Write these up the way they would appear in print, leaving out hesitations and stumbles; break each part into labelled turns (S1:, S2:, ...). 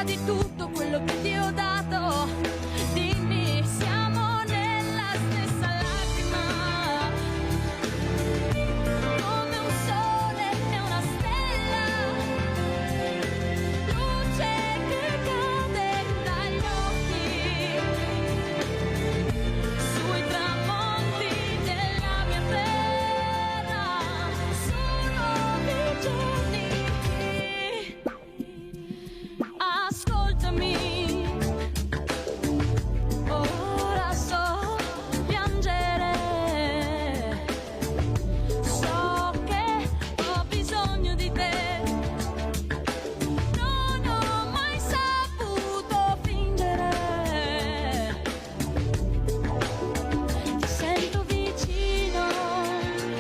S1: di tutto quello che ti ho dato. Dimmi, siamo nella stessa lacrima, come un sole e una stella, luce che cade dagli occhi, sui tramonti della mia terra, sono i giorni. Ascoltami, ora so piangere, so che ho bisogno di te, non ho mai saputo fingere, ti sento vicino,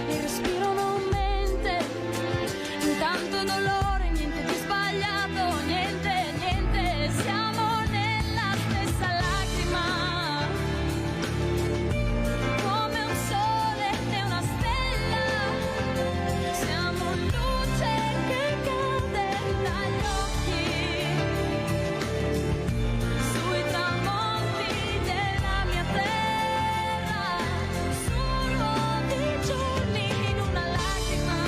S1: il respiro non mente, intanto dolore, niente di sbagliato, niente, niente, siamo nella stessa lacrima, come un sole e una stella, siamo luce che cade dagli occhi, sui tramonti della mia terra, sono i giorni in una lacrima,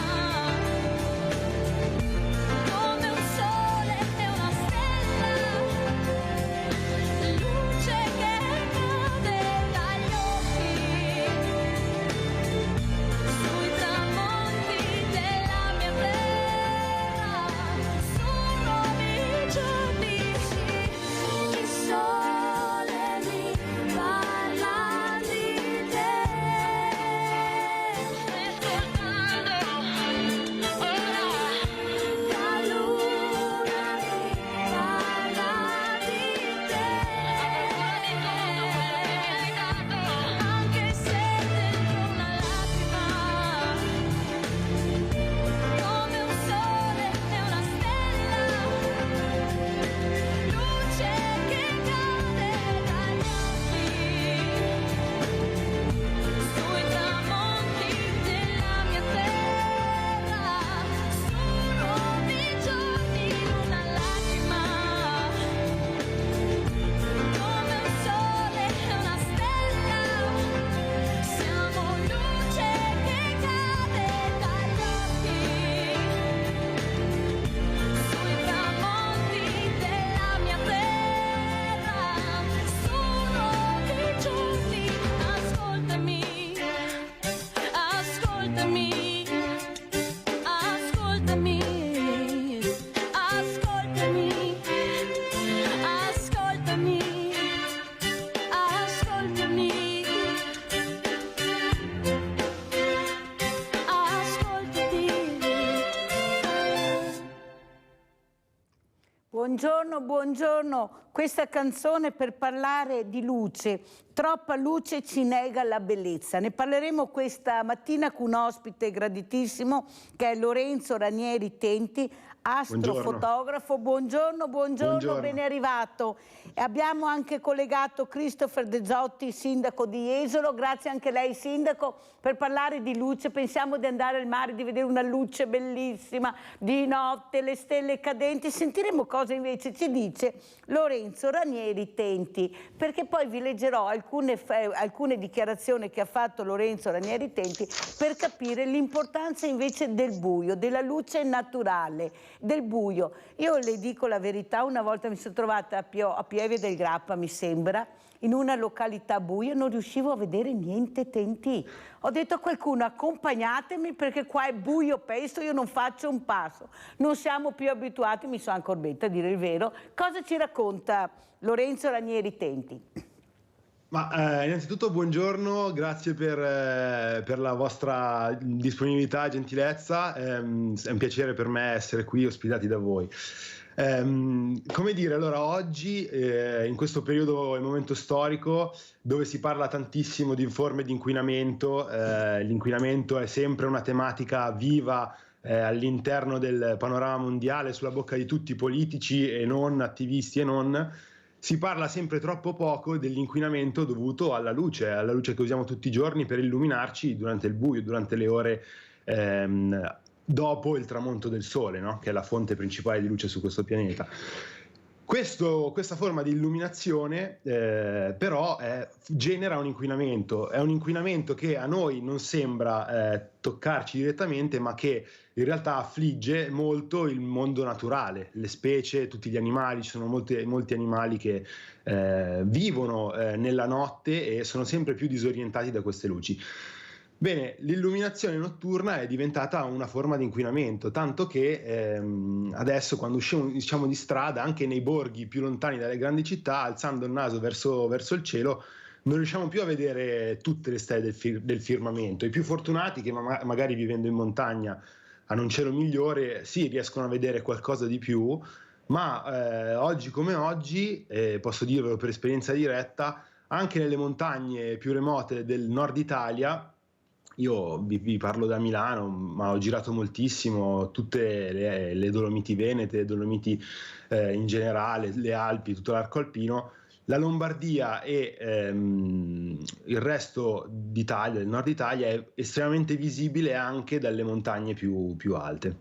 S1: come un sole e una stella, luce che cade dagli occhi, sui tramonti della mia terra, sono i giorni, il sole mi parla di te, ascoltando ora, la luna mi parla di te, anche se dentro una lacrima, come un sole e una stella, luce che cade dagli occhi, sui tramonti della mia terra, sono i giorni in una lacrima, come un sole e una stella, siamo luce che cade dagli occhi, sui tramonti della mia terra, sono i giorni, ascoltami, ascoltami, ascoltami, ascoltami, ascoltami, ascoltami, ascoltati.
S2: Buongiorno, buongiorno. Questa canzone per parlare di luce. Troppa luce ci nega la bellezza. Ne parleremo questa mattina con un ospite graditissimo che è Lorenzo Ranieri Tenti, astrofotografo. Buongiorno, buongiorno, ben arrivato. E abbiamo anche collegato Christopher De Zotti, sindaco di Jesolo. Grazie anche a lei, sindaco, per parlare di luce. Pensiamo di andare al mare, di vedere una luce bellissima di notte, le stelle cadenti. Sentiremo cosa invece ci dice Lorenzo Ranieri Tenti, perché poi vi leggerò alcune dichiarazioni che ha fatto Lorenzo Ranieri Tenti per capire l'importanza invece del buio, della luce naturale, del buio. Io le dico la verità, una volta mi sono trovata a Pieve del Grappa, mi sembra, in una località buia, non riuscivo a vedere niente, Tenti. Ho detto a qualcuno: accompagnatemi perché qua è buio pesto, io non faccio un passo. Non siamo più abituati, mi sono accorbetta a dire il vero. Cosa ci racconta Lorenzo Ranieri Tenti?
S3: Ma innanzitutto buongiorno, grazie per la vostra disponibilità e gentilezza, è un piacere per me essere qui ospitati da voi. Come dire, allora oggi in questo periodo, il momento storico dove si parla tantissimo di forme di inquinamento, l'inquinamento è sempre una tematica viva all'interno del panorama mondiale, sulla bocca di tutti i politici e non, attivisti e non. Si parla sempre troppo poco dell'inquinamento dovuto alla luce che usiamo tutti i giorni per illuminarci durante il buio, durante le ore dopo il tramonto del sole, no? Che è la fonte principale di luce su questo pianeta. Questa forma di illuminazione però genera un inquinamento, è un inquinamento che a noi non sembra toccarci direttamente, ma che in realtà affligge molto il mondo naturale, le specie, tutti gli animali. Ci sono molti animali che vivono nella notte e sono sempre più disorientati da queste luci. Bene, l'illuminazione notturna è diventata una forma di inquinamento, tanto che adesso quando usciamo, diciamo, di strada, anche nei borghi più lontani dalle grandi città, alzando il naso verso il cielo, non riusciamo più a vedere tutte le stelle del firmamento. I più fortunati, che magari vivendo in montagna hanno un cielo migliore, sì, riescono a vedere qualcosa di più, ma oggi come oggi, posso dirvelo per esperienza diretta, anche nelle montagne più remote del nord Italia. Io vi parlo da Milano, ma ho girato moltissimo tutte le Dolomiti Venete, le Dolomiti in generale, le Alpi, tutto l'arco alpino. La Lombardia e il resto d'Italia, il nord Italia, è estremamente visibile anche dalle montagne più alte.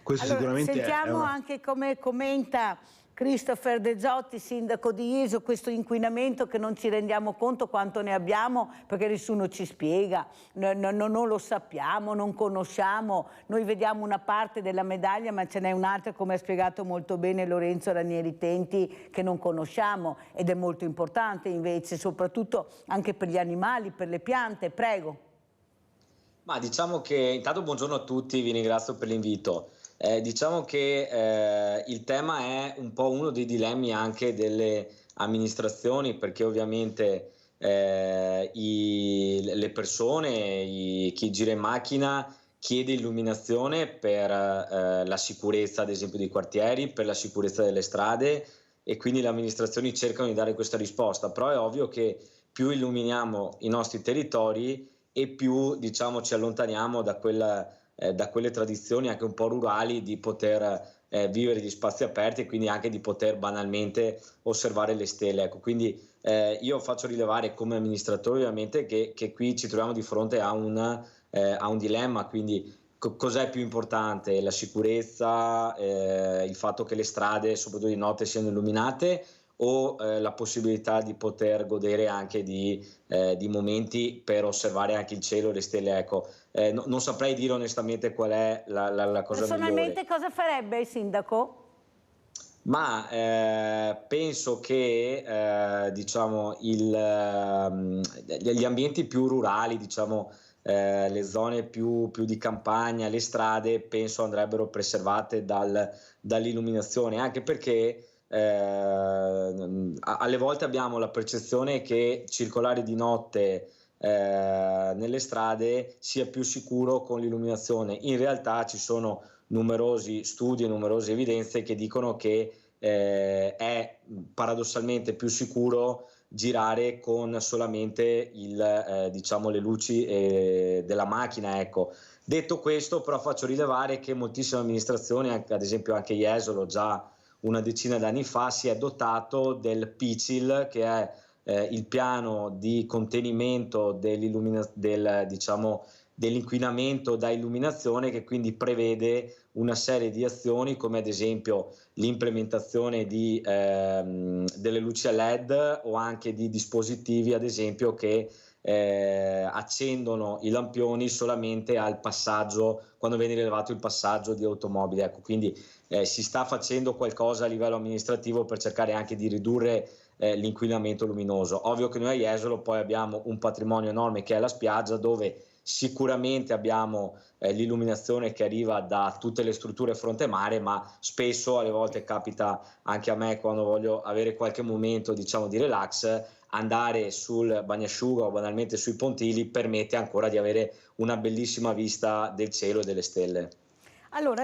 S3: Questo
S2: Allora,
S3: sicuramente
S2: sentiamo anche come commenta Christopher De Zotti, sindaco di Jesu, questo inquinamento che non ci rendiamo conto quanto ne abbiamo perché nessuno ci spiega, non lo sappiamo, non conosciamo, noi vediamo una parte della medaglia ma ce n'è un'altra, come ha spiegato molto bene Lorenzo Ranieri Tenti, che non conosciamo ed è molto importante invece, soprattutto anche per gli animali, per le piante. Prego.
S4: Ma diciamo che intanto buongiorno a tutti, vi ringrazio per l'invito. Diciamo che il tema è un po' uno dei dilemmi anche delle amministrazioni, perché ovviamente le persone, chi gira in macchina chiede illuminazione per la sicurezza ad esempio dei quartieri, per la sicurezza delle strade, e quindi le amministrazioni cercano di dare questa risposta, però è ovvio che più illuminiamo i nostri territori e più, diciamo, ci allontaniamo da quelle tradizioni anche un po' rurali di poter vivere gli spazi aperti e quindi anche di poter banalmente osservare le stelle. Ecco, quindi io faccio rilevare come amministratore ovviamente che qui ci troviamo di fronte a un dilemma, quindi cos'è più importante? La sicurezza, il fatto che le strade soprattutto di notte siano illuminate, o la possibilità di poter godere anche di momenti per osservare anche il cielo e le stelle. Ecco, non saprei dire onestamente qual è la cosa
S2: Personalmente
S4: migliore.
S2: cosa farebbe il sindaco?
S4: Ma penso che diciamo gli ambienti più rurali, diciamo le zone più di campagna, le strade, penso andrebbero preservate dall'illuminazione, anche perché alle volte abbiamo la percezione che circolare di notte nelle strade sia più sicuro con l'illuminazione. In realtà ci sono numerosi studi e numerose evidenze che dicono che è paradossalmente più sicuro girare con solamente diciamo le luci della macchina. Ecco. Detto questo, però, faccio rilevare che moltissime amministrazioni, ad esempio anche Jesolo, già una decina d'anni fa si è dotato del PICIL, che è il piano di contenimento dell'inquinamento da illuminazione, che quindi prevede una serie di azioni come ad esempio l'implementazione delle luci a LED o anche di dispositivi ad esempio che accendono i lampioni solamente al passaggio, quando viene rilevato il passaggio di automobili. Ecco, quindi si sta facendo qualcosa a livello amministrativo per cercare anche di ridurre l'inquinamento luminoso. Ovvio che noi a Jesolo poi abbiamo un patrimonio enorme che è la spiaggia, dove sicuramente abbiamo l'illuminazione che arriva da tutte le strutture fronte mare, ma spesso, alle volte capita anche a me, quando voglio avere qualche momento, diciamo, di relax, andare sul bagnasciuga o banalmente sui pontili permette ancora di avere una bellissima vista del cielo e delle stelle.
S2: Allora,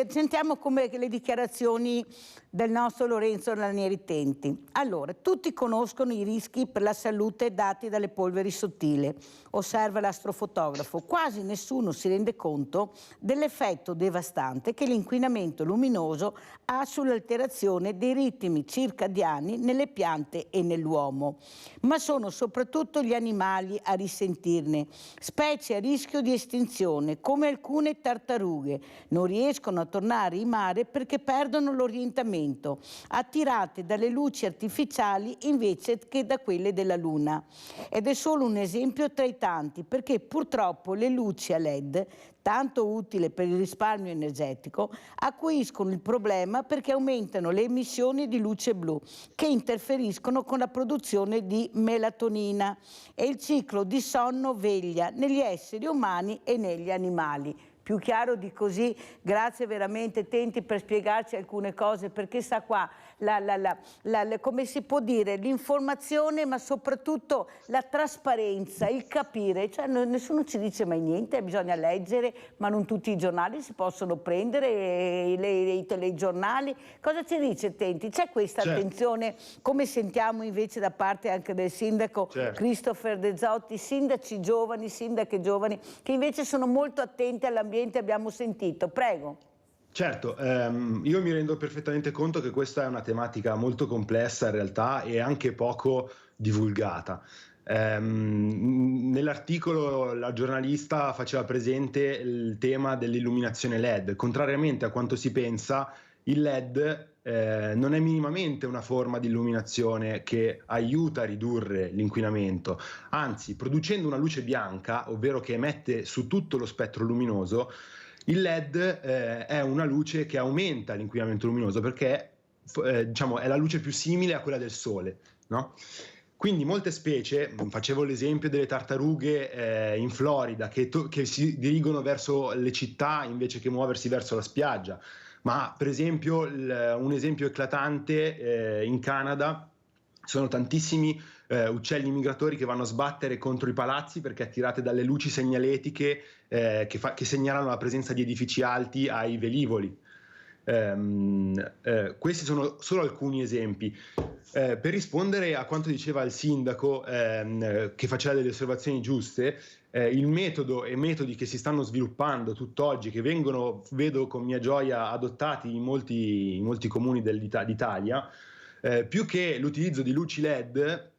S2: sentiamo come le dichiarazioni del nostro Lorenzo Ranieri Tenti. Allora, tutti conoscono i rischi per la salute dati dalle polveri sottili, osserva l'astrofotografo. Quasi nessuno si rende conto dell'effetto devastante che l'inquinamento luminoso ha sull'alterazione dei ritmi circadiani nelle piante e nell'uomo. Ma sono soprattutto gli animali a risentirne, specie a rischio di estinzione, come alcune tartarughe, non riescono a tornare in mare perché perdono l'orientamento, attirate dalle luci artificiali invece che da quelle della Luna. Ed è solo un esempio tra i tanti, perché purtroppo le luci a LED, tanto utile per il risparmio energetico, acuiscono il problema perché aumentano le emissioni di luce blu che interferiscono con la produzione di melatonina e il ciclo di sonno-veglia negli esseri umani e negli animali. Più chiaro di così, grazie veramente Tenti per spiegarci alcune cose, perché sta qua come si può dire, l'informazione, ma soprattutto la trasparenza, il capire, cioè nessuno ci dice mai niente, bisogna leggere, ma non tutti i giornali si possono prendere, i telegiornali. Cosa ci dice Tenti? C'è questa attenzione, come sentiamo invece da parte anche del sindaco Christopher De Zotti, sindaci giovani, sindache giovani, che invece sono molto attenti all'ambiente, abbiamo sentito. Prego.
S3: Certo, io mi rendo perfettamente conto che questa è una tematica molto complessa in realtà e anche poco divulgata. Nell'articolo la giornalista faceva presente il tema dell'illuminazione LED. Contrariamente a quanto si pensa, il LED non è minimamente una forma di illuminazione che aiuta a ridurre l'inquinamento, anzi, producendo una luce bianca, ovvero che emette su tutto lo spettro luminoso, il LED è una luce che aumenta l'inquinamento luminoso perché diciamo, è la luce più simile a quella del Sole, no? Quindi molte specie, facevo l'esempio delle tartarughe in Florida che si dirigono verso le città invece che muoversi verso la spiaggia, ma per esempio un esempio eclatante in Canada sono tantissimi uccelli migratori che vanno a sbattere contro i palazzi perché attirate dalle luci segnaletiche che segnalano la presenza di edifici alti ai velivoli. Questi sono solo alcuni esempi. Per rispondere a quanto diceva il sindaco che faceva delle osservazioni giuste, il metodo e metodi che si stanno sviluppando tutt'oggi, che vengono, vedo con mia gioia, adottati in molti comuni d'Italia, più che l'utilizzo di luci LED,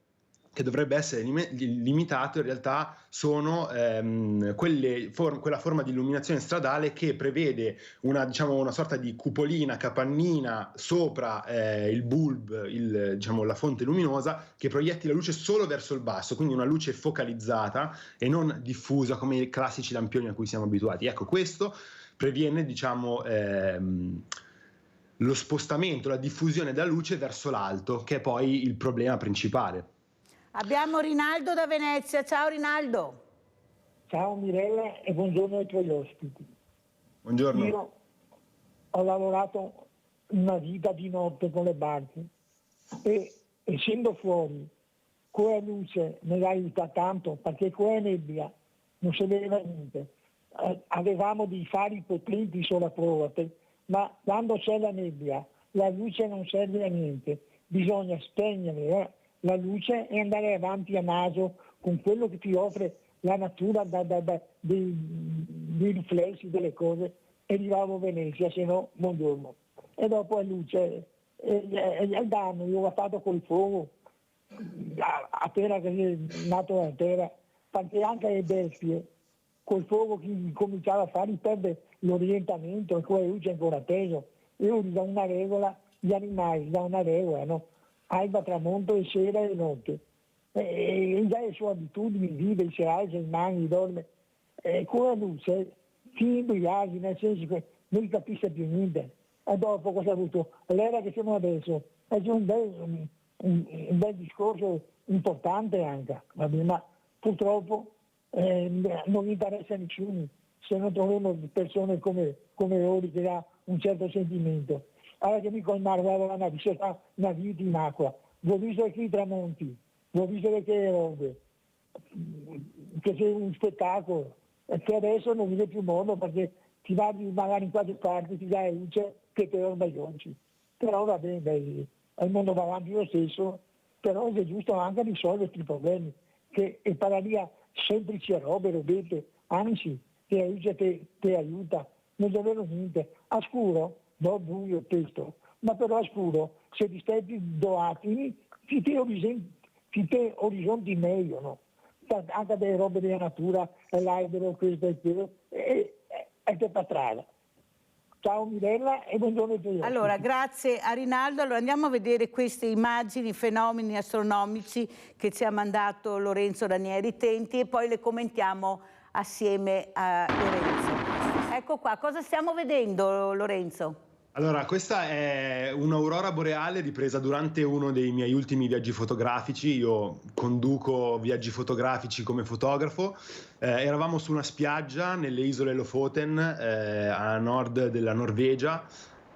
S3: che dovrebbe essere limitato, in realtà sono quella forma di illuminazione stradale che prevede una sorta di cupolina, capannina sopra il bulb, la fonte luminosa, che proietti la luce solo verso il basso, quindi una luce focalizzata e non diffusa come i classici lampioni a cui siamo abituati. Ecco, questo previene lo spostamento, la diffusione della luce verso l'alto, che è poi il problema principale.
S2: Abbiamo Rinaldo da Venezia. Ciao Rinaldo.
S5: Ciao Mirella e buongiorno ai tuoi ospiti.
S3: Buongiorno.
S5: Io ho lavorato una vita di notte con le barche e essendo fuori con la luce mi aiuta tanto perché con la nebbia non si vedeva niente. Avevamo dei fari potenti sulla prova, ma quando c'è la nebbia la luce non serve a niente, bisogna spegnere la luce e andare avanti a naso con quello che ti offre la natura dei riflessi delle cose e arrivavo a Venezia, se no buongiorno. E dopo la luce, il danno io ho fatto col fuoco, appena che è nato la terra, perché anche le bestie, col fuoco che cominciava a fare perde l'orientamento e con la luce ancora peso. Io gli do una regola, gli animali gli do una regola, no? Alba, tramonto e sera e notte. E già le sue abitudini, vive, si alza, mangi, dorme. Con la luce si imbriachi, nel senso che non capisce più niente. E dopo cosa ha avuto? L'era che siamo adesso è un bel discorso importante anche, ma purtroppo non interessa a nessuno se non troviamo persone come Ori che ha un certo sentimento. Allora che mi colmava una vita in acqua, ho visto che i tramonti, ho visto che robe, che c'è un spettacolo, e che adesso non viene più modo perché ti va magari in qualche parte, ti dai luce che te lo baionci. Però va bene, il mondo va avanti lo stesso, però è giusto anche risolvere questi problemi, che è paradia semplici robe, robette, anzi, che la luce ti aiuta, non è vero niente. A scuro, no buio testo, ma però a scuro, se ti stai due attimi, ti orizzonti meglio, no? Anche delle robe della natura, l'albero, questo e quello, e te patrava. Ciao Mirella e buongiorno a tutti.
S2: Allora, grazie a Rinaldo. Allora andiamo a vedere queste immagini, fenomeni astronomici che ci ha mandato Lorenzo Ranieri Tenti e poi le commentiamo assieme a Lorenzo. Ecco qua, cosa stiamo vedendo, Lorenzo?
S3: Allora, questa è un'aurora boreale ripresa durante uno dei miei ultimi viaggi fotografici. Io conduco viaggi fotografici come fotografo. Eravamo su una spiaggia nelle isole Lofoten, a nord della Norvegia.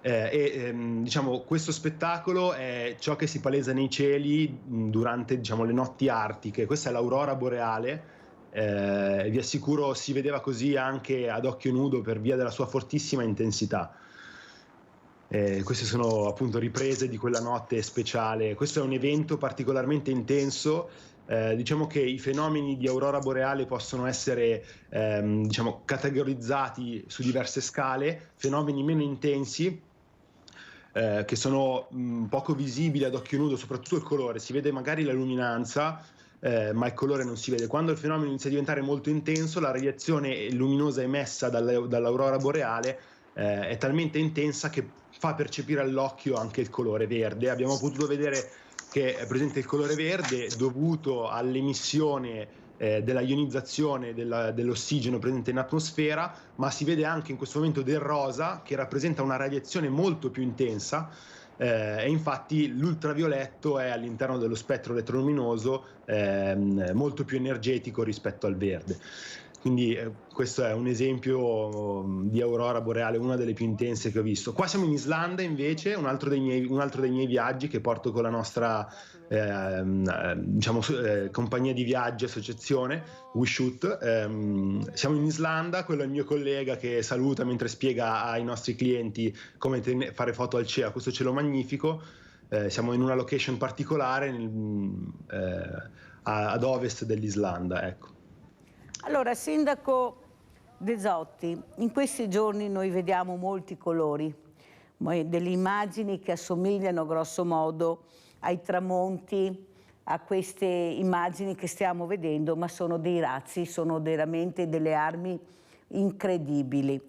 S3: Diciamo, questo spettacolo è ciò che si palesa nei cieli durante, diciamo, le notti artiche. Questa è l'aurora boreale. Vi assicuro si vedeva così anche ad occhio nudo per via della sua fortissima intensità. Queste sono appunto riprese di quella notte speciale. Questo è un evento particolarmente intenso. Diciamo che i fenomeni di aurora boreale possono essere diciamo, categorizzati su diverse scale, fenomeni meno intensi che sono poco visibili ad occhio nudo, soprattutto il colore, si vede magari la luminanza ma il colore non si vede. Quando il fenomeno inizia a diventare molto intenso, la radiazione luminosa emessa dall'aurora boreale è talmente intensa che fa percepire all'occhio anche il colore verde. Abbiamo potuto vedere che è presente il colore verde dovuto all'emissione della ionizzazione dell'ossigeno presente in atmosfera, ma si vede anche in questo momento del rosa che rappresenta una radiazione molto più intensa e infatti l'ultravioletto è all'interno dello spettro elettroluminoso molto più energetico rispetto al verde. Quindi questo è un esempio di aurora boreale, una delle più intense che ho visto. Qua siamo in Islanda invece, un altro dei miei viaggi che porto con la nostra diciamo, compagnia di viaggi, associazione, WeShoot. Siamo in Islanda, quello è il mio collega che saluta mentre spiega ai nostri clienti come fare foto al cielo, a questo cielo magnifico. Siamo in una location particolare ad ovest dell'Islanda, ecco.
S2: Allora, Sindaco De Zotti, in questi giorni noi vediamo molti colori, delle immagini che assomigliano grosso modo ai tramonti, a queste immagini che stiamo vedendo, ma sono dei razzi, sono veramente delle armi incredibili.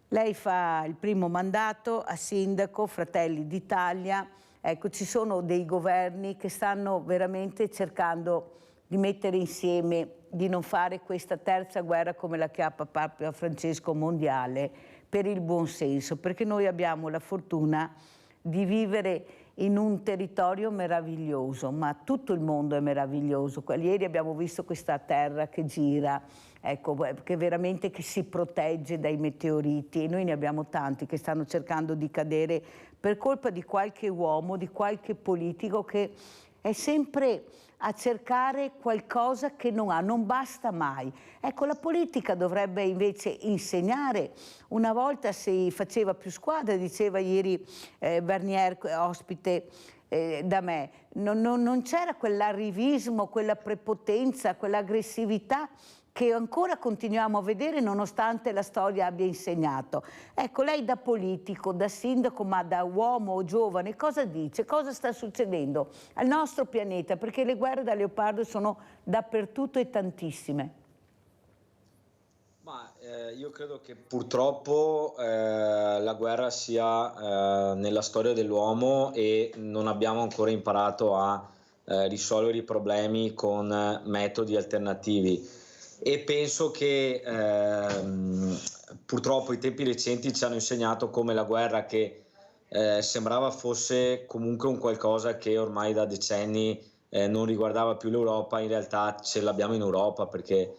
S2: Lei fa il primo mandato a sindaco, Fratelli d'Italia, ecco, ci sono dei governi che stanno veramente cercando di mettere insieme, di non fare questa terza guerra come la chiama Papa Francesco mondiale, per il buon senso, perché noi abbiamo la fortuna di vivere in un territorio meraviglioso, ma tutto il mondo è meraviglioso. Ieri abbiamo visto questa terra che gira, ecco, che veramente che si protegge dai meteoriti, e noi ne abbiamo tanti che stanno cercando di cadere per colpa di qualche uomo, di qualche politico che è sempre a cercare qualcosa che non ha, non basta mai. Ecco, la politica dovrebbe invece insegnare. Una volta si faceva più squadra, diceva ieri Barnier, ospite da me, non c'era quell'arrivismo, quella prepotenza, quell'aggressività che ancora continuiamo a vedere nonostante la storia abbia insegnato. Ecco, lei da politico, da sindaco, ma da uomo giovane, cosa dice? Cosa sta succedendo al nostro pianeta? Perché le guerre da leopardo sono dappertutto e tantissime.
S4: Ma io credo che purtroppo la guerra sia nella storia dell'uomo e non abbiamo ancora imparato a risolvere i problemi con metodi alternativi. E penso che purtroppo i tempi recenti ci hanno insegnato come la guerra, che sembrava fosse comunque un qualcosa che ormai da decenni non riguardava più l'Europa, in realtà ce l'abbiamo in Europa, perché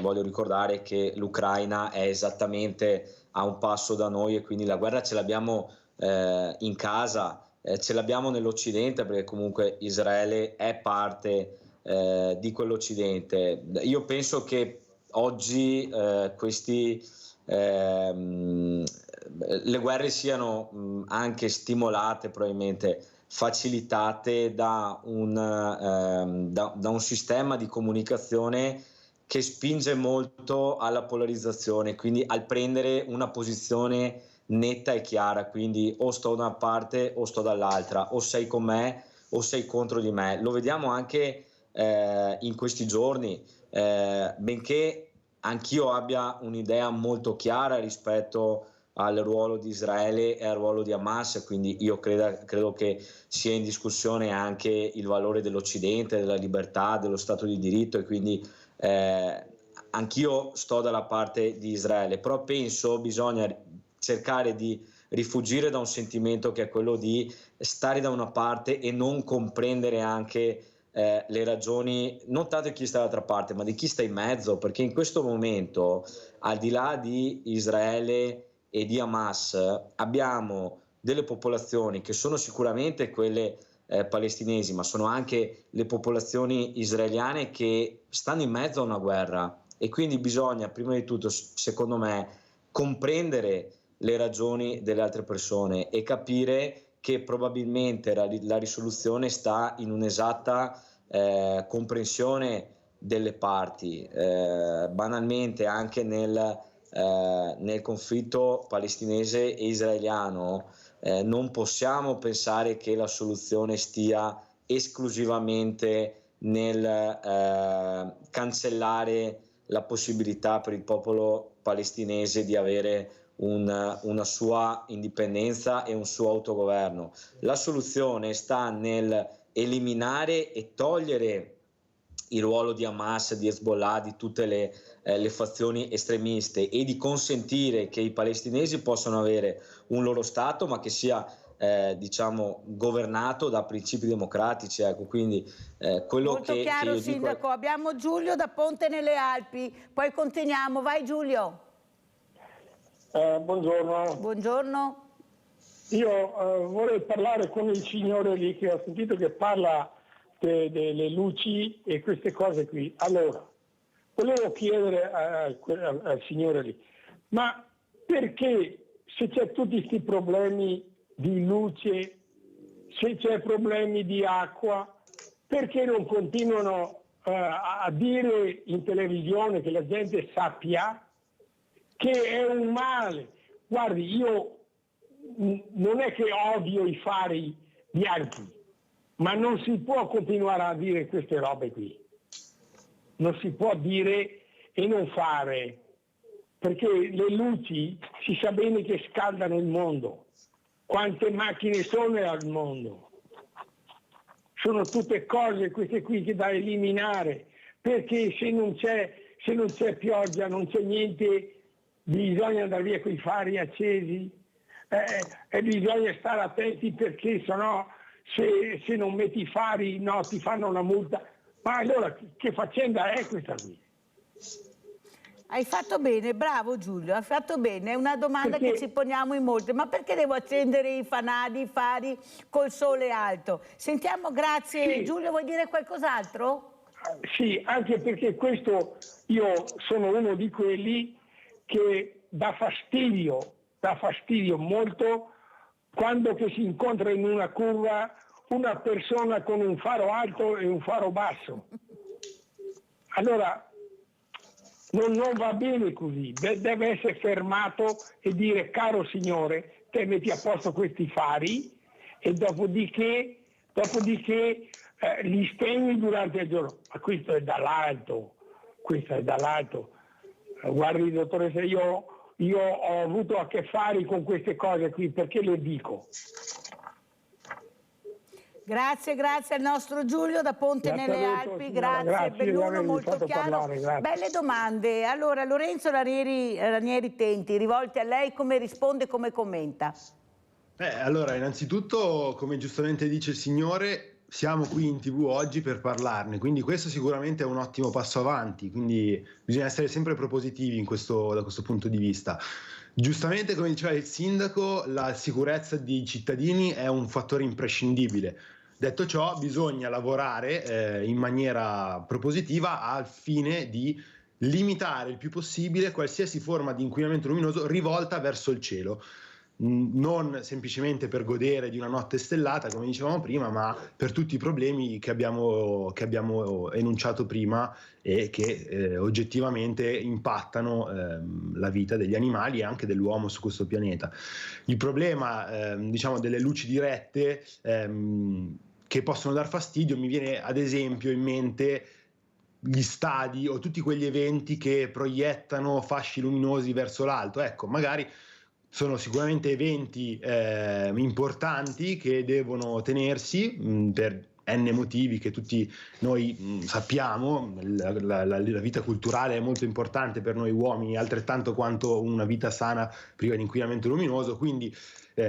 S4: voglio ricordare che l'Ucraina è esattamente a un passo da noi e quindi la guerra ce l'abbiamo in casa, ce l'abbiamo nell'Occidente, perché comunque Israele è parte di quell'Occidente. Io penso che oggi le guerre siano anche stimolate, probabilmente facilitate da un sistema di comunicazione che spinge molto alla polarizzazione, quindi al prendere una posizione netta e chiara, quindi o sto da una parte o sto dall'altra, o sei con me o sei contro di me. Lo vediamo anche in questi giorni, benché anch'io abbia un'idea molto chiara rispetto al ruolo di Israele e al ruolo di Hamas, quindi io credo che sia in discussione anche il valore dell'Occidente, della libertà, dello Stato di diritto, e quindi anch'io sto dalla parte di Israele, però penso bisogna cercare di rifuggire da un sentimento che è quello di stare da una parte e non comprendere anche le ragioni non tanto di chi sta dall'altra parte, ma di chi sta in mezzo, perché in questo momento, al di là di Israele e di Hamas, abbiamo delle popolazioni che sono sicuramente quelle palestinesi, ma sono anche le popolazioni israeliane che stanno in mezzo a una guerra, e quindi bisogna prima di tutto, secondo me, comprendere le ragioni delle altre persone e capire che probabilmente la risoluzione sta in un'esatta comprensione delle parti. Banalmente anche nel conflitto palestinese e israeliano non possiamo pensare che la soluzione stia esclusivamente nel cancellare la possibilità per il popolo palestinese di avere una sua indipendenza e un suo autogoverno. La soluzione sta nel eliminare e togliere il ruolo di Hamas, di Hezbollah, di tutte le fazioni estremiste, e di consentire che i palestinesi possano avere un loro Stato, ma che sia diciamo governato da principi democratici, ecco. Quindi quello
S2: molto
S4: che
S2: chiaro,
S4: io
S2: Sindaco.
S4: dico...
S2: Abbiamo Giulio da Ponte nelle Alpi, poi continuiamo. Vai Giulio.
S5: Buongiorno.
S2: Buongiorno.
S5: Io vorrei parlare con il signore lì, che ho sentito che parla delle luci e queste cose qui. Allora, volevo chiedere al signore lì, ma perché se c'è tutti questi problemi di luce, se c'è problemi di acqua, perché non continuano a dire in televisione, che la gente sappia che è un male? Guardi, io non è che odio i fari bianchi, ma non si può continuare a dire queste robe qui. Non si può dire e non fare, perché le luci si sa bene che scaldano il mondo. Quante macchine sono al mondo? Sono tutte cose queste qui che da eliminare, perché se non c'è pioggia, non c'è niente, bisogna andare via con i fari accesi e bisogna stare attenti, perché sennò se non metti i fari, no, ti fanno una multa. Ma allora che faccenda è questa qui?
S2: Hai fatto bene, bravo Giulio, hai fatto bene. È una domanda che ci poniamo in molti. Ma perché devo accendere i fanali, i fari col sole alto? Sentiamo, grazie. Sì. Giulio, vuoi dire qualcos'altro?
S5: Sì, anche perché questo, io sono uno di quelli che dà fastidio molto quando che si incontra in una curva una persona con un faro alto e un faro basso. Allora non va bene così, deve essere fermato e dire: caro signore, te metti a posto questi fari e dopodiché li spegni durante il giorno. Ma questo è dall'alto. Guardi, dottoressa, io ho avuto a che fare con queste cose qui, perché le dico.
S2: Grazie al nostro Giulio da Ponte nelle Alpi, grazie, Belluno, molto chiaro. Belle domande. Allora, Lorenzo Ranieri Tenti, rivolti a lei, come risponde, come commenta?
S3: Allora, innanzitutto, come giustamente dice il signore, siamo qui in TV oggi per parlarne, quindi questo sicuramente è un ottimo passo avanti, quindi bisogna essere sempre propositivi da questo punto di vista. Giustamente, come diceva il sindaco, la sicurezza dei cittadini è un fattore imprescindibile. Detto ciò, bisogna lavorare in maniera propositiva al fine di limitare il più possibile qualsiasi forma di inquinamento luminoso rivolta verso il cielo. Non semplicemente per godere di una notte stellata, come dicevamo prima, ma per tutti i problemi che abbiamo enunciato prima e che oggettivamente impattano la vita degli animali e anche dell'uomo su questo pianeta. Il problema delle luci dirette che possono dar fastidio, mi viene ad esempio in mente gli stadi o tutti quegli eventi che proiettano fasci luminosi verso l'alto. Ecco, magari sono sicuramente eventi importanti che devono tenersi per N motivi che tutti noi sappiamo. La vita culturale è molto importante per noi uomini, altrettanto quanto una vita sana priva di inquinamento luminoso, quindi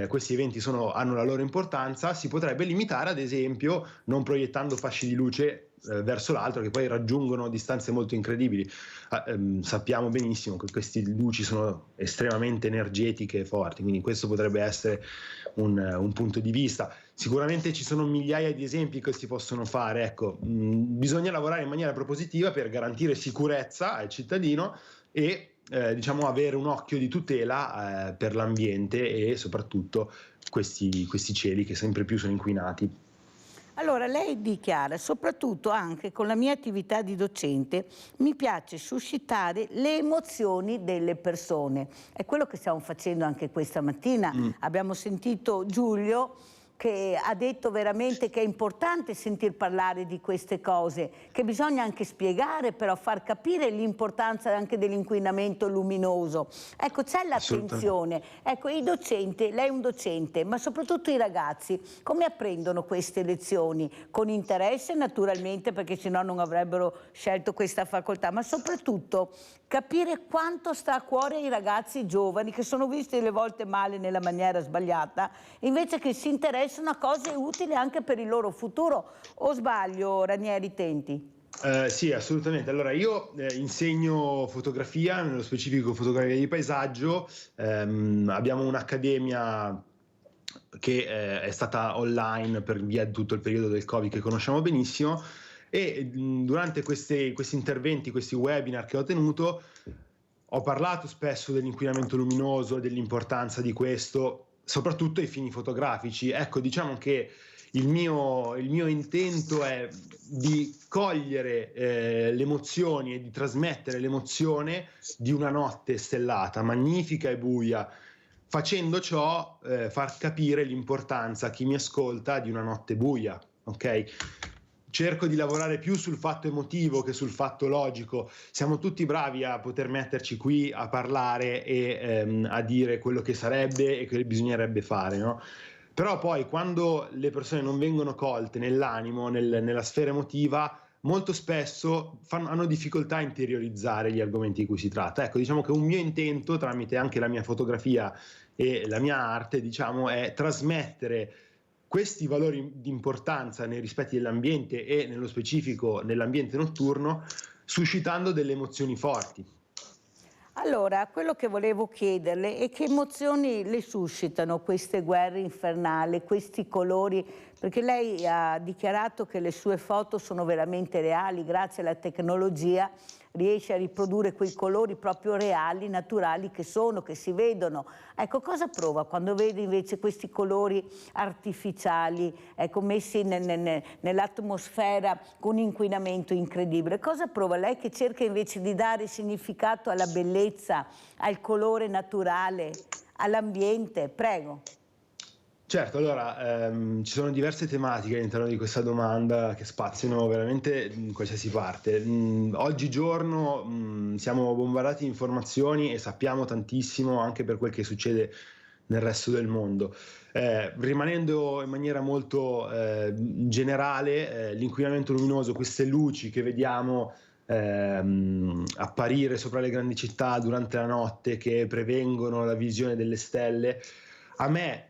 S3: questi eventi hanno la loro importanza. Si potrebbe limitare, ad esempio, non proiettando fasci di luce verso l'altro, che poi raggiungono distanze molto incredibili. Sappiamo benissimo che queste luci sono estremamente energetiche e forti, quindi questo potrebbe essere un punto di vista. Sicuramente ci sono migliaia di esempi che si possono fare. Ecco, bisogna lavorare in maniera propositiva per garantire sicurezza al cittadino e diciamo avere un occhio di tutela per l'ambiente e soprattutto questi cieli che sempre più sono inquinati.
S2: Allora, lei dichiara, soprattutto anche con la mia attività di docente, mi piace suscitare le emozioni delle persone. È quello che stiamo facendo anche questa mattina. Abbiamo sentito Giulio che ha detto veramente che è importante sentir parlare di queste cose, che bisogna anche spiegare, però far capire l'importanza anche dell'inquinamento luminoso. Ecco, c'è l'attenzione. Ecco, i docenti, lei è un docente, ma soprattutto i ragazzi, come apprendono queste lezioni? Con interesse naturalmente, perché sennò non avrebbero scelto questa facoltà, ma soprattutto capire quanto sta a cuore ai ragazzi giovani che sono visti delle volte male nella maniera sbagliata, invece che si interessano a cose utili anche per il loro futuro. O sbaglio, Ranieri Tenti?
S3: Sì, assolutamente. Allora, io insegno fotografia, nello specifico fotografia di paesaggio. Abbiamo un'accademia che è stata online per via di tutto il periodo del Covid, che conosciamo benissimo, e durante questi interventi, questi webinar che ho tenuto, ho parlato spesso dell'inquinamento luminoso, dell'importanza di questo, soprattutto ai fini fotografici. Ecco, diciamo che il mio intento è di cogliere le emozioni e di trasmettere l'emozione di una notte stellata, magnifica e buia, facendo ciò far capire l'importanza a chi mi ascolta di una notte buia, ok? Cerco di lavorare più sul fatto emotivo che sul fatto logico. Siamo tutti bravi a poter metterci qui a parlare e a dire quello che sarebbe e che bisognerebbe fare, no? Però poi quando le persone non vengono colte nell'animo, nella sfera emotiva, molto spesso hanno difficoltà a interiorizzare gli argomenti di cui si tratta. Ecco, diciamo che un mio intento, tramite anche la mia fotografia e la mia arte, diciamo, è trasmettere questi valori di importanza nei rispetti dell'ambiente e nello specifico nell'ambiente notturno, suscitando delle emozioni forti.
S2: Allora, quello che volevo chiederle è che emozioni le suscitano queste guerre infernali, questi colori, perché lei ha dichiarato che le sue foto sono veramente reali, grazie alla tecnologia riesce a riprodurre quei colori proprio reali, naturali che si vedono. Ecco, cosa prova quando vede invece questi colori artificiali, ecco, messi nell'atmosfera con inquinamento incredibile? Cosa prova lei che cerca invece di dare significato alla bellezza, al colore naturale, all'ambiente? Prego.
S3: Certo, allora ci sono diverse tematiche all'interno di questa domanda che spaziano veramente in qualsiasi parte. Oggigiorno siamo bombardati di informazioni e sappiamo tantissimo anche per quel che succede nel resto del mondo. Rimanendo in maniera molto generale, l'inquinamento luminoso, queste luci che vediamo apparire sopra le grandi città durante la notte, che prevengono la visione delle stelle, a me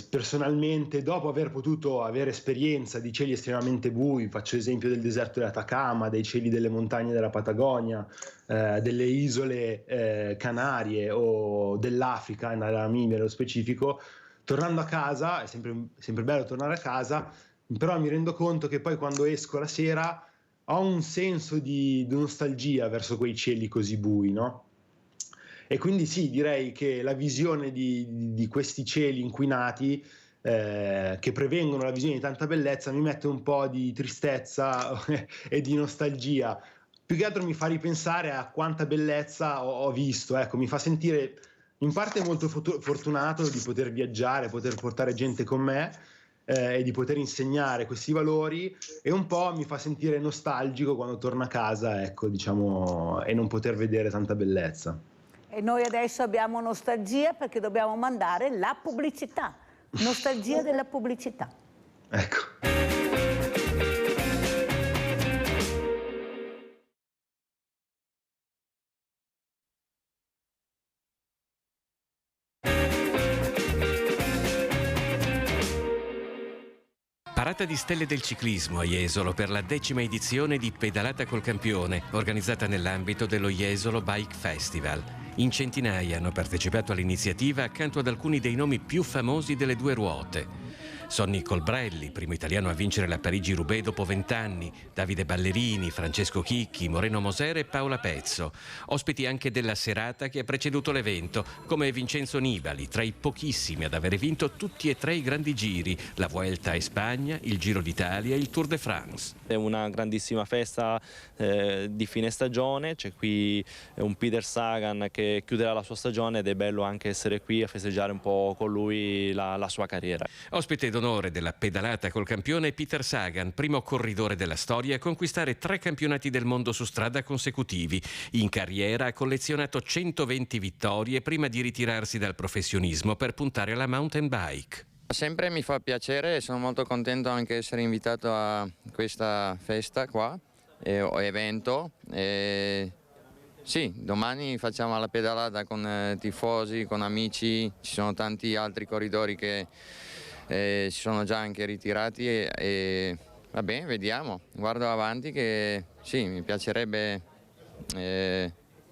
S3: personalmente, dopo aver potuto avere esperienza di cieli estremamente bui, faccio esempio del deserto dell'Atacama, dei cieli delle montagne della Patagonia, delle isole Canarie o dell'Africa, nella Namibia nello specifico, tornando a casa, è sempre bello tornare a casa, però mi rendo conto che poi quando esco la sera ho un senso di nostalgia verso quei cieli così bui, no? E quindi sì, direi che la visione di questi cieli inquinati che prevengono la visione di tanta bellezza mi mette un po' di tristezza e di nostalgia. Più che altro mi fa ripensare a quanta bellezza ho visto, ecco, mi fa sentire in parte molto fortunato di poter viaggiare, poter portare gente con me e di poter insegnare questi valori, e un po' mi fa sentire nostalgico quando torno a casa, ecco, diciamo, e non poter vedere tanta bellezza.
S2: E noi adesso abbiamo nostalgia perché dobbiamo mandare la pubblicità. Nostalgia della pubblicità.
S3: Ecco.
S6: Parata di stelle del ciclismo a Jesolo per la 10ª edizione di Pedalata col Campione, organizzata nell'ambito dello Jesolo Bike Festival. In centinaia hanno partecipato all'iniziativa accanto ad alcuni dei nomi più famosi delle due ruote. Sonny Colbrelli, primo italiano a vincere la Parigi-Roubaix dopo 20 anni, Davide Ballerini, Francesco Chicchi, Moreno Mosera e Paola Pezzo. Ospiti anche della serata che ha preceduto l'evento, come Vincenzo Nibali, tra i pochissimi ad avere vinto tutti e 3 i grandi giri, la Vuelta a Spagna, il Giro d'Italia e il Tour de France.
S7: È una grandissima festa di fine stagione, c'è qui un Peter Sagan che chiuderà la sua stagione ed è bello anche essere qui a festeggiare un po' con lui la sua carriera.
S6: Ospite d'onore della Pedalata col Campione Peter Sagan, primo corridore della storia a conquistare 3 campionati del mondo su strada consecutivi. In carriera ha collezionato 120 vittorie prima di ritirarsi dal professionismo per puntare alla mountain bike.
S8: Sempre mi fa piacere e sono molto contento anche di essere invitato a questa festa qua, o evento. Sì, domani facciamo la pedalata con tifosi, con amici, ci sono tanti altri corridori che si sono già anche ritirati e va bene, vediamo, guardo avanti che sì, mi piacerebbe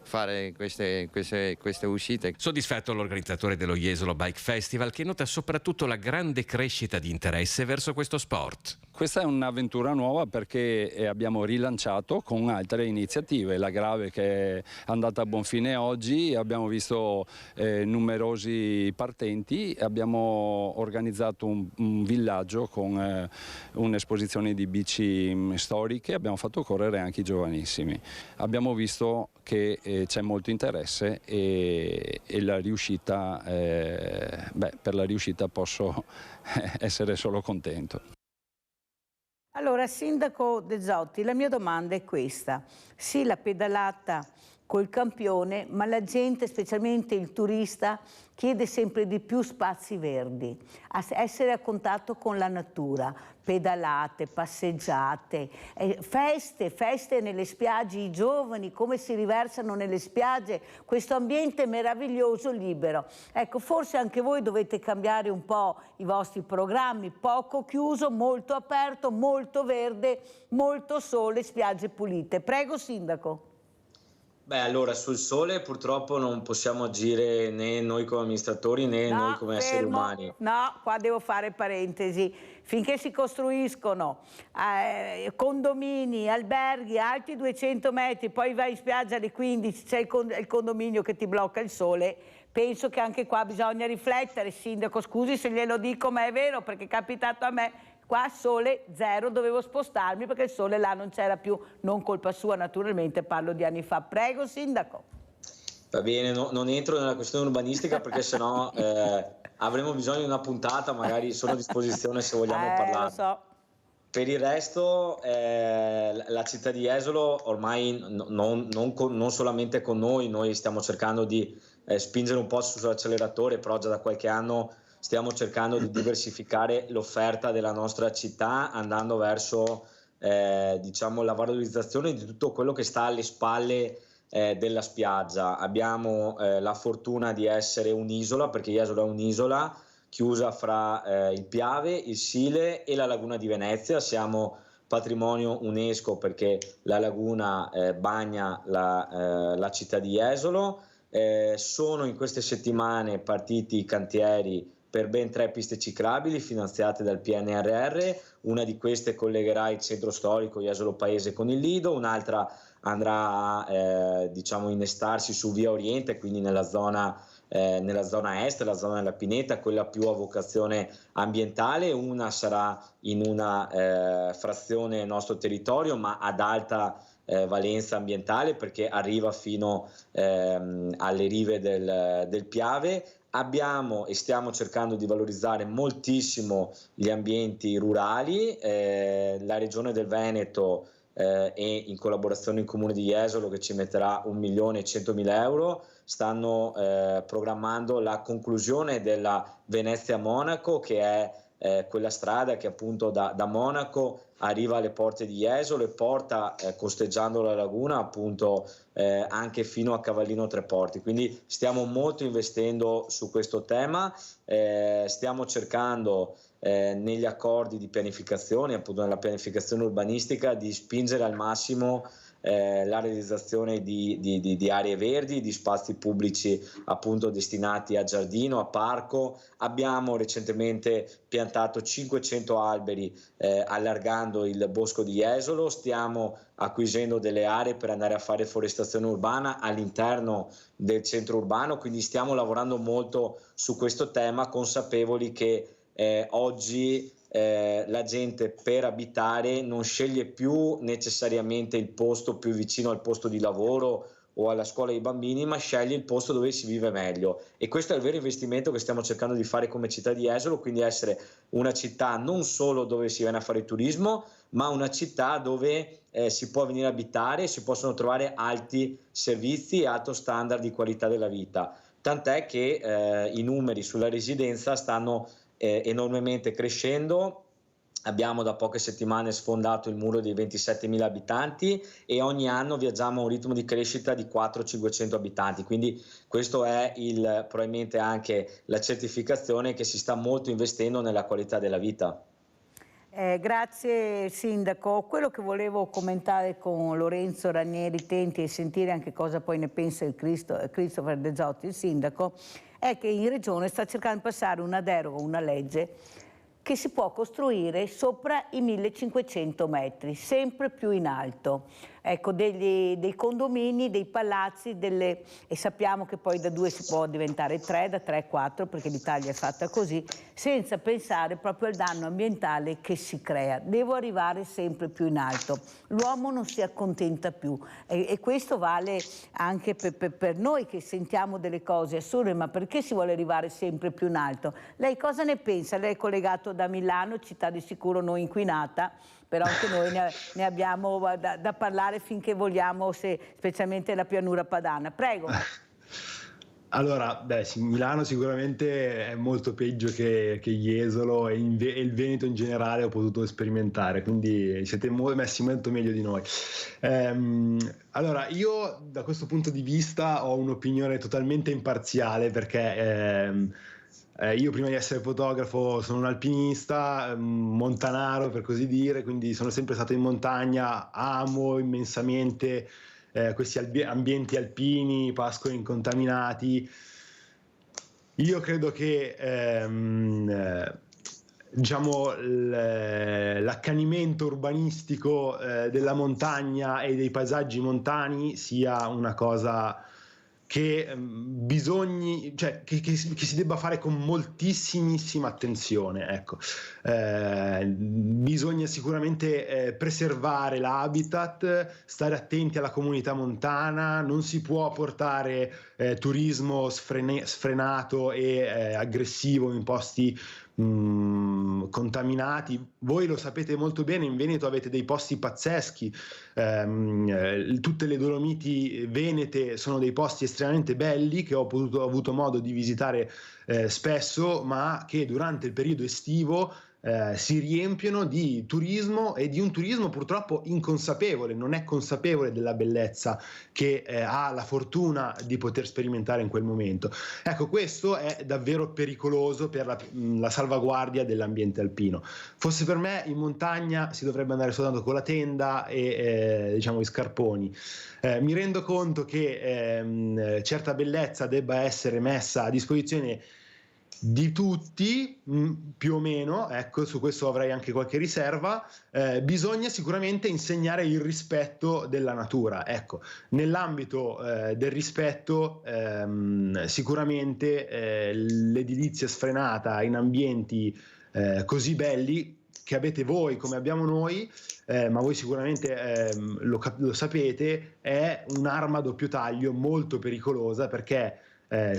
S8: fare queste uscite.
S6: Soddisfatto l'organizzatore dello Jesolo Bike Festival, che nota soprattutto la grande crescita di interesse verso questo sport.
S9: Questa è un'avventura nuova perché abbiamo rilanciato con altre iniziative. La Grave che è andata a buon fine oggi, abbiamo visto numerosi partenti, abbiamo organizzato un villaggio con un'esposizione di bici storiche, abbiamo fatto correre anche i giovanissimi. Abbiamo visto che c'è molto interesse e la riuscita, per la riuscita posso essere solo contento.
S2: Allora, Sindaco De Zotti, la mia domanda è questa. Sì, la pedalata col campione, ma la gente, specialmente il turista, chiede sempre di più spazi verdi, essere a contatto con la natura, pedalate, passeggiate, feste nelle spiagge, i giovani come si riversano nelle spiagge, questo ambiente meraviglioso libero. Ecco, forse anche voi dovete cambiare un po' i vostri programmi, poco chiuso, molto aperto, molto verde, molto sole, spiagge pulite. Prego, Sindaco.
S4: Beh, allora sul sole purtroppo non possiamo agire né noi come amministratori né noi come esseri umani.
S2: No, qua devo fare parentesi. Finché si costruiscono condomini, alberghi alti 200 metri, poi vai in spiaggia alle 15, c'è il condominio che ti blocca il sole, penso che anche qua bisogna riflettere. Sindaco, scusi se glielo dico, ma è vero, perché è capitato a me. Qua sole zero, dovevo spostarmi perché il sole là non c'era più, non colpa sua naturalmente, parlo di anni fa. Prego, Sindaco.
S4: Va bene, non entro nella questione urbanistica perché sennò avremo bisogno di una puntata, magari sono a disposizione se vogliamo parlare.
S2: Lo so.
S4: Per il resto la città di Jesolo ormai non solamente con noi stiamo cercando di spingere un po' sull'acceleratore, però già da qualche anno stiamo cercando di diversificare l'offerta della nostra città andando verso diciamo, la valorizzazione di tutto quello che sta alle spalle della spiaggia. Abbiamo la fortuna di essere un'isola, perché Jesolo è un'isola chiusa fra il Piave, il Sile e la Laguna di Venezia. Siamo patrimonio UNESCO perché la laguna bagna la città di Jesolo. Sono in queste settimane partiti i cantieri per ben 3 piste ciclabili finanziate dal PNRR. Una di queste collegherà il centro storico Jesolo Paese con il Lido, un'altra andrà a diciamo innestarsi su Via Oriente, quindi nella zona est, la zona della Pineta, quella più a vocazione ambientale. Una sarà in una frazione nostro territorio ma ad alta valenza ambientale perché arriva fino alle rive del Piave. Abbiamo e stiamo cercando di valorizzare moltissimo gli ambienti rurali. La regione del Veneto e in collaborazione il Comune di Jesolo, che ci metterà 1.100.000 euro, stanno programmando la conclusione della Venezia-Monaco, che è quella strada che appunto da Monaco arriva alle porte di Jesolo e porta, costeggiando la laguna, appunto anche fino a Cavallino Treporti. Quindi stiamo molto investendo su questo tema, stiamo cercando negli accordi di pianificazione, appunto nella pianificazione urbanistica, di spingere al massimo la realizzazione di aree verdi, di spazi pubblici appunto destinati a giardino, a parco. Abbiamo recentemente piantato 500 alberi allargando il bosco di Jesolo, stiamo acquisendo delle aree per andare a fare forestazione urbana all'interno del centro urbano, quindi stiamo lavorando molto su questo tema, consapevoli che oggi la gente per abitare non sceglie più necessariamente il posto più vicino al posto di lavoro o alla scuola dei bambini, ma sceglie il posto dove si vive meglio, e questo è il vero investimento che stiamo cercando di fare come città di Jesolo, quindi essere una città non solo dove si viene a fare turismo, ma una città dove si può venire a abitare, si possono trovare alti servizi e alto standard di qualità della vita, tant'è che i numeri sulla residenza stanno enormemente crescendo. Abbiamo da poche settimane sfondato il muro dei 27.000 abitanti e ogni anno viaggiamo a un ritmo di crescita di 400-500 abitanti, quindi questo è probabilmente anche la certificazione che si sta molto investendo nella qualità della vita.
S2: Grazie Sindaco. Quello che volevo commentare con Lorenzo Ranieri Tenti e sentire anche cosa poi ne pensa il Christopher De Zotti, il Sindaco, è che in Regione sta cercando di passare una deroga, una legge che si può costruire sopra i 1.500 metri, sempre più in alto. Ecco, dei condomini, dei palazzi, e sappiamo che poi da 2 si può diventare 3, da 3 4, perché l'Italia è fatta così, senza pensare proprio al danno ambientale che si crea. Devo arrivare sempre più in alto. L'uomo non si accontenta più e questo vale anche per noi che sentiamo delle cose assurde, ma perché si vuole arrivare sempre più in alto? Lei cosa ne pensa? Lei è collegato da Milano, città di sicuro non inquinata, però anche noi ne abbiamo da parlare finché vogliamo, specialmente la pianura padana. Prego.
S3: Allora, Milano sicuramente è molto peggio che Jesolo e il Veneto in generale ho potuto sperimentare, quindi siete messi molto meglio di noi. Allora, io da questo punto di vista ho un'opinione totalmente imparziale, perché io prima di essere fotografo sono un alpinista, montanaro per così dire, quindi sono sempre stato in montagna, amo immensamente questi ambienti alpini, pascoli incontaminati. Io credo che diciamo l'accanimento urbanistico della montagna e dei paesaggi montani sia una cosa che che si debba fare con moltissimissima attenzione, ecco. Bisogna sicuramente preservare l'habitat, stare attenti alla comunità montana, non si può portare turismo sfrenato e aggressivo in posti contaminati. Voi lo sapete molto bene, in Veneto avete dei posti pazzeschi, tutte le Dolomiti venete sono dei posti estremamente belli che ho avuto modo di visitare spesso, ma che durante il periodo estivo si riempiono di turismo, e di un turismo purtroppo inconsapevole, non è consapevole della bellezza che ha la fortuna di poter sperimentare in quel momento. Ecco, questo è davvero pericoloso per la salvaguardia dell'ambiente alpino. Fosse per me, in montagna si dovrebbe andare soltanto con la tenda e diciamo i scarponi. Mi rendo conto che certa bellezza debba essere messa a disposizione di tutti, più o meno, ecco, su questo avrei anche qualche riserva. Bisogna sicuramente insegnare il rispetto della natura, ecco. Nell'ambito del rispetto sicuramente l'edilizia sfrenata in ambienti così belli che avete voi come abbiamo noi, ma voi sicuramente lo sapete, è un'arma a doppio taglio molto pericolosa, perché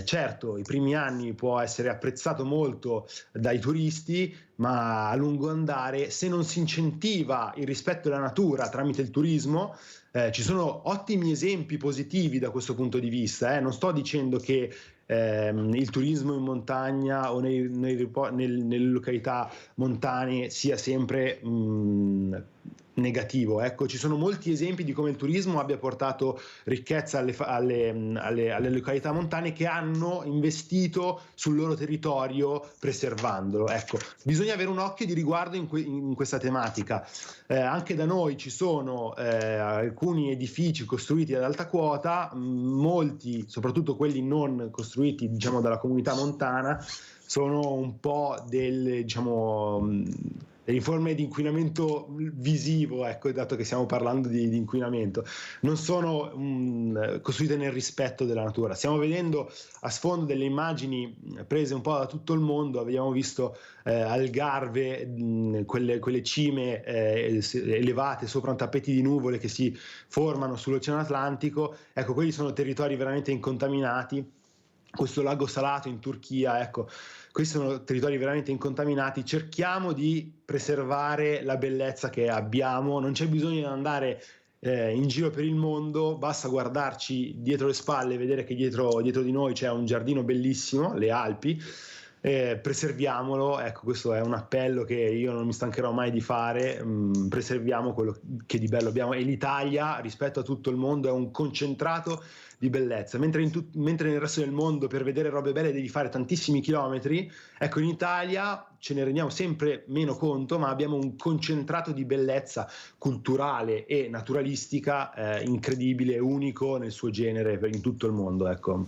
S3: certo, i primi anni può essere apprezzato molto dai turisti, ma a lungo andare, se non si incentiva il rispetto della natura tramite il turismo, ci sono ottimi esempi positivi da questo punto di vista. Non sto dicendo che il turismo in montagna o nelle località montane sia sempre negativo. Ecco, ci sono molti esempi di come il turismo abbia portato ricchezza alle località montane che hanno investito sul loro territorio preservandolo. Ecco, bisogna avere un occhio di riguardo in questa tematica. Anche da noi ci sono alcuni edifici costruiti ad alta quota, molti, soprattutto quelli non costruiti, diciamo, dalla comunità montana, sono un po' delle forme di inquinamento visivo, ecco, dato che stiamo parlando di inquinamento, non sono costruite nel rispetto della natura. Stiamo vedendo a sfondo delle immagini prese un po' da tutto il mondo, abbiamo visto Algarve, quelle cime elevate sopra un tappeti di nuvole che si formano sull'Oceano Atlantico. Ecco, quelli sono territori veramente incontaminati. Questo lago salato in Turchia, ecco, questi sono territori veramente incontaminati. Cerchiamo di preservare la bellezza che abbiamo, non c'è bisogno di andare in giro per il mondo, basta guardarci dietro le spalle e vedere che dietro di noi c'è un giardino bellissimo, le Alpi. Preserviamolo, ecco, questo è un appello che io non mi stancherò mai di fare. Preserviamo quello che di bello abbiamo, e l'Italia rispetto a tutto il mondo è un concentrato di bellezza, mentre nel resto del mondo per vedere robe belle devi fare tantissimi chilometri. Ecco, in Italia ce ne rendiamo sempre meno conto, ma abbiamo un concentrato di bellezza culturale e naturalistica incredibile, unico nel suo genere in tutto il mondo. Ecco,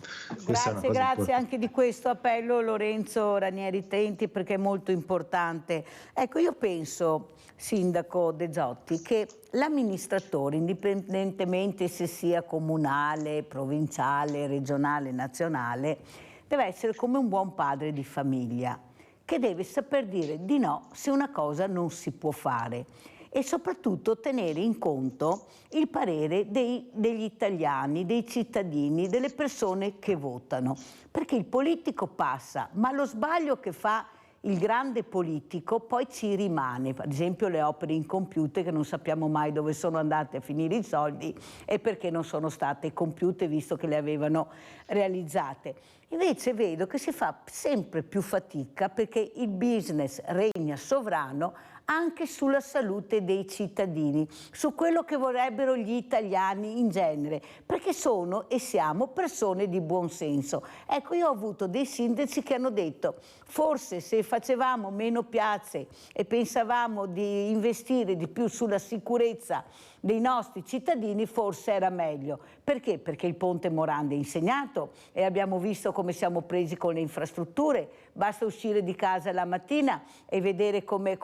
S2: grazie anche di questo appello, Lorenzo Ranieri Tenti, perché è molto importante. Ecco, io penso, Sindaco De Zotti, che l'amministratore, indipendentemente se sia comunale, provinciale, regionale, nazionale, deve essere come un buon padre di famiglia, che deve saper dire di no se una cosa non si può fare, e soprattutto tenere in conto il parere degli italiani, dei cittadini, delle persone che votano, perché il politico passa, ma lo sbaglio che fa il grande politico poi ci rimane. Ad esempio le opere incompiute, che non sappiamo mai dove sono andate a finire i soldi e perché non sono state compiute, visto che le avevano realizzate. Invece vedo che si fa sempre più fatica, perché il business regna sovrano anche sulla salute dei cittadini, su quello che vorrebbero gli italiani in genere, perché sono e siamo persone di buon senso. Ecco, io ho avuto dei sindaci che hanno detto: forse se facevamo meno piazze e pensavamo di investire di più sulla sicurezza dei nostri cittadini, forse era meglio. Perché? Perché il ponte Morandi è insegnato e abbiamo visto come siamo presi con le infrastrutture. Basta uscire di casa la mattina e vedere come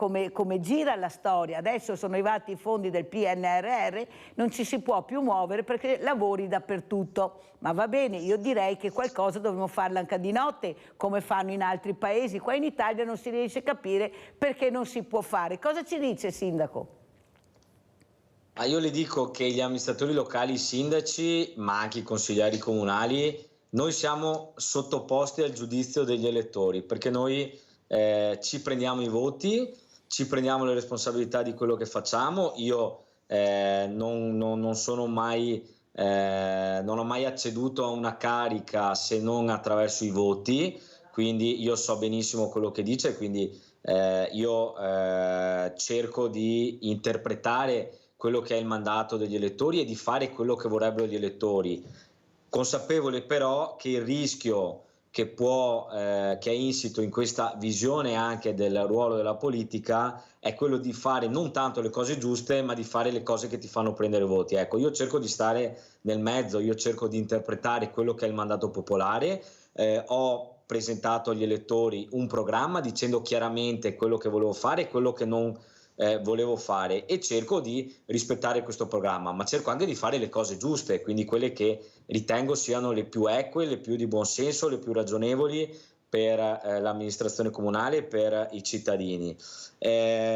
S2: gira la storia. Adesso sono arrivati i fondi del PNRR, non ci si può più muovere perché lavori dappertutto. Ma va bene, io direi che qualcosa dovremmo farlo anche di notte, come fanno in altri paesi. Qua in Italia non si riesce a capire perché non si può fare. Cosa ci dice, Sindaco?
S4: Io le dico che gli amministratori locali, i sindaci, ma anche i consiglieri comunali, noi siamo sottoposti al giudizio degli elettori, perché noi ci prendiamo i voti, ci prendiamo le responsabilità di quello che facciamo. Io non sono mai, non ho mai acceduto a una carica se non attraverso i voti, quindi io so benissimo quello che dice, quindi io cerco di interpretare quello che è il mandato degli elettori e di fare quello che vorrebbero gli elettori, consapevole però che il rischio che è insito in questa visione anche del ruolo della politica è quello di fare non tanto le cose giuste, ma di fare le cose che ti fanno prendere voti. Ecco, io cerco di stare nel mezzo, io cerco di interpretare quello che è il mandato popolare. Ho presentato agli elettori un programma dicendo chiaramente quello che volevo fare e quello che non volevo fare, e cerco di rispettare questo programma, ma cerco anche di fare le cose giuste, quindi quelle che ritengo siano le più eque, le più di buon senso, le più ragionevoli per l'amministrazione comunale e per i cittadini.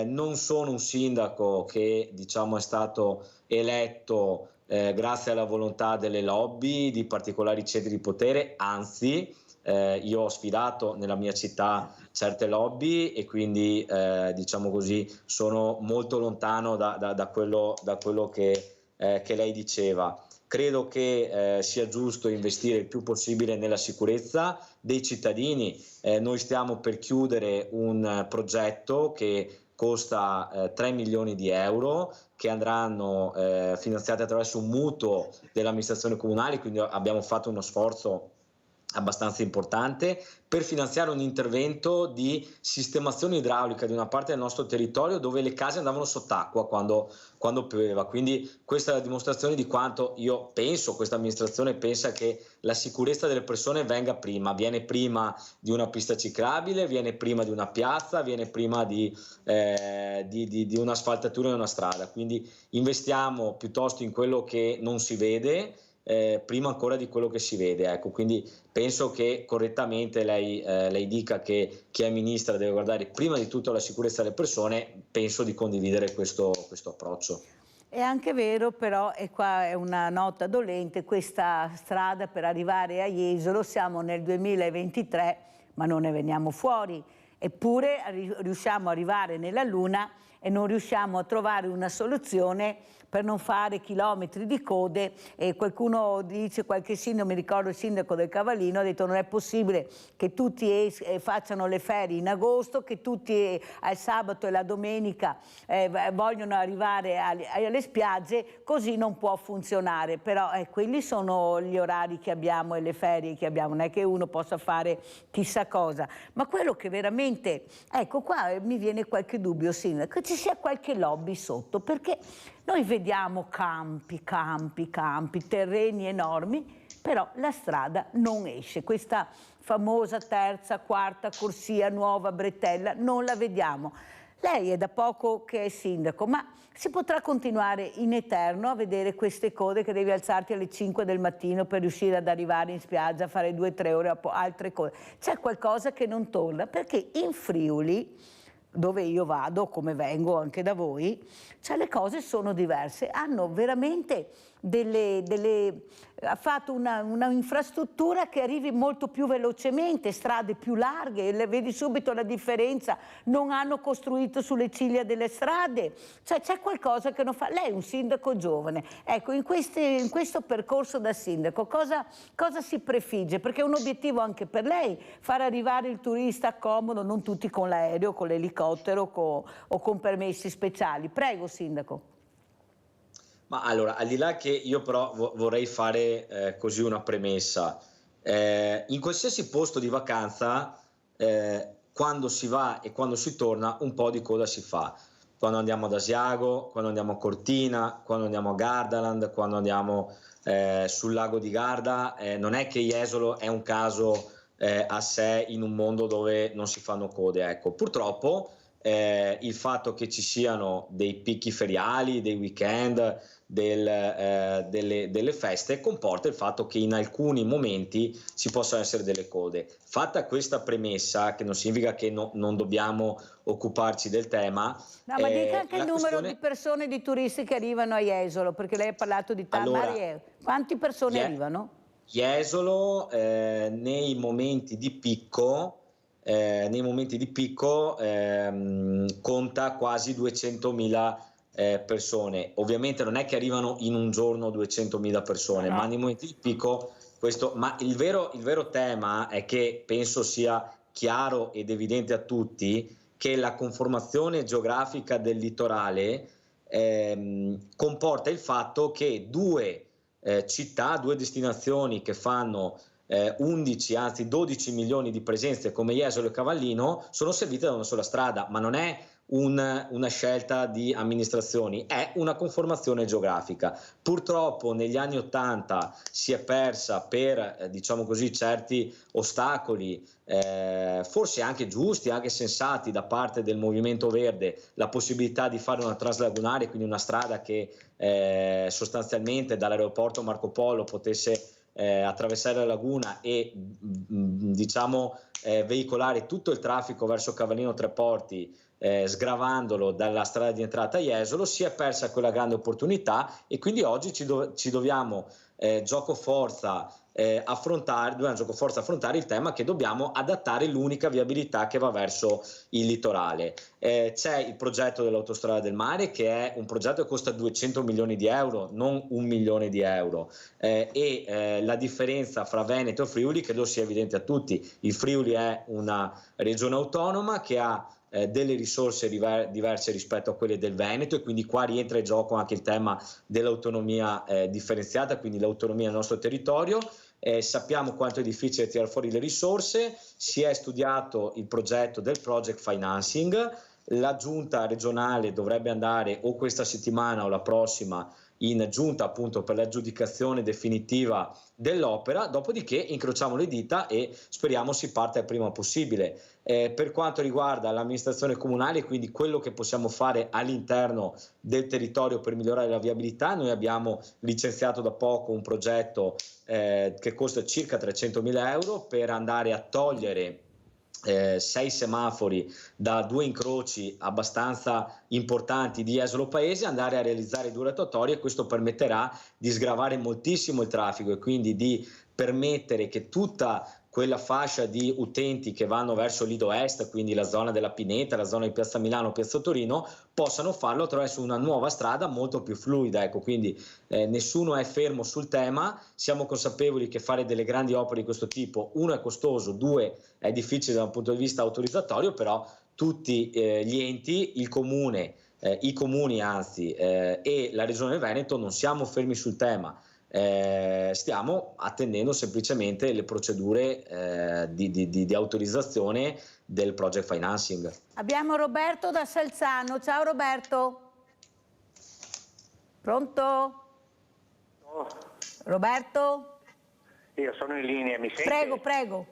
S4: Non sono un sindaco che, diciamo, è stato eletto grazie alla volontà delle lobby di particolari centri di potere, anzi io ho sfidato nella mia città certe lobby e quindi diciamo così sono molto lontano da quello che lei diceva. Credo che sia giusto investire il più possibile nella sicurezza dei cittadini. Noi stiamo per chiudere un progetto che costa 3 milioni di euro che andranno finanziati attraverso un mutuo dell'amministrazione comunale, quindi abbiamo fatto uno sforzo abbastanza importante per finanziare un intervento di sistemazione idraulica di una parte del nostro territorio dove le case andavano sott'acqua quando pioveva. Quindi questa è la dimostrazione di quanto io penso, questa amministrazione pensa che la sicurezza delle persone viene prima di una pista ciclabile, viene prima di una piazza, viene prima di un'asfaltatura di una strada. Quindi investiamo piuttosto in quello che non si vede prima ancora di quello che si vede, ecco. Quindi penso che correttamente lei dica che chi è ministra deve guardare prima di tutto la sicurezza delle persone. Penso di condividere questo approccio.
S2: È anche vero, però, e qua è una nota dolente, questa strada per arrivare a Jesolo, siamo nel 2023 ma non ne veniamo fuori, eppure riusciamo ad arrivare nella Luna e non riusciamo a trovare una soluzione per non fare chilometri di code. E qualcuno dice, qualche sindaco, mi ricordo il sindaco del Cavallino, ha detto non è possibile che tutti facciano le ferie in agosto, che tutti al sabato e la domenica vogliono arrivare alle spiagge, così non può funzionare. Però quelli sono gli orari che abbiamo e le ferie che abbiamo, non è che uno possa fare chissà cosa. Ma quello che veramente, ecco qua mi viene qualche dubbio, sindaco, ci sia qualche lobby sotto, perché noi vediamo campi, terreni enormi, però la strada non esce. Questa famosa terza, quarta corsia nuova Bretella non la vediamo. Lei è da poco che è sindaco, ma si potrà continuare in eterno a vedere queste code che devi alzarti alle 5 del mattino per riuscire ad arrivare in spiaggia, fare 2 o 3 ore, altre cose. C'è qualcosa che non torna, perché in Friuli, dove io vado, come vengo anche da voi, cioè le cose sono diverse, hanno veramente ha fatto una infrastruttura che arrivi molto più velocemente, strade più larghe, vedi subito la differenza, non hanno costruito sulle ciglia delle strade, cioè c'è qualcosa che non fa. Lei è un sindaco giovane, ecco, in questo percorso da sindaco cosa si prefigge? Perché è un obiettivo anche per lei, far arrivare il turista comodo, non tutti con l'aereo, con l'elicottero o con permessi speciali. Prego, sindaco.
S4: Ma allora, al di là che io però vorrei fare così una premessa, in qualsiasi posto di vacanza, quando si va e quando si torna, un po' di coda si fa. Quando andiamo ad Asiago, quando andiamo a Cortina, quando andiamo a Gardaland, quando andiamo sul lago di Garda, non è che Jesolo è un caso a sé in un mondo dove non si fanno code, ecco. Purtroppo il fatto che ci siano dei picchi feriali, dei weekend, delle feste comporta il fatto che in alcuni momenti ci possano essere delle code. Fatta questa premessa, che non significa che non dobbiamo occuparci del tema.
S2: No, ma dica anche il numero di persone, di turisti che arrivano a Jesolo, perché lei ha parlato di Tamari. Quante persone arrivano? Jesolo
S4: nei momenti di picco conta quasi 200.000 persone. Ovviamente non è che arrivano in un giorno 200.000 persone, ma nei momenti di picco ma il vero tema è che penso sia chiaro ed evidente a tutti che la conformazione geografica del litorale comporta il fatto che due città, due destinazioni che fanno 11, anzi 12 milioni di presenze come Jesolo e Cavallino sono servite da una sola strada, ma non è una scelta di amministrazioni, è una conformazione geografica. Purtroppo negli anni '80 si è persa per diciamo così certi ostacoli forse anche giusti, anche sensati da parte del Movimento Verde, la possibilità di fare una translagunare, quindi una strada che sostanzialmente dall'aeroporto Marco Polo potesse attraversare la laguna e diciamo veicolare tutto il traffico verso Cavallino Tre Porti sgravandolo dalla strada di entrata a Jesolo, si è persa quella grande opportunità e quindi oggi ci dobbiamo gioco forza affrontare il tema che dobbiamo adattare l'unica viabilità che va verso il litorale. C'è il progetto dell'autostrada del mare, che è un progetto che costa 200 milioni di euro, non 1 milione di euro, e la differenza fra Veneto e Friuli credo sia evidente a tutti. Il Friuli è una regione autonoma che ha delle risorse diverse rispetto a quelle del Veneto, e quindi qua rientra in gioco anche il tema dell'autonomia differenziata, quindi l'autonomia del nostro territorio. Sappiamo quanto è difficile tirare fuori le risorse, si è studiato il progetto del project financing, la giunta regionale dovrebbe andare o questa settimana o la prossima in giunta appunto per l'aggiudicazione definitiva dell'opera, dopodiché incrociamo le dita e speriamo si parte il prima possibile. Per quanto riguarda l'amministrazione comunale, quindi quello che possiamo fare all'interno del territorio per migliorare la viabilità, noi abbiamo licenziato da poco un progetto che costa circa 300.000 euro per andare a togliere 6 semafori da 2 incroci abbastanza importanti di Jesolo Paese, andare a realizzare 2 rotatorie, e questo permetterà di sgravare moltissimo il traffico e quindi di permettere che tutta quella fascia di utenti che vanno verso Lido Est, quindi la zona della Pineta, la zona di Piazza Milano, Piazza Torino, possano farlo attraverso una nuova strada molto più fluida. Ecco, quindi nessuno è fermo sul tema, siamo consapevoli che fare delle grandi opere di questo tipo, 1 è costoso, 2 è difficile da un punto di vista autorizzatorio, però tutti gli enti, i comuni e la Regione Veneto non siamo fermi sul tema. Stiamo attendendo semplicemente le procedure di autorizzazione del project financing.
S2: Abbiamo Roberto da Salzano. Ciao Roberto. Pronto?
S10: Oh.
S2: Roberto?
S10: Io sono in linea, mi sente?
S2: Prego, prego.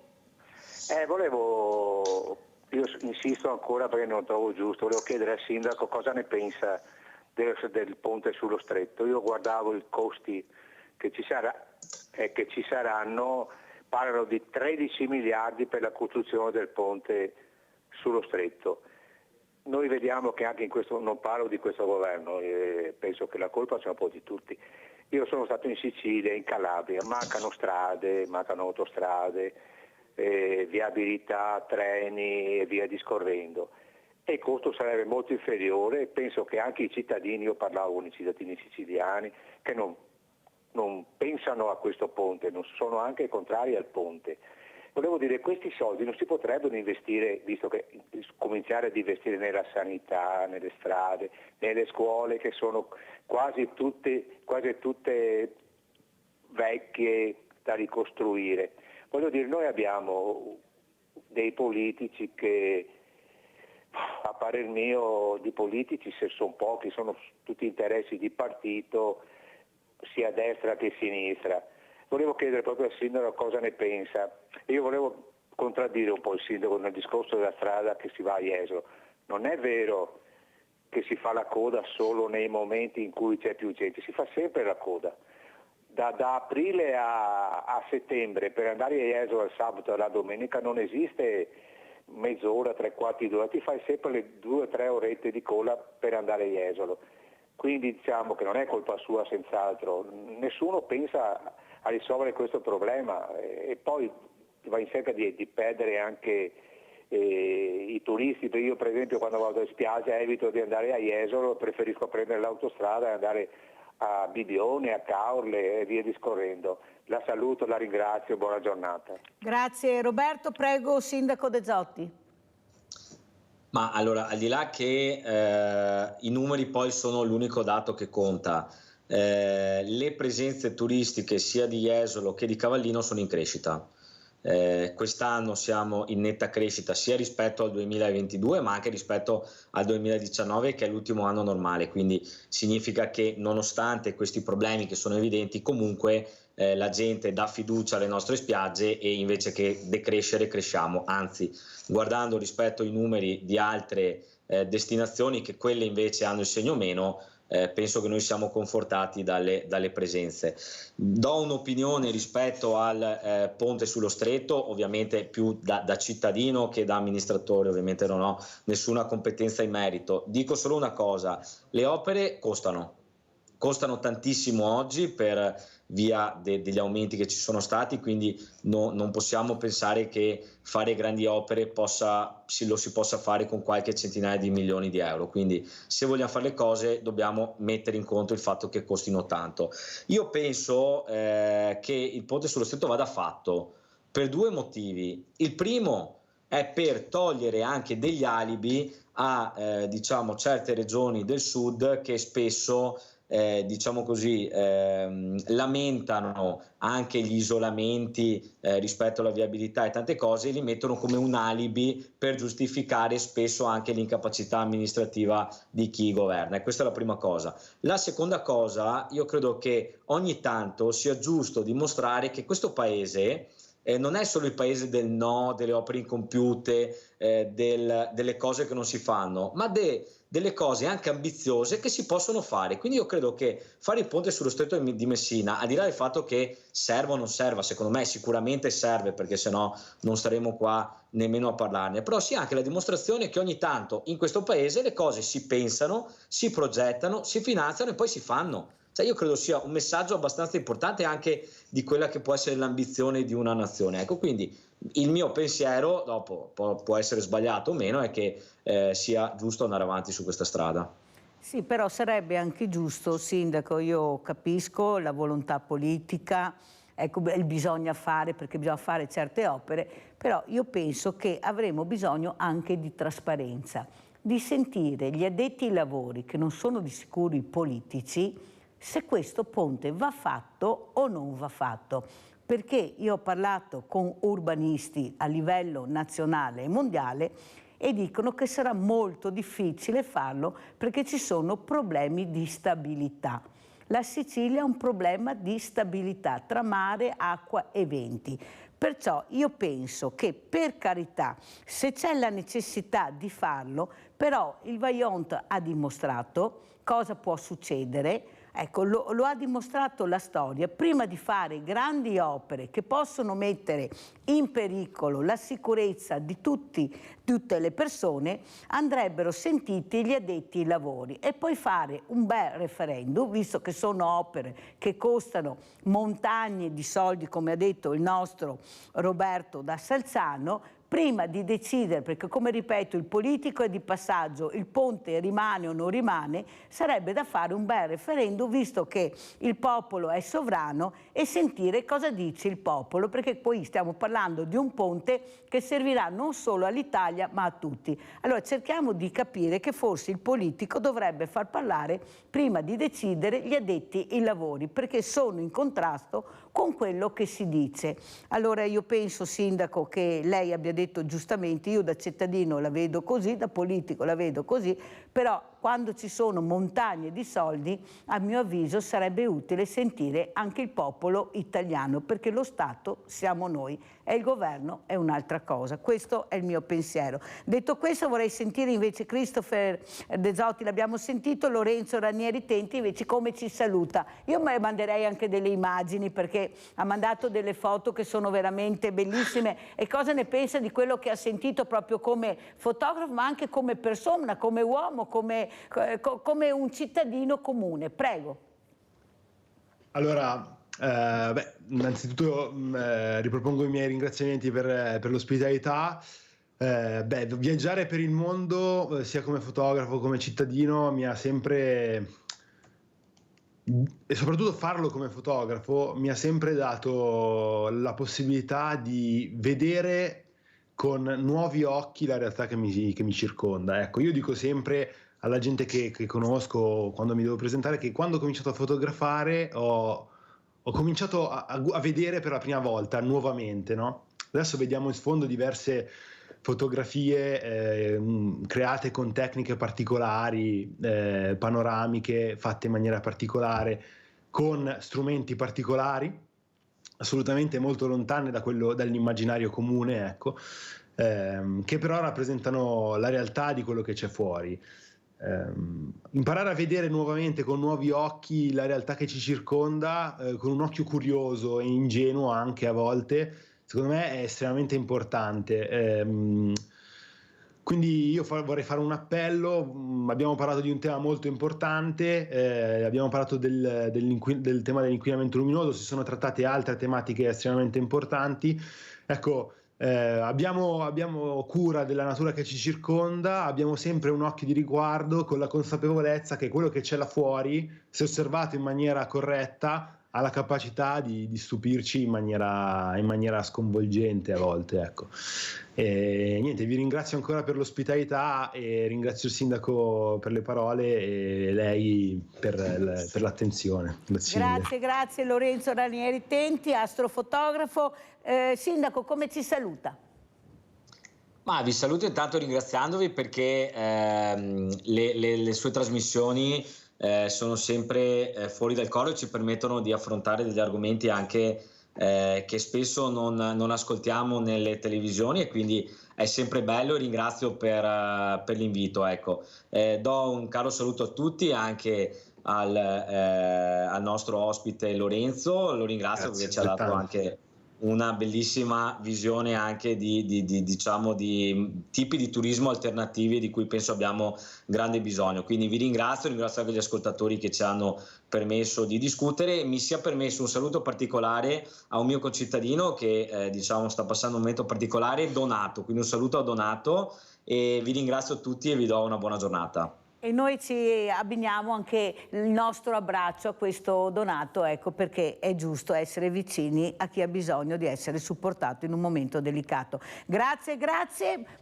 S10: Io insisto ancora perché non lo trovo giusto, volevo chiedere al sindaco cosa ne pensa del ponte sullo stretto. Io guardavo i costi che ci saranno, parlano di 13 miliardi per la costruzione del ponte sullo stretto. Noi vediamo che anche in questo, non parlo di questo governo, penso che la colpa sia un po' di tutti. Io sono stato in Sicilia, in Calabria, mancano strade, mancano autostrade, viabilità, treni e via discorrendo. E il costo sarebbe molto inferiore. Penso che anche i cittadini, io parlavo con i cittadini siciliani, che non pensano a questo ponte, non sono anche contrari al ponte. Volevo dire, questi soldi non si potrebbero investire, visto che cominciare ad investire nella sanità, nelle strade, nelle scuole che sono quasi tutte vecchie da ricostruire. Voglio dire, noi abbiamo dei politici che, a parer mio, di politici, se sono pochi, sono tutti interessi di partito, sia a destra che a sinistra. Volevo chiedere proprio al sindaco cosa ne pensa. Io volevo contraddire un po' il sindaco nel discorso della strada che si va a Jesolo. Non è vero che si fa la coda solo nei momenti in cui c'è più gente, si fa sempre la coda. Da aprile a settembre per andare a Jesolo al sabato e alla domenica non esiste mezz'ora, 3/4 d'ora, ti fai sempre le 2 o 3 orette di coda per andare a Jesolo. Quindi diciamo che non è colpa sua senz'altro, nessuno pensa a risolvere questo problema e poi va in cerca di perdere anche i turisti. Io per esempio quando vado in spiaggia evito di andare a Jesolo, preferisco prendere l'autostrada e andare a Bibione, a Caorle e via discorrendo. La saluto, la ringrazio, buona giornata.
S2: Grazie Roberto, prego sindaco De Zotti.
S4: Ma allora, al di là che i numeri poi sono l'unico dato che conta, le presenze turistiche sia di Jesolo che di Cavallino sono in crescita. Quest'anno siamo in netta crescita sia rispetto al 2022 ma anche rispetto al 2019 che è l'ultimo anno normale, quindi significa che nonostante questi problemi che sono evidenti comunque la gente dà fiducia alle nostre spiagge e invece che decrescere cresciamo, anzi guardando rispetto ai numeri di altre destinazioni che quelle invece hanno il segno meno, penso che noi siamo confortati dalle presenze. Do un'opinione rispetto al ponte sullo stretto, ovviamente più da cittadino che da amministratore, ovviamente non ho nessuna competenza in merito. Dico solo una cosa: le opere costano tantissimo oggi per via degli aumenti che ci sono stati, quindi non possiamo pensare che fare grandi opere lo si possa fare con qualche centinaia di milioni di euro. Quindi se vogliamo fare le cose dobbiamo mettere in conto il fatto che costino tanto. Io penso che il ponte sullo stretto vada fatto per due motivi. Il primo è per togliere anche degli alibi a diciamo certe regioni del sud che spesso diciamo così lamentano anche gli isolamenti rispetto alla viabilità e tante cose, e li mettono come un alibi per giustificare spesso anche l'incapacità amministrativa di chi governa, e questa è la prima cosa. La seconda cosa, io credo che ogni tanto sia giusto dimostrare che questo paese non è solo il paese del no, delle opere incompiute, delle cose che non si fanno, ma delle cose anche ambiziose che si possono fare. Quindi io credo che fare il ponte sullo stretto di Messina, al di là del fatto che serva o non serva, secondo me sicuramente serve, perché sennò non staremo qua nemmeno a parlarne, però sia anche la dimostrazione che ogni tanto in questo paese le cose si pensano, si progettano, si finanziano e poi si fanno. Cioè io credo sia un messaggio abbastanza importante anche di quella che può essere l'ambizione di una nazione. Ecco, quindi il mio pensiero, dopo può essere sbagliato o meno, è che sia giusto andare avanti su questa strada.
S2: Sì, però sarebbe anche giusto, Sindaco, io capisco la volontà politica, ecco, bisogna fare, perché bisogna fare certe opere, però io penso che avremo bisogno anche di trasparenza, di sentire gli addetti ai lavori, che non sono di sicuro i politici, se questo ponte va fatto o non va fatto. Perché io ho parlato con urbanisti a livello nazionale e mondiale e dicono che sarà molto difficile farlo perché ci sono problemi di stabilità. La Sicilia ha un problema di stabilità tra mare, acqua e venti. Perciò io penso che, per carità, se c'è la necessità di farlo, però il Vajont ha dimostrato cosa può succedere. Ecco, lo ha dimostrato la storia. Prima di fare grandi opere che possono mettere in pericolo la sicurezza di tutte le persone, andrebbero sentiti gli addetti ai lavori e poi fare un bel referendum, visto che sono opere che costano montagne di soldi, come ha detto il nostro Roberto da Salzano, prima di decidere, perché come ripeto il politico è di passaggio, il ponte rimane o non rimane, sarebbe da fare un bel referendum, visto che il popolo è sovrano, e sentire cosa dice il popolo, perché poi stiamo parlando di un ponte che servirà non solo all'Italia ma a tutti. Allora cerchiamo di capire che forse il politico dovrebbe far parlare prima di decidere gli addetti ai lavori, perché sono in contrasto con quello che si dice. Allora io penso, Sindaco, che lei abbia detto giustamente, io da cittadino la vedo così, da politico la vedo così, però quando ci sono montagne di soldi, a mio avviso sarebbe utile sentire anche il popolo italiano, perché lo Stato siamo noi e il governo è un'altra cosa. Questo è il mio pensiero. Detto questo, vorrei sentire invece Christopher De Zotti, l'abbiamo sentito, Lorenzo Ranieri Tenti invece come ci saluta. Io manderei anche delle immagini, perché ha mandato delle foto che sono veramente bellissime. E cosa ne pensa di quello che ha sentito proprio come fotografo, ma anche come persona, come uomo, come un cittadino comune? Prego.
S3: Allora, innanzitutto ripropongo i miei ringraziamenti per l'ospitalità. Viaggiare per il mondo, sia come fotografo come cittadino, mi ha sempre, e soprattutto farlo come fotografo, mi ha sempre dato la possibilità di vedere con nuovi occhi la realtà che mi circonda. Ecco, io dico sempre alla gente che conosco quando mi devo presentare che quando ho cominciato a fotografare ho cominciato a vedere per la prima volta nuovamente, no? Adesso vediamo in sfondo diverse fotografie create con tecniche particolari, panoramiche fatte in maniera particolare, con strumenti particolari, assolutamente molto lontane dall'immaginario comune, ecco, che però rappresentano la realtà di quello che c'è fuori. imparare a vedere nuovamente con nuovi occhi la realtà che ci circonda, con un occhio curioso e ingenuo anche a volte, secondo me è estremamente importante. Quindi io vorrei fare un appello. Abbiamo parlato di un tema molto importante, abbiamo parlato del tema dell'inquinamento luminoso, si sono trattate altre tematiche estremamente importanti. Ecco, abbiamo cura della natura che ci circonda, abbiamo sempre un occhio di riguardo con la consapevolezza che quello che c'è là fuori, se osservato in maniera corretta, ha la capacità di stupirci in maniera sconvolgente a volte, ecco. E niente, vi ringrazio ancora per l'ospitalità e ringrazio il sindaco per le parole e lei per l'attenzione.
S2: Grazie Lorenzo Ranieri Tenti, astrofotografo. Sindaco, come ci saluta?
S4: Ma vi saluto intanto ringraziandovi perché le sue trasmissioni sono sempre fuori dal coro e ci permettono di affrontare degli argomenti anche che spesso non ascoltiamo nelle televisioni, e quindi è sempre bello, e ringrazio per l'invito. Ecco. Do un caro saluto a tutti, anche al nostro ospite Lorenzo, lo ringrazio. Grazie, perché ci ha dato anche una bellissima visione anche di tipi di turismo alternativi di cui penso abbiamo grande bisogno. Quindi vi ringrazio anche gli ascoltatori che ci hanno permesso di discutere. Mi sia permesso un saluto particolare a un mio concittadino che sta passando un momento particolare, Donato, quindi un saluto a Donato, e vi ringrazio tutti e vi do una buona giornata.
S2: E noi ci abbiniamo anche il nostro abbraccio a questo Donato, ecco, perché è giusto essere vicini a chi ha bisogno di essere supportato in un momento delicato. Grazie,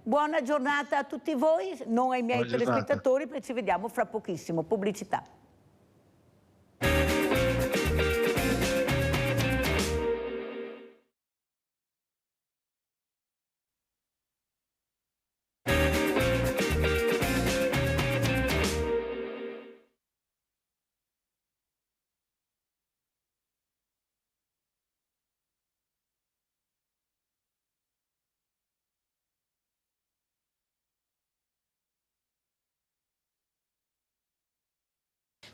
S2: buona giornata a tutti voi, non ai miei telespettatori, perché ci vediamo fra pochissimo. Pubblicità.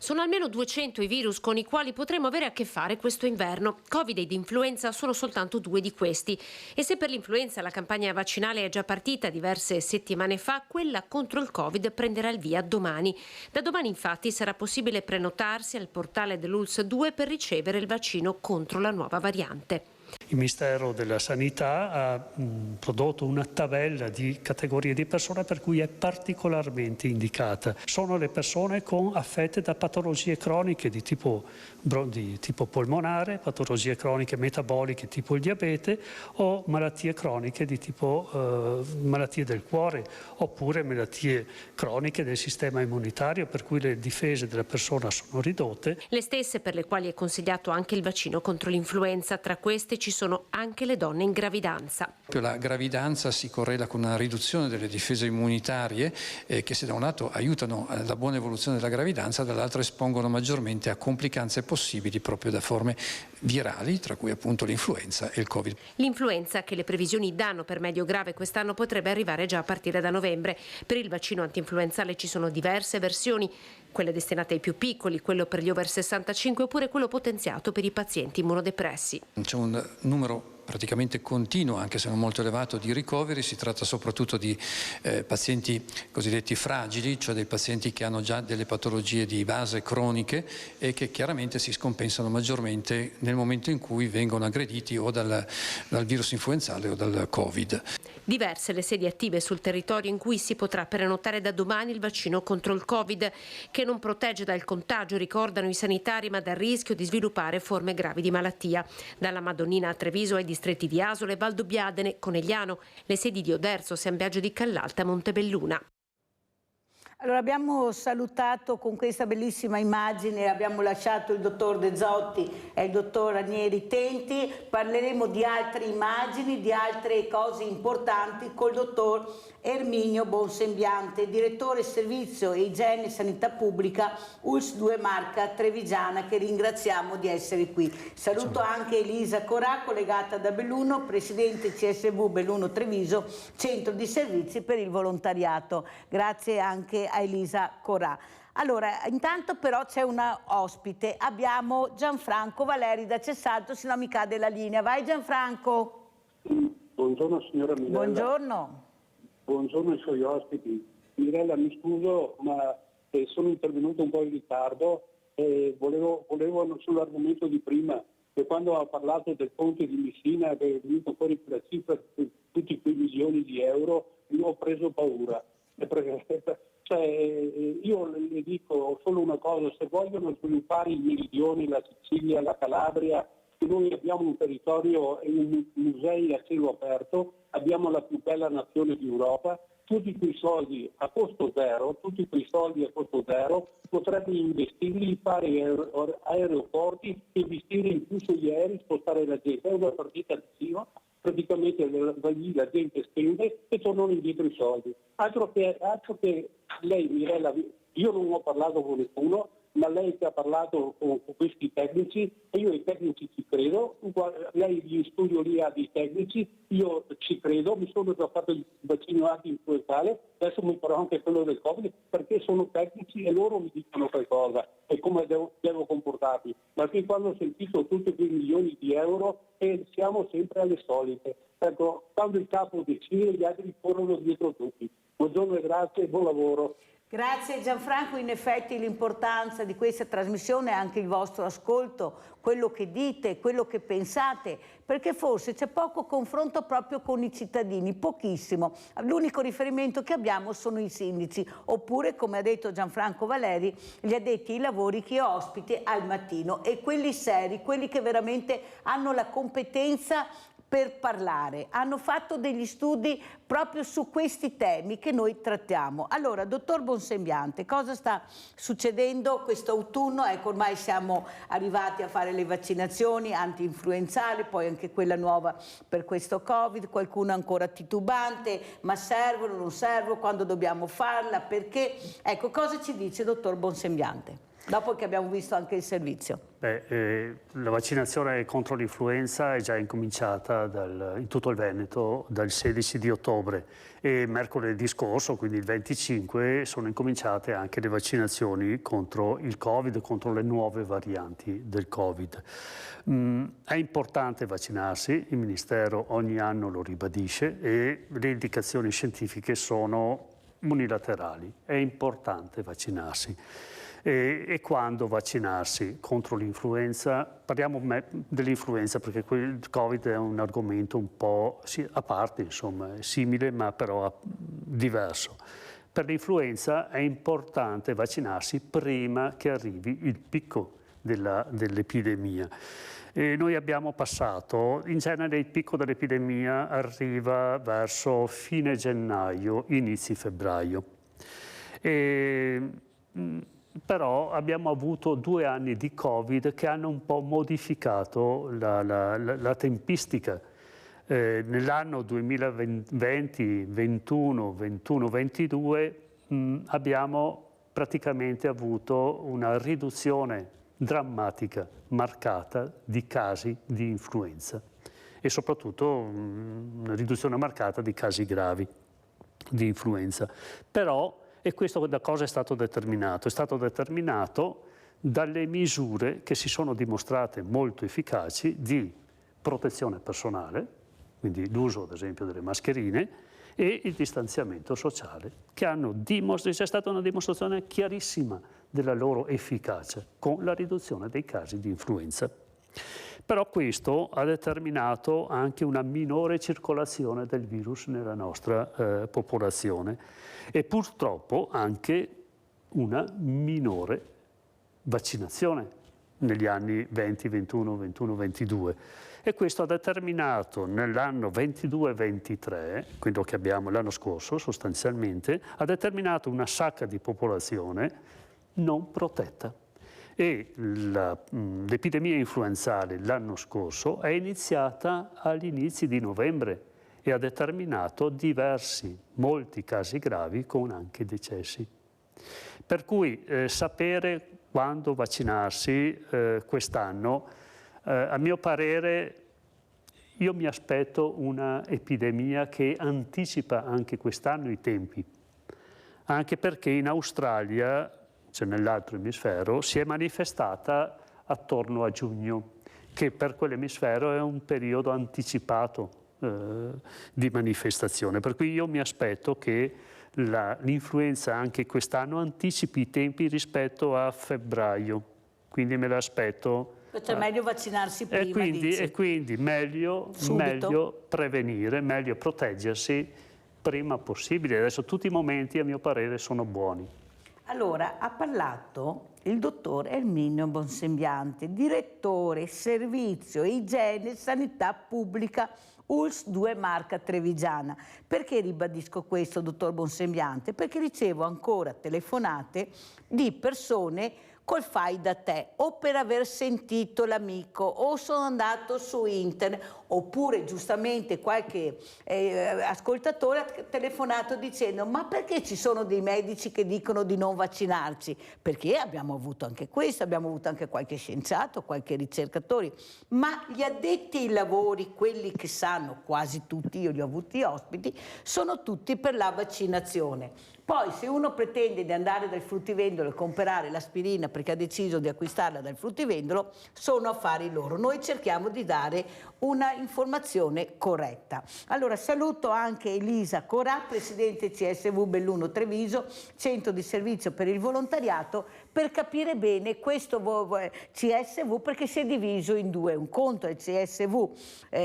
S11: Sono almeno 200 i virus con i quali potremo avere a che fare questo inverno. Covid ed influenza sono soltanto 2 di questi. E se per l'influenza la campagna vaccinale è già partita diverse settimane fa, quella contro il Covid prenderà il via domani. Da domani infatti sarà possibile prenotarsi al portale dell'ULSS 2 per ricevere il vaccino contro la nuova variante.
S12: Il Ministero della Sanità ha prodotto una tabella di categorie di persone per cui è particolarmente indicata. Sono le persone affette da patologie croniche di tipo polmonare, patologie croniche metaboliche tipo il diabete, o malattie croniche di tipo malattie del cuore, oppure malattie croniche del sistema immunitario, per cui le difese della persona sono ridotte.
S11: Le stesse per le quali è consigliato anche il vaccino contro l'influenza. Tra queste ci sono anche le donne in gravidanza.
S13: La gravidanza si correla con una riduzione delle difese immunitarie che, se da un lato aiutano la buona evoluzione della gravidanza, dall'altro espongono maggiormente a complicanze possibili proprio da forme virali, tra cui appunto l'influenza e il Covid.
S11: L'influenza, che le previsioni danno per medio grave quest'anno, potrebbe arrivare già a partire da novembre. Per il vaccino antinfluenzale ci sono diverse versioni, quelle destinate ai più piccoli, quello per gli over 65 oppure quello potenziato per i pazienti immunodepressi.
S13: C'è un numero praticamente continuo, anche se non molto elevato, di ricoveri. Si tratta soprattutto di pazienti cosiddetti fragili, cioè dei pazienti che hanno già delle patologie di base croniche e che chiaramente si scompensano maggiormente nel momento in cui vengono aggrediti o dal virus influenzale o dal Covid.
S11: Diverse le sedi attive sul territorio in cui si potrà prenotare da domani il vaccino contro il Covid, che non protegge dal contagio, ricordano i sanitari, ma dal rischio di sviluppare forme gravi di malattia. Dalla Madonnina a Treviso ai distretti di Asolo e Valdobbiadene, Conegliano, le sedi di Oderzo, San Biagio di Callalta, Montebelluna.
S2: Allora, abbiamo salutato con questa bellissima immagine, abbiamo lasciato il dottor De Zotti e il dottor Ranieri Tenti. Parleremo di altre immagini, di altre cose importanti col dottor Erminio Bonsembiante, direttore servizio e igiene e sanità pubblica ULSS 2 Marca Trevigiana, che ringraziamo di essere qui. Saluto anche Elisa Corà, collegata da Belluno, presidente CSV Belluno Treviso, centro di servizi per il volontariato. Grazie anche a Elisa Corà. Allora, intanto però c'è una ospite, abbiamo Gianfranco Valeri da Cessalto, se no mi cade la linea. Vai Gianfranco.
S14: Buongiorno signora Mirella.
S2: Buongiorno.
S14: Buongiorno ai suoi ospiti. Mirella, mi scuso, ma sono intervenuto un po' in ritardo e volevo sull'argomento di prima, che quando ha parlato del ponte di Messina, che è venuto fuori la cifra di tutti quei milioni di euro, io ho preso paura. Cioè, io le dico solo una cosa: se vogliono sviluppare il meridione, la Sicilia, la Calabria, noi abbiamo un territorio e un musei a cielo aperto, abbiamo la più bella nazione d'Europa, tutti quei soldi a costo zero, potrebbe investirli, fare aeroporti, investire in più sugli aerei, spostare la gente. È una partita attiva. Praticamente la gente spende e tornano indietro i soldi. Altro che lei, Mirella, io non ho parlato con nessuno, ma lei che ha parlato con questi tecnici, e io ai tecnici ci credo, lei in studio lì ha dei tecnici, io ci credo, mi sono già fatto il vaccino anti-influenzale, adesso mi farò anche quello del Covid, perché sono tecnici e loro mi dicono qualcosa e come devo comportarmi. Ma fin quando ho sentito tutti quei milioni di euro e siamo sempre alle solite. Ecco, quando il capo decide, gli altri corrono dietro tutti. Buongiorno e grazie e buon lavoro.
S2: Grazie Gianfranco, in effetti l'importanza di questa trasmissione è anche il vostro ascolto, quello che dite, quello che pensate, perché forse c'è poco confronto proprio con i cittadini, pochissimo. L'unico riferimento che abbiamo sono i sindaci, oppure, come ha detto Gianfranco Valeri, gli addetti ai lavori che ospite al mattino, e quelli seri, quelli che veramente hanno la competenza per parlare, hanno fatto degli studi proprio su questi temi che noi trattiamo. Allora, dottor Bonsembiante, cosa sta succedendo questo autunno? Ecco, ormai siamo arrivati a fare le vaccinazioni anti-influenzali, poi anche quella nuova per questo Covid, qualcuno ancora titubante, ma servono, non servono, quando dobbiamo farla, perché? Ecco, cosa ci dice dottor Bonsembiante? Dopo che abbiamo visto anche il servizio.
S12: La vaccinazione contro l'influenza è già incominciata in tutto il Veneto dal 16 di ottobre e mercoledì scorso, quindi il 25, sono incominciate anche le vaccinazioni contro il Covid, contro le nuove varianti del Covid. È importante vaccinarsi, il Ministero ogni anno lo ribadisce e le indicazioni scientifiche sono unilaterali. È importante vaccinarsi. E quando vaccinarsi contro l'influenza? Parliamo dell'influenza perché il Covid è un argomento un po' a parte, insomma, è simile ma però diverso. Per l'influenza è importante vaccinarsi prima che arrivi il picco dell'epidemia. Noi abbiamo passato, in genere il picco dell'epidemia arriva verso fine gennaio, inizi febbraio. Però abbiamo avuto 2 anni di Covid che hanno un po' modificato la tempistica. Nell'anno 2020, 21, 22 abbiamo praticamente avuto una riduzione drammatica, marcata di casi di influenza e soprattutto una riduzione marcata di casi gravi di influenza. Però e questo da cosa è stato determinato? È stato determinato dalle misure che si sono dimostrate molto efficaci di protezione personale, quindi l'uso ad esempio delle mascherine e il distanziamento sociale, che c'è stata una dimostrazione chiarissima della loro efficacia con la riduzione dei casi di influenza. Però questo ha determinato anche una minore circolazione del virus nella nostra popolazione e purtroppo anche una minore vaccinazione negli anni 20, 21, 21, 22. E questo ha determinato nell'anno 22-23, quello che abbiamo l'anno scorso sostanzialmente, ha determinato una sacca di popolazione non protetta. E l'epidemia influenzale l'anno scorso è iniziata agli inizi di novembre e ha determinato molti casi gravi con anche decessi. Per cui sapere quando vaccinarsi quest'anno, a mio parere, io mi aspetto una epidemia che anticipa anche quest'anno i tempi. anche perché in Australia, cioè nell'altro emisfero, si è manifestata attorno a giugno, che per quell'emisfero è un periodo anticipato di manifestazione, per cui io mi aspetto che l'influenza anche quest'anno anticipi i tempi rispetto a febbraio, quindi me l'aspetto.
S2: Cioè meglio vaccinarsi prima,
S12: e quindi meglio prevenire, meglio proteggersi prima possibile. Adesso tutti i momenti a mio parere sono buoni.
S2: Allora, ha parlato il dottor Erminio Bonsembiante, direttore servizio igiene e sanità pubblica ULSS 2 Marca Trevigiana. Perché ribadisco questo, dottor Bonsembiante? Perché ricevo ancora telefonate di persone col fai da te, o per aver sentito l'amico, o sono andato su internet, oppure giustamente qualche ascoltatore ha telefonato dicendo: ma perché ci sono dei medici che dicono di non vaccinarci? Perché abbiamo avuto anche questo, abbiamo avuto anche qualche scienziato, qualche ricercatore, ma gli addetti ai lavori, quelli che sanno, quasi tutti, io li ho avuti ospiti, sono tutti per la vaccinazione. Poi se uno pretende di andare dal fruttivendolo e comprare l'aspirina perché ha deciso di acquistarla dal fruttivendolo, sono affari loro. Noi cerchiamo di dare una informazione corretta. Allora saluto anche Elisa Corà, presidente CSV Belluno Treviso, centro di servizio per il volontariato, per capire bene questo CSV, perché si è diviso in due. Un conto è il CSV,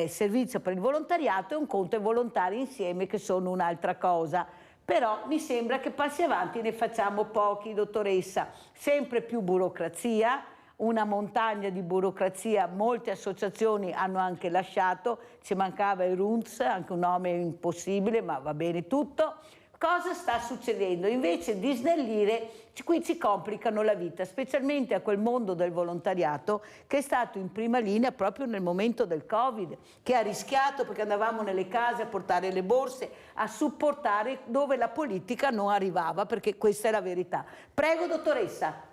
S2: servizio per il volontariato, e un conto è volontari insieme, che sono un'altra cosa. Però mi sembra che passi avanti ne facciamo pochi, dottoressa. Sempre più burocrazia, una montagna di burocrazia, molte associazioni hanno anche lasciato, ci mancava il RUNTS, anche un nome impossibile, ma va bene tutto. Cosa sta succedendo? Invece di snellire, qui ci complicano la vita, specialmente a quel mondo del volontariato che è stato in prima linea proprio nel momento del Covid, che ha rischiato, perché andavamo nelle case a portare le borse, a supportare dove la politica non arrivava, perché questa è la verità. Prego, dottoressa.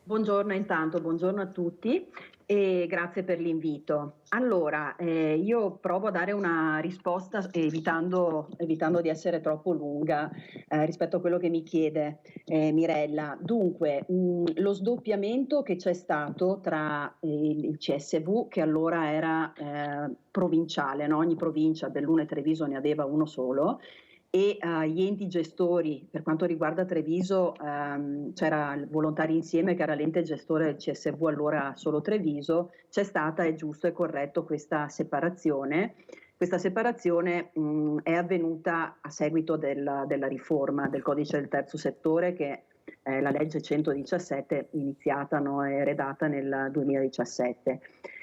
S15: Buongiorno intanto, buongiorno a tutti e grazie per l'invito. Allora, io provo a dare una risposta evitando di essere troppo lunga rispetto a quello che mi chiede Mirella. Dunque, lo sdoppiamento che c'è stato tra il CSV, che allora era provinciale, no? Ogni provincia, Belluno e Treviso ne aveva uno solo, e gli enti gestori, per quanto riguarda Treviso c'era il Volontari Insieme che era l'ente gestore del CSV, allora solo Treviso. C'è stata, è giusto e corretto, questa separazione. Questa separazione è avvenuta a seguito della riforma del codice del terzo settore, che è la legge 117 iniziata e redata nel 2017.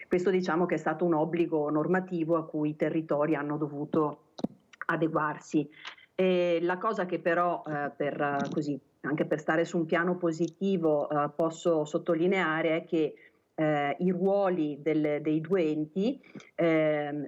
S15: Questo diciamo che è stato un obbligo normativo a cui i territori hanno dovuto adeguarsi. La cosa che però anche per stare su un piano positivo posso sottolineare è che i ruoli dei due enti non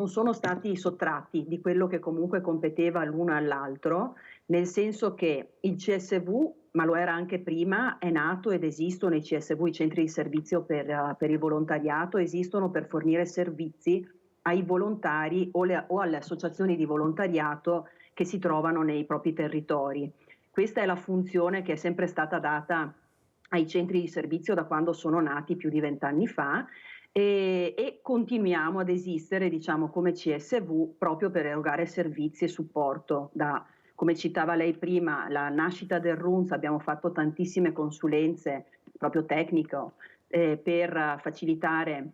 S15: sono stati sottratti di quello che comunque competeva l'uno all'altro, nel senso che il CSV, ma lo era anche prima, è nato ed esistono i CSV, i centri di servizio per il volontariato, esistono per fornire servizi ai volontari o alle associazioni di volontariato che si trovano nei propri territori. Questa è la funzione che è sempre stata data ai centri di servizio da quando sono nati più di 20 anni fa, e continuiamo ad esistere, diciamo, come CSV proprio per erogare servizi e supporto. Come citava lei prima, la nascita del RUNTS, abbiamo fatto tantissime consulenze proprio tecnico per facilitare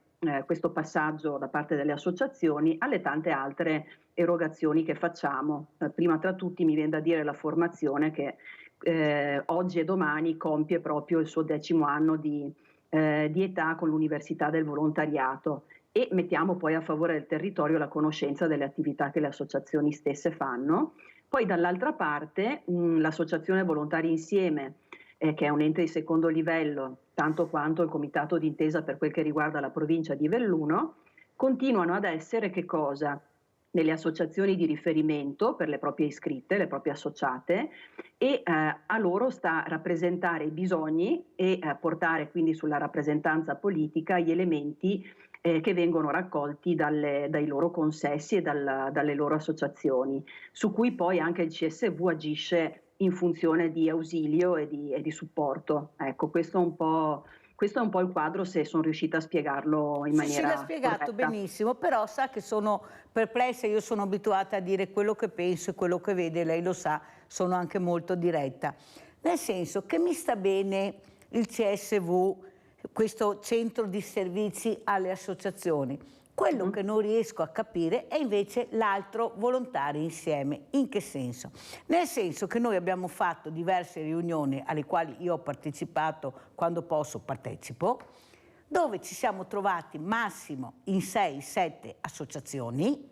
S15: questo passaggio da parte delle associazioni alle tante altre erogazioni che facciamo. Prima tra tutti mi viene da dire la formazione che oggi e domani compie proprio il suo 10° anno di età con l'Università del Volontariato, e mettiamo poi a favore del territorio la conoscenza delle attività che le associazioni stesse fanno. Poi dall'altra parte l'Associazione Volontari Insieme, che è un ente di secondo livello, tanto quanto il Comitato d'Intesa per quel che riguarda la provincia di Belluno, continuano ad essere che cosa? nelle associazioni di riferimento per le proprie iscritte, le proprie associate, e a loro sta rappresentare i bisogni e portare quindi sulla rappresentanza politica gli elementi che vengono raccolti dai loro consessi e dalle loro associazioni, su cui poi anche il CSV agisce in funzione di ausilio e di supporto. Ecco, questo è un po' il quadro, se sono riuscita a spiegarlo in maniera
S2: Sì, l'ha spiegato
S15: corretta.
S2: benissimo, però sa che sono perplessa, io sono abituata a dire quello che penso e quello che vede, lei lo sa, sono anche molto diretta. Nel senso che mi sta bene il CSV, questo centro di servizi alle associazioni. Quello che non riesco a capire è invece l'altro volontari insieme. In che senso? Nel senso che noi abbiamo fatto diverse riunioni alle quali io ho partecipato, quando posso partecipo, dove ci siamo trovati massimo in 6-7 associazioni,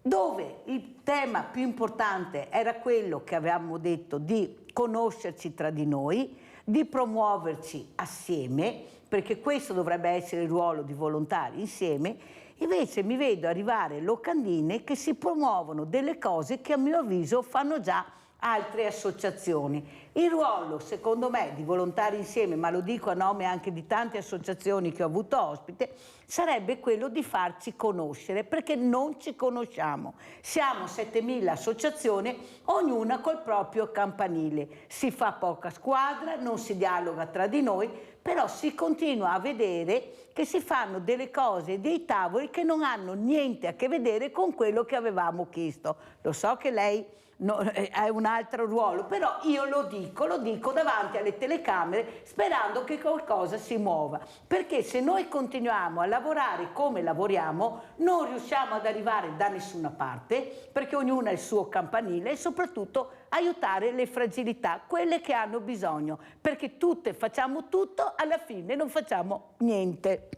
S2: dove il tema più importante era quello che avevamo detto di conoscerci tra di noi, di promuoverci assieme, perché questo dovrebbe essere il ruolo di volontari insieme. Invece mi vedo arrivare locandine che si promuovono delle cose che a mio avviso fanno già altre associazioni. Il ruolo, secondo me, di volontari insieme, ma lo dico a nome anche di tante associazioni che ho avuto ospite, sarebbe quello di farci conoscere, perché non ci conosciamo. Siamo 7.000 associazioni, ognuna col proprio campanile. Si fa poca squadra, non si dialoga tra di noi, però si continua a vedere che si fanno delle cose, dei tavoli che non hanno niente a che vedere con quello che avevamo chiesto. Lo so che lei è un altro ruolo, però io lo dico davanti alle telecamere sperando che qualcosa si muova, perché se noi continuiamo a lavorare come lavoriamo non riusciamo ad arrivare da nessuna parte, perché ognuno ha il suo campanile, e soprattutto aiutare le fragilità, quelle che hanno bisogno, perché tutte facciamo tutto, alla fine non facciamo niente.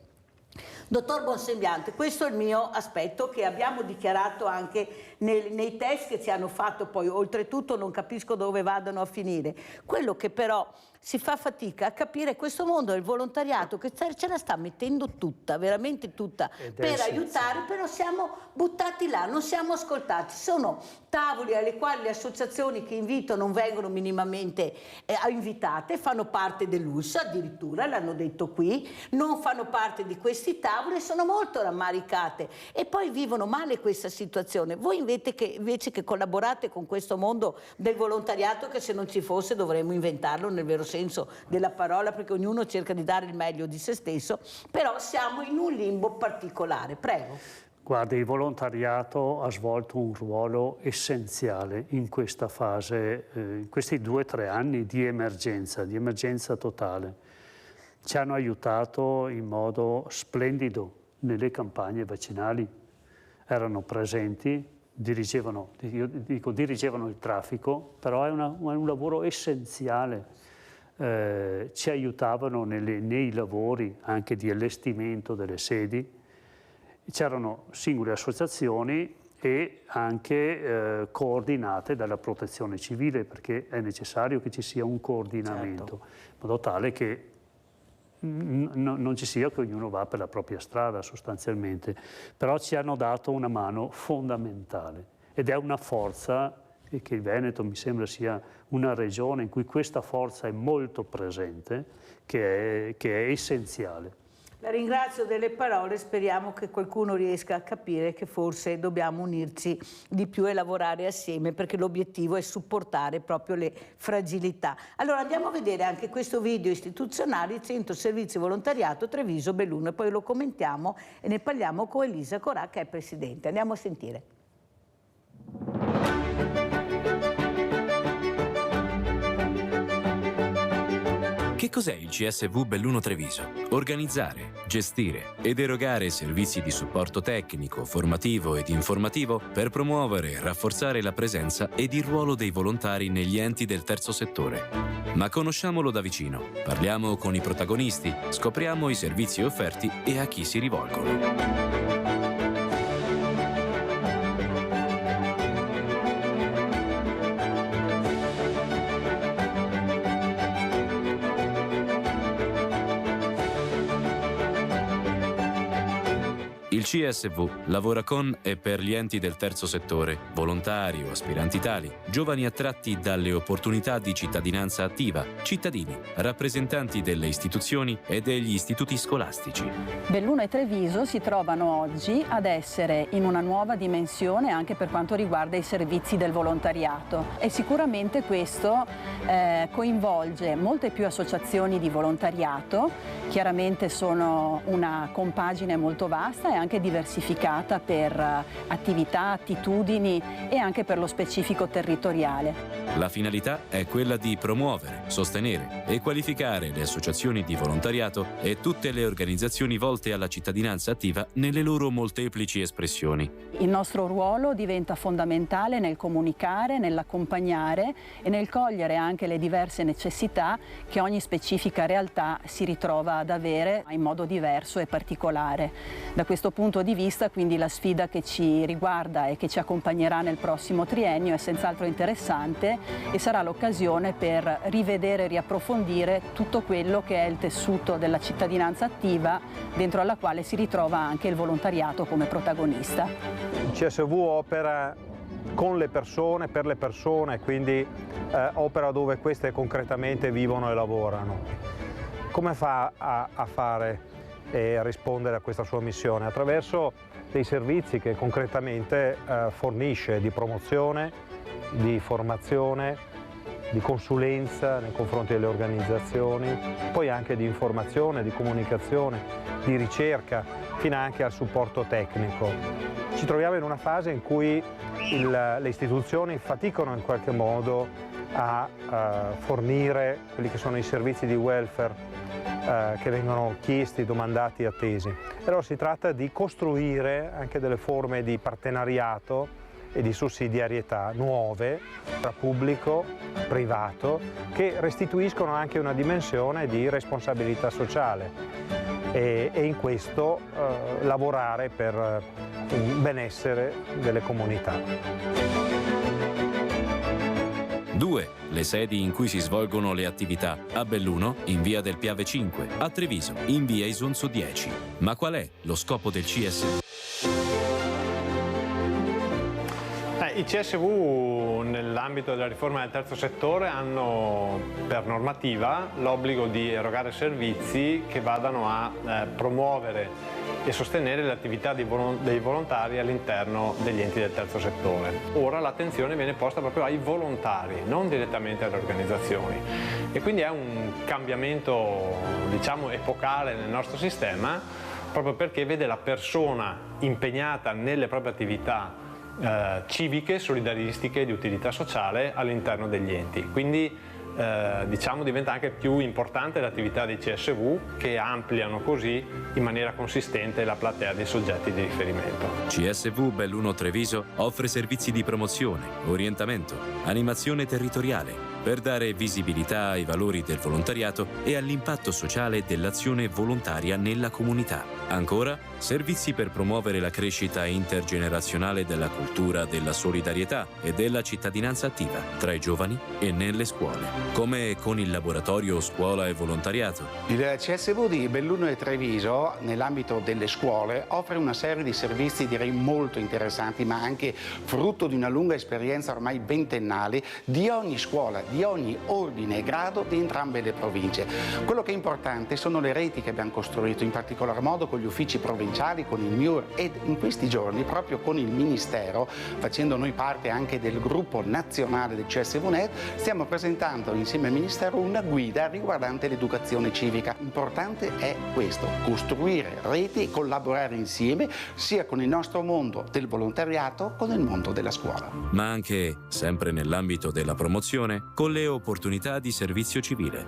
S2: Dottor Bonsembiante, questo è il mio aspetto che abbiamo dichiarato anche nei test che ci hanno fatto, poi oltretutto non capisco dove vadano a finire. Quello che però si fa fatica a capire questo mondo del volontariato che ce la sta mettendo tutta, veramente tutta, per aiutare, però siamo buttati là, non siamo ascoltati. Sono tavoli alle quali le associazioni che invito non vengono minimamente invitate, fanno parte dell'ULSS addirittura, l'hanno detto qui, non fanno parte di questi tavoli e sono molto rammaricate e poi vivono male questa situazione. Voi invece che collaborate con questo mondo del volontariato, che se non ci fosse dovremmo inventarlo nel vero senso della parola, perché ognuno cerca di dare il meglio di se stesso, però siamo in un limbo particolare. Prego.
S12: Guarda, il volontariato ha svolto un ruolo essenziale in questa fase, in questi 2 o 3 anni di emergenza totale. Ci hanno aiutato in modo splendido nelle campagne vaccinali, erano presenti, dirigevano il traffico, però è un lavoro essenziale. Ci aiutavano nei lavori anche di allestimento delle sedi. C'erano singole associazioni e anche coordinate dalla protezione civile, perché è necessario che ci sia un coordinamento, in modo tale che non ci sia che ognuno va per la propria strada sostanzialmente. Però ci hanno dato una mano fondamentale ed è una forza che il Veneto mi sembra sia una regione in cui questa forza è molto presente, che è essenziale.
S2: La ringrazio delle parole, speriamo che qualcuno riesca a capire che forse dobbiamo unirci di più e lavorare assieme, perché l'obiettivo è supportare proprio le fragilità. Allora andiamo a vedere anche questo video istituzionale, il Centro Servizi Volontariato Treviso Belluno, e poi lo commentiamo e ne parliamo con Elisa Corà, che è presidente. Andiamo a sentire.
S16: Che cos'è il CSV Belluno Treviso? Organizzare, gestire ed erogare servizi di supporto tecnico, formativo ed informativo per promuovere e rafforzare la presenza ed il ruolo dei volontari negli enti del terzo settore. Ma conosciamolo da vicino, parliamo con i protagonisti, scopriamo i servizi offerti e a chi si rivolgono. Il CSV lavora con e per gli enti del terzo settore, volontari o aspiranti tali, giovani attratti dalle opportunità di cittadinanza attiva, cittadini, rappresentanti delle istituzioni e degli istituti scolastici.
S17: Belluno e Treviso si trovano oggi ad essere in una nuova dimensione anche per quanto riguarda i servizi del volontariato e sicuramente questo coinvolge molte più associazioni di volontariato, chiaramente sono una compagine molto vasta e anche diversificata per attività, attitudini e anche per lo specifico territoriale.
S16: La finalità è quella di promuovere, sostenere e qualificare le associazioni di volontariato e tutte le organizzazioni volte alla cittadinanza attiva nelle loro molteplici espressioni.
S17: Il nostro ruolo diventa fondamentale nel comunicare, nell'accompagnare e nel cogliere anche le diverse necessità che ogni specifica realtà si ritrova ad avere in modo diverso e particolare. Da questo punto di vista, quindi, la sfida che ci riguarda e che ci accompagnerà nel prossimo triennio è senz'altro interessante e sarà l'occasione per rivedere e riapprofondire tutto quello che è il tessuto della cittadinanza attiva, dentro alla quale si ritrova anche il volontariato come protagonista.
S18: Il CSV opera con le persone, per le persone, quindi opera dove queste concretamente vivono e lavorano. Come fa a fare e a rispondere a questa sua missione? Attraverso dei servizi che concretamente fornisce di promozione, di formazione, di consulenza nei confronti delle organizzazioni, poi anche di informazione, di comunicazione, di ricerca, fino anche al supporto tecnico. Ci troviamo in una fase in cui le istituzioni faticano in qualche modo a fornire quelli che sono i servizi di welfare che vengono chiesti, domandati, attesi. Allora si tratta di costruire anche delle forme di partenariato e di sussidiarietà nuove tra pubblico e privato che restituiscono anche una dimensione di responsabilità sociale e in questo lavorare per un benessere delle comunità.
S16: 2. Le sedi in cui si svolgono le attività: a Belluno in via del Piave 5, a Treviso in via Isonzo 10. Ma qual è lo scopo del CSV?
S18: I CSV nell'ambito della riforma del terzo settore hanno per normativa l'obbligo di erogare servizi che vadano a promuovere e sostenere le attività dei volontari all'interno degli enti del terzo settore. Ora l'attenzione viene posta proprio ai volontari, non direttamente alle organizzazioni, e quindi è un cambiamento, diciamo, epocale nel nostro sistema, proprio perché vede la persona impegnata nelle proprie attività civiche, solidaristiche, di utilità sociale all'interno degli enti. Quindi diciamo diventa anche più importante l'attività dei CSV, che ampliano così in maniera consistente la platea dei soggetti di riferimento.
S16: CSV Belluno Treviso offre servizi di promozione, orientamento, animazione territoriale per dare visibilità ai valori del volontariato e all'impatto sociale dell'azione volontaria nella comunità. Ancora, servizi per promuovere la crescita intergenerazionale della cultura della solidarietà e della cittadinanza attiva tra i giovani e nelle scuole, come con il laboratorio Scuola e Volontariato.
S19: Il CSV di Belluno e Treviso, nell'ambito delle scuole, offre una serie di servizi direi molto interessanti, ma anche frutto di una lunga esperienza ormai ventennale di ogni scuola, di ogni ordine e grado di entrambe le province. Quello che è importante sono le reti che abbiamo costruito, in particolar modo con gli uffici provinciali, con il MIUR ed in questi giorni proprio con il Ministero, facendo noi parte anche del gruppo nazionale del CSVNet, stiamo presentando insieme al Ministero una guida riguardante l'educazione civica. Importante è questo, costruire reti e collaborare insieme sia con il nostro mondo del volontariato, con il mondo della scuola.
S16: Ma anche, sempre nell'ambito della promozione, con le opportunità di servizio civile.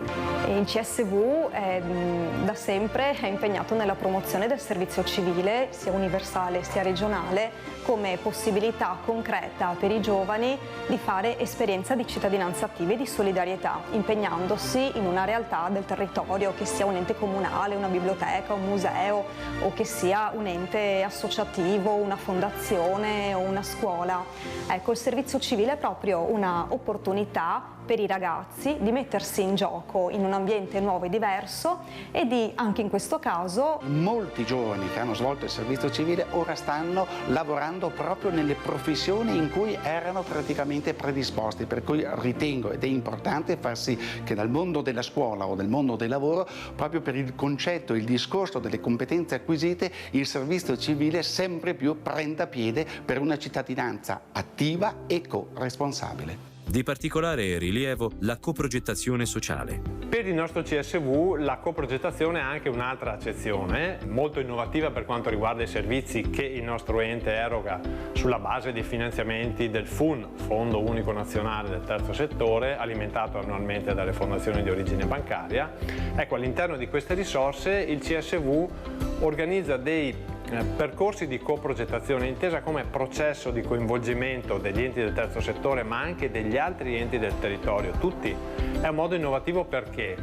S20: Il CSV da sempre è impegnato nella promozione del servizio civile, sia universale sia regionale, come possibilità concreta per i giovani di fare esperienza di cittadinanza attiva e di solidarietà, impegnandosi in una realtà del territorio, che sia un ente comunale, una biblioteca, un museo, o che sia un ente associativo, una fondazione o una scuola. Ecco, il servizio civile è proprio una opportunità per i ragazzi di mettersi in gioco in un ambiente nuovo e diverso e di, anche in questo caso...
S19: Molti giovani che hanno svolto il servizio civile ora stanno lavorando proprio nelle professioni in cui erano praticamente predisposti, per cui ritengo ed è importante far sì che dal mondo della scuola o del mondo del lavoro, proprio per il concetto, il discorso delle competenze acquisite, il servizio civile sempre più prenda piede per una cittadinanza attiva e co-responsabile.
S16: Di particolare rilievo la coprogettazione sociale.
S18: Per il nostro CSV la coprogettazione ha anche un'altra accezione molto innovativa per quanto riguarda i servizi che il nostro ente eroga sulla base dei finanziamenti del FUN, Fondo Unico Nazionale del Terzo Settore, alimentato annualmente dalle fondazioni di origine bancaria. Ecco, all'interno di queste risorse il CSV organizza dei percorsi di coprogettazione intesa come processo di coinvolgimento degli enti del terzo settore ma anche degli altri enti del territorio, tutti. È un modo innovativo perché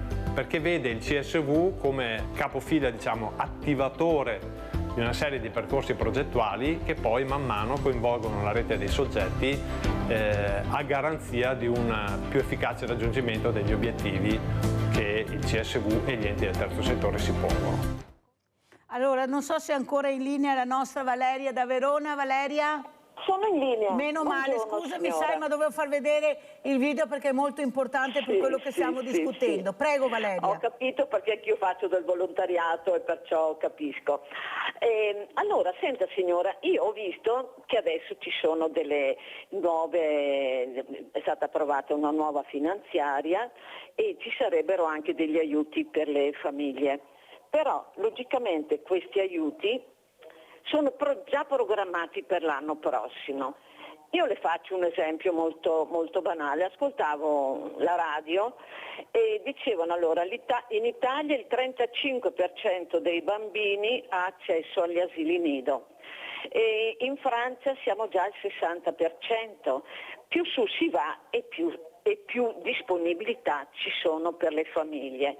S18: vede il CSV come capofila, diciamo, attivatore di una serie di percorsi progettuali che poi man mano coinvolgono la rete dei soggetti a garanzia di un più efficace raggiungimento degli obiettivi che il CSV e gli enti del terzo settore si pongono.
S2: Allora, non so se è ancora in linea la nostra Valeria da Verona. Valeria?
S21: Sono in linea.
S2: Meno male, scusami, sai, ma dovevo far vedere il video perché è molto importante per quello che stiamo discutendo. Prego, Valeria.
S21: Ho capito, perché anch'io faccio del volontariato e perciò capisco. Allora, senta signora, io ho visto che adesso ci sono delle nuove, è stata approvata una nuova finanziaria e ci sarebbero anche degli aiuti per le famiglie. Però, logicamente, questi aiuti sono già programmati per l'anno prossimo. Io le faccio un esempio molto, molto banale. Ascoltavo la radio e dicevano allora in Italia il 35% dei bambini ha accesso agli asili nido. E in Francia siamo già al 60%. Più su si va e più disponibilità ci sono per le famiglie.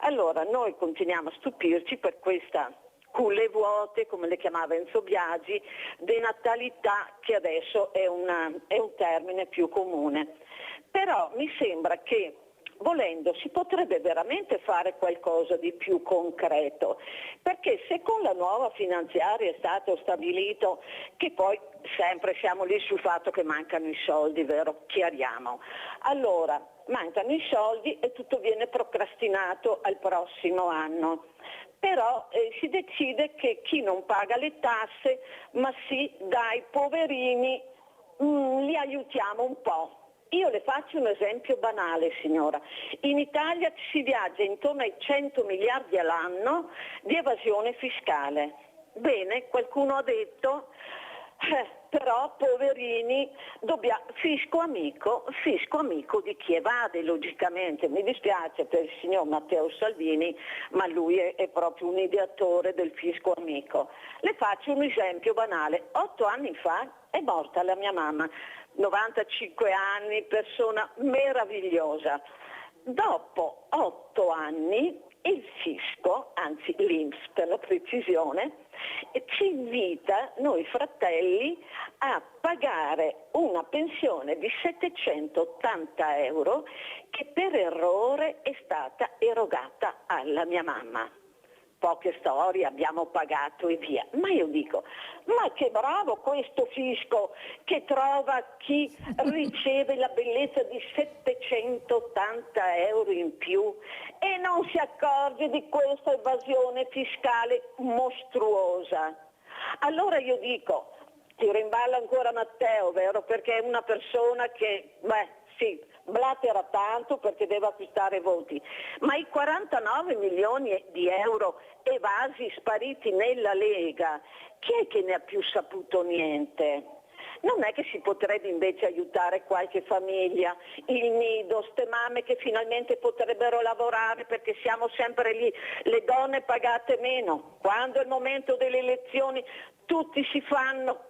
S21: Allora noi continuiamo a stupirci per questa culle vuote, come le chiamava Enzo Biagi, denatalità, che adesso è un termine più comune. Però mi sembra che volendo si potrebbe veramente fare qualcosa di più concreto, perché se con la nuova finanziaria è stato stabilito che poi sempre siamo lì sul fatto che mancano i soldi, vero? Chiariamo. Allora, mancano i soldi e tutto viene procrastinato al prossimo anno. Però si decide che chi non paga le tasse, ma sì, dai poverini, li aiutiamo un po'. Io le faccio un esempio banale, signora. In Italia si viaggia intorno ai 100 miliardi all'anno di evasione fiscale. Bene, qualcuno ha detto, però poverini, fisco amico di chi evade, logicamente. Mi dispiace per il signor Matteo Salvini, ma lui è proprio un ideatore del fisco amico. Le faccio un esempio banale. 8 anni fa è morta la mia mamma, 95 anni, persona meravigliosa. Dopo 8 anni il fisco, anzi l'INPS per la precisione, ci invita noi fratelli a pagare una pensione di 780 euro che per errore è stata erogata alla mia mamma. Poche storie, abbiamo pagato e via. Ma io dico, ma che bravo questo fisco che trova chi riceve la bellezza di 780 euro in più e non si accorge di questa evasione fiscale mostruosa. Allora io dico, tiro in ballo ancora Matteo, vero? Perché è una persona che, sì, blatera tanto perché deve acquistare voti, ma i 49 milioni di euro evasi, spariti nella Lega, chi è che ne ha più saputo niente? Non è che si potrebbe invece aiutare qualche famiglia, il nido, ste mamme che finalmente potrebbero lavorare perché siamo sempre lì, le donne pagate meno, quando è il momento delle elezioni tutti si fanno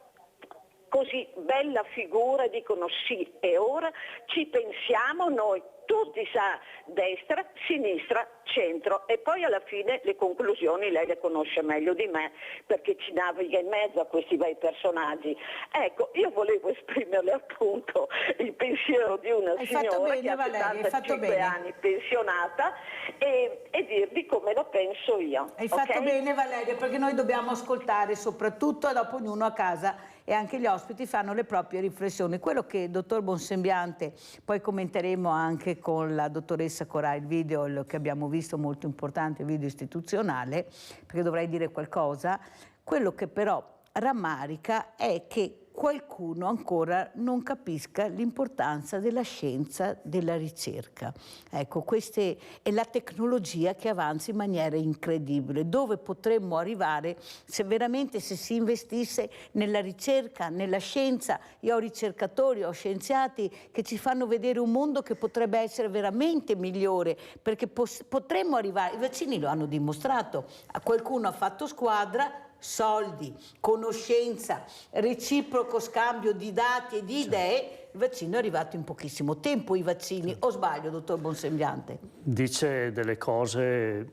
S21: così bella figura e dicono sì, e ora ci pensiamo noi, tutti sa, destra, sinistra, centro, e poi alla fine le conclusioni lei le conosce meglio di me perché ci naviga in mezzo a questi bei personaggi. Ecco, io volevo esprimerle appunto il pensiero di una signora che ha 75 anni, pensionata, e dirvi come lo penso io.
S2: Hai fatto bene, Valeria, perché noi dobbiamo ascoltare soprattutto, dopo ognuno a casa, e anche gli ospiti fanno le proprie riflessioni. Quello che il dottor Bonsembiante, poi commenteremo anche con la dottoressa Corà il video che abbiamo visto, molto importante, il video istituzionale, perché dovrei dire qualcosa. Quello che però rammarica è che qualcuno ancora non capisca l'importanza della scienza, della ricerca. Ecco, questa è la tecnologia che avanza in maniera incredibile, dove potremmo arrivare se veramente si investisse nella ricerca, nella scienza. Io ho ricercatori, ho scienziati che ci fanno vedere un mondo che potrebbe essere veramente migliore, perché potremmo arrivare, i vaccini lo hanno dimostrato, qualcuno ha fatto squadra, soldi, conoscenza, reciproco scambio di dati e di idee. Il vaccino è arrivato in pochissimo tempo, i vaccini, o sbaglio, dottor Bonsembiante?
S12: Dice delle cose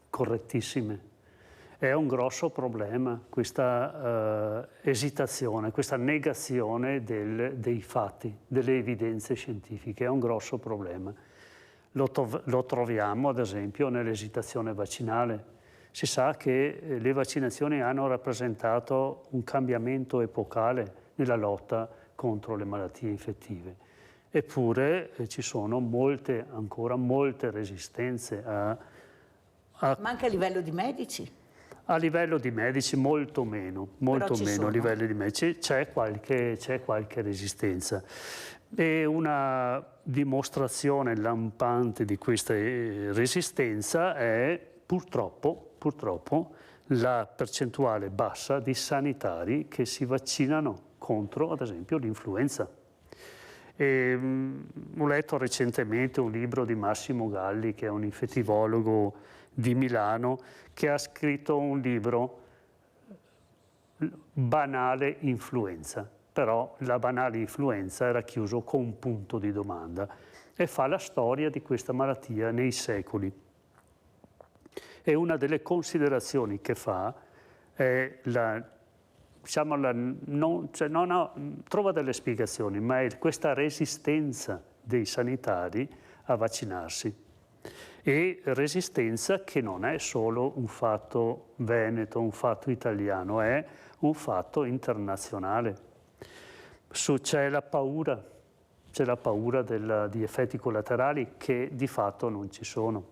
S12: correttissime. È un grosso problema questa esitazione, questa negazione dei fatti, delle evidenze scientifiche, è un grosso problema. Lo troviamo ad esempio nell'esitazione vaccinale. Si sa che le vaccinazioni hanno rappresentato un cambiamento epocale nella lotta contro le malattie infettive. Eppure ci sono ancora molte resistenze
S2: Ma anche a livello di medici?
S12: A livello di medici molto meno a livello di medici c'è qualche resistenza. E una dimostrazione lampante di questa resistenza è purtroppo la percentuale bassa di sanitari che si vaccinano contro, ad esempio, l'influenza. Ho letto recentemente un libro di Massimo Galli, che è un infettivologo di Milano, che ha scritto un libro, Banale influenza, però la banale influenza era chiuso con un punto di domanda, e fa la storia di questa malattia nei secoli. E una delle considerazioni che fa è trova delle spiegazioni, ma è questa resistenza dei sanitari a vaccinarsi. E resistenza che non è solo un fatto veneto, un fatto italiano, è un fatto internazionale. C'è la paura di effetti collaterali che di fatto non ci sono.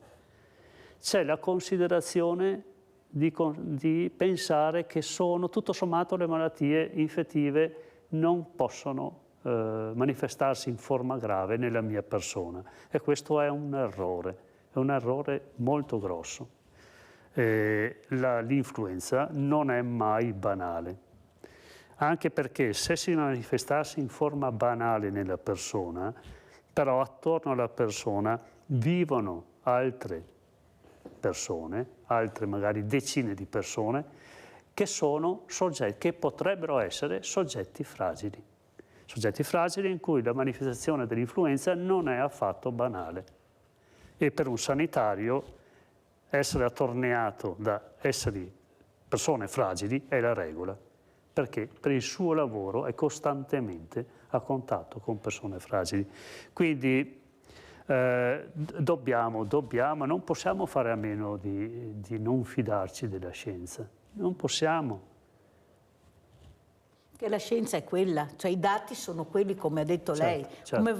S12: C'è la considerazione di pensare che tutto sommato le malattie infettive non possono manifestarsi in forma grave nella mia persona, e questo è un errore molto grosso. L'influenza non è mai banale, anche perché se si manifestasse in forma banale nella persona, però attorno alla persona vivono altre persone, altre magari decine di persone, che potrebbero essere soggetti fragili in cui la manifestazione dell'influenza non è affatto banale. E per un sanitario essere attorniato da persone fragili è la regola, perché per il suo lavoro è costantemente a contatto con persone fragili. Quindi non possiamo fare a meno di non fidarci della scienza, non possiamo.
S2: Che la scienza è quella, cioè i dati sono quelli, come ha detto lei.
S12: Certo.
S2: Come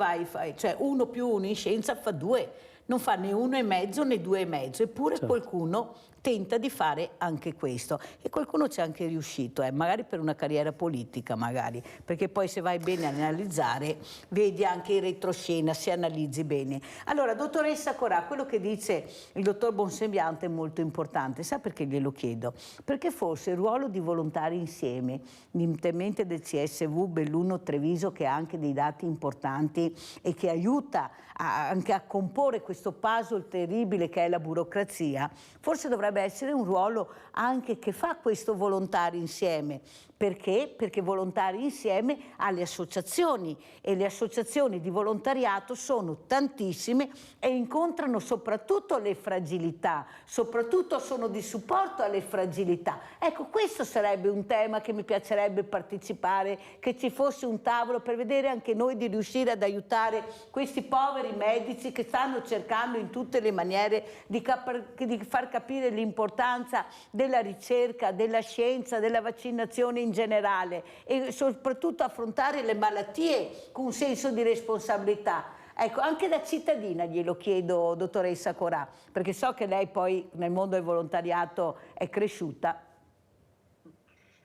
S2: cioè 1 più 1 in scienza fa 2, non fa né 1,5 né 2,5, eppure qualcuno tenta di fare anche questo, e qualcuno ci è anche riuscito, magari per una carriera politica, magari, perché poi se vai bene a analizzare vedi anche in retroscena, se analizzi bene. Allora, dottoressa Corà, quello che dice il dottor Bonsembiante è molto importante. Sa perché glielo chiedo? Perché forse il ruolo di volontari insieme, indipendentemente del CSV Belluno Treviso, che ha anche dei dati importanti e che aiuta anche a comporre questo puzzle terribile che è la burocrazia, forse dovrebbe essere un ruolo anche che fa questo volontari insieme, Perché? Perché Volontari Insieme ha le associazioni e le associazioni di volontariato sono tantissime e incontrano soprattutto le fragilità, soprattutto sono di supporto alle fragilità. Ecco, questo sarebbe un tema che mi piacerebbe partecipare, che ci fosse un tavolo per vedere anche noi di riuscire ad aiutare questi poveri medici che stanno cercando in tutte le maniere di far capire l'importanza della ricerca, della scienza, della vaccinazione in generale e soprattutto affrontare le malattie con un senso di responsabilità. Ecco, anche da cittadina glielo chiedo, dottoressa Corà, perché so che lei poi nel mondo del volontariato è cresciuta.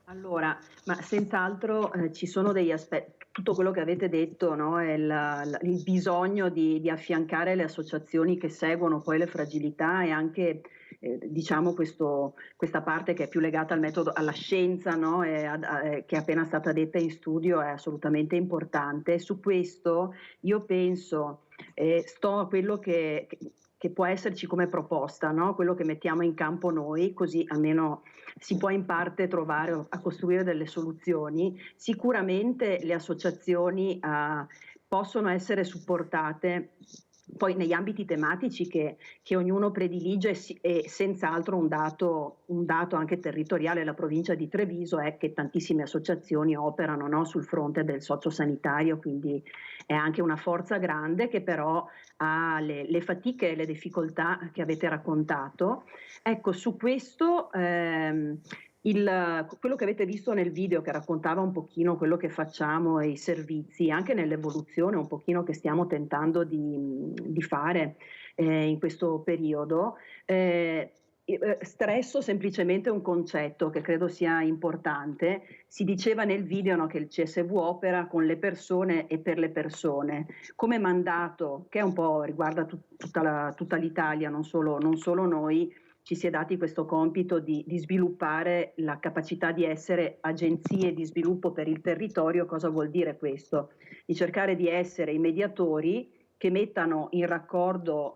S15: Allora, ma senz'altro ci sono degli aspetti, tutto quello che avete detto, no, è il bisogno di affiancare le associazioni che seguono poi le fragilità e anche diciamo questa parte che è più legata al metodo, alla scienza, no, che è appena stata detta in studio, è assolutamente importante. Su questo io penso, sto a quello che può esserci come proposta, no? Quello che mettiamo in campo noi, così almeno si può in parte trovare a costruire delle soluzioni. Sicuramente le associazioni possono essere supportate poi negli ambiti tematici che ognuno predilige e senz'altro un dato anche territoriale. La provincia di Treviso è che tantissime associazioni operano, no, sul fronte del sociosanitario, quindi è anche una forza grande che però ha le fatiche e le difficoltà che avete raccontato. Ecco, su questo quello che avete visto nel video che raccontava un pochino quello che facciamo e i servizi, anche nell'evoluzione un pochino che stiamo tentando di fare in questo periodo, stresso semplicemente un concetto che credo sia importante. Si diceva nel video, no, che il CSV opera con le persone e per le persone, come mandato che un po' riguarda tutta l'Italia, non solo noi. Ci si è dati questo compito di sviluppare la capacità di essere agenzie di sviluppo per il territorio. Cosa vuol dire questo? Di cercare di essere i mediatori che mettano in raccordo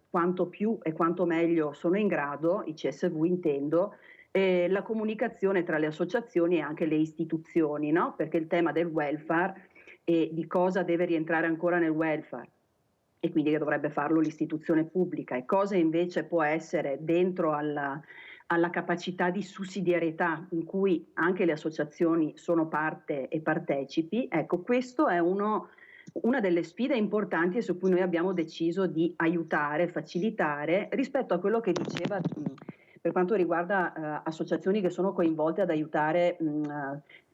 S15: quanto più e quanto meglio sono in grado, i CSV intendo, la comunicazione tra le associazioni e anche le istituzioni, no? Perché il tema del welfare e di cosa deve rientrare ancora nel welfare, e quindi che dovrebbe farlo l'istituzione pubblica, e cosa invece può essere dentro alla capacità di sussidiarietà in cui anche le associazioni sono parte e partecipi. Ecco, questo è una delle sfide importanti e su cui noi abbiamo deciso di aiutare, facilitare rispetto a quello che diceva per quanto riguarda associazioni che sono coinvolte ad aiutare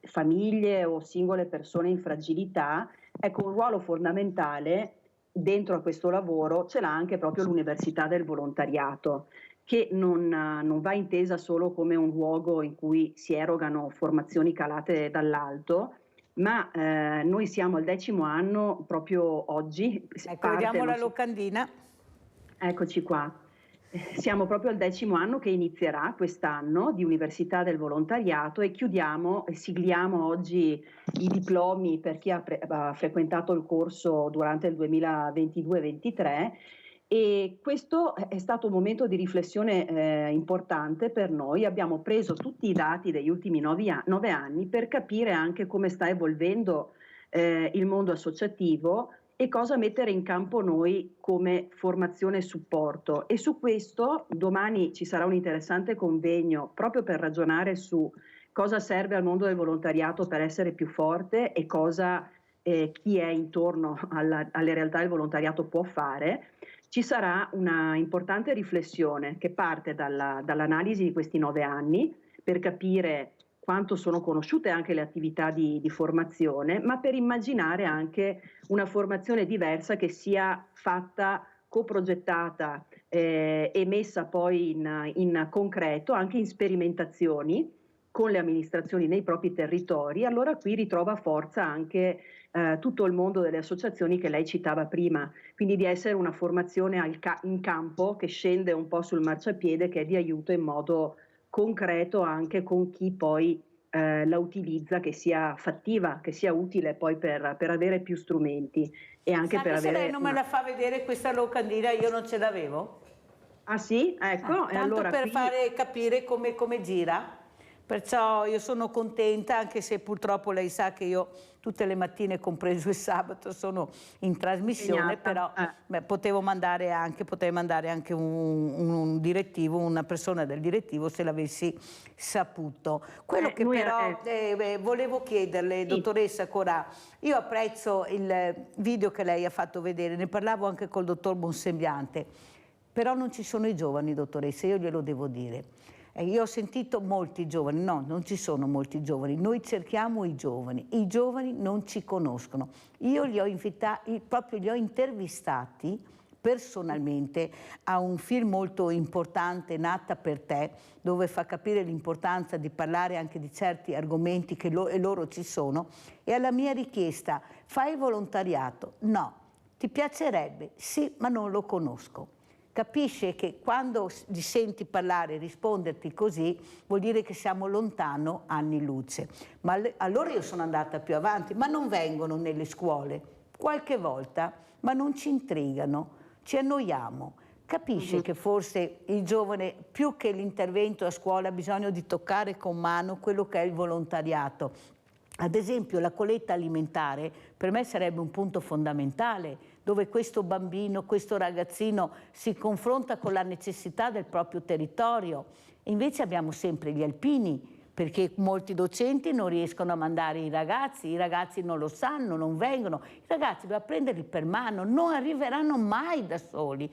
S15: famiglie o singole persone in fragilità. Ecco, un ruolo fondamentale dentro a questo lavoro ce l'ha anche proprio l'Università del Volontariato, che non va intesa solo come un luogo in cui si erogano formazioni calate dall'alto, ma noi siamo al 10° anno proprio oggi.
S2: Ecco, vediamo la locandina.
S15: Eccoci qua. Siamo proprio al 10° anno che inizierà quest'anno di Università del Volontariato e sigliamo oggi i diplomi per chi ha frequentato il corso durante il 2022-23, e questo è stato un momento di riflessione importante per noi. Abbiamo preso tutti i dati degli ultimi 9 anni per capire anche come sta evolvendo il mondo associativo e cosa mettere in campo noi come formazione e supporto. E su questo domani ci sarà un interessante convegno proprio per ragionare su cosa serve al mondo del volontariato per essere più forte e cosa chi è intorno alle realtà del volontariato può fare. Ci sarà una importante riflessione che parte dall'analisi di questi 9 anni per capire quanto sono conosciute anche le attività di formazione, ma per immaginare anche una formazione diversa che sia fatta, coprogettata e messa poi in concreto, anche in sperimentazioni con le amministrazioni nei propri territori. Allora qui ritrova forza anche tutto il mondo delle associazioni che lei citava prima, quindi di essere una formazione in campo che scende un po' sul marciapiede, che è di aiuto in modo concreto anche con chi poi la utilizza, che sia fattiva, che sia utile poi per avere più strumenti e anche per avere.
S2: Se lei non me la fa vedere questa locandina, io non ce l'avevo.
S15: Ah sì? Ecco.
S2: Tanto
S15: allora,
S2: per fare capire come gira. Perciò io sono contenta, anche se purtroppo lei sa che io tutte le mattine, compreso il sabato, sono in trasmissione, però potevo mandare anche un direttivo, una persona del direttivo, se l'avessi saputo. Quello che però volevo chiederle, dottoressa Corà, io apprezzo il video che lei ha fatto vedere, ne parlavo anche col dottor Bonsembiante, però non ci sono i giovani, dottoressa, io glielo devo dire. Io ho sentito molti giovani, no, non ci sono molti giovani, noi cerchiamo i giovani non ci conoscono. Io li ho intervistati personalmente a un film molto importante, Nata per te, dove fa capire l'importanza di parlare anche di certi argomenti che loro ci sono, e alla mia richiesta, fai volontariato? No. Ti piacerebbe? Sì, ma non lo conosco. Capisce che quando li senti parlare e risponderti così vuol dire che siamo lontano anni luce. Ma allora io sono andata più avanti, ma non vengono nelle scuole, qualche volta, ma non ci intrigano, ci annoiamo. Capisce che forse il giovane, più che l'intervento a scuola, ha bisogno di toccare con mano quello che è il volontariato. Ad esempio la colletta alimentare per me sarebbe un punto fondamentale, dove questo bambino, questo ragazzino si confronta con la necessità del proprio territorio. Invece abbiamo sempre gli alpini, perché molti docenti non riescono a mandare i ragazzi non lo sanno, non vengono. I ragazzi bisogna prenderli per mano, non arriveranno mai da soli,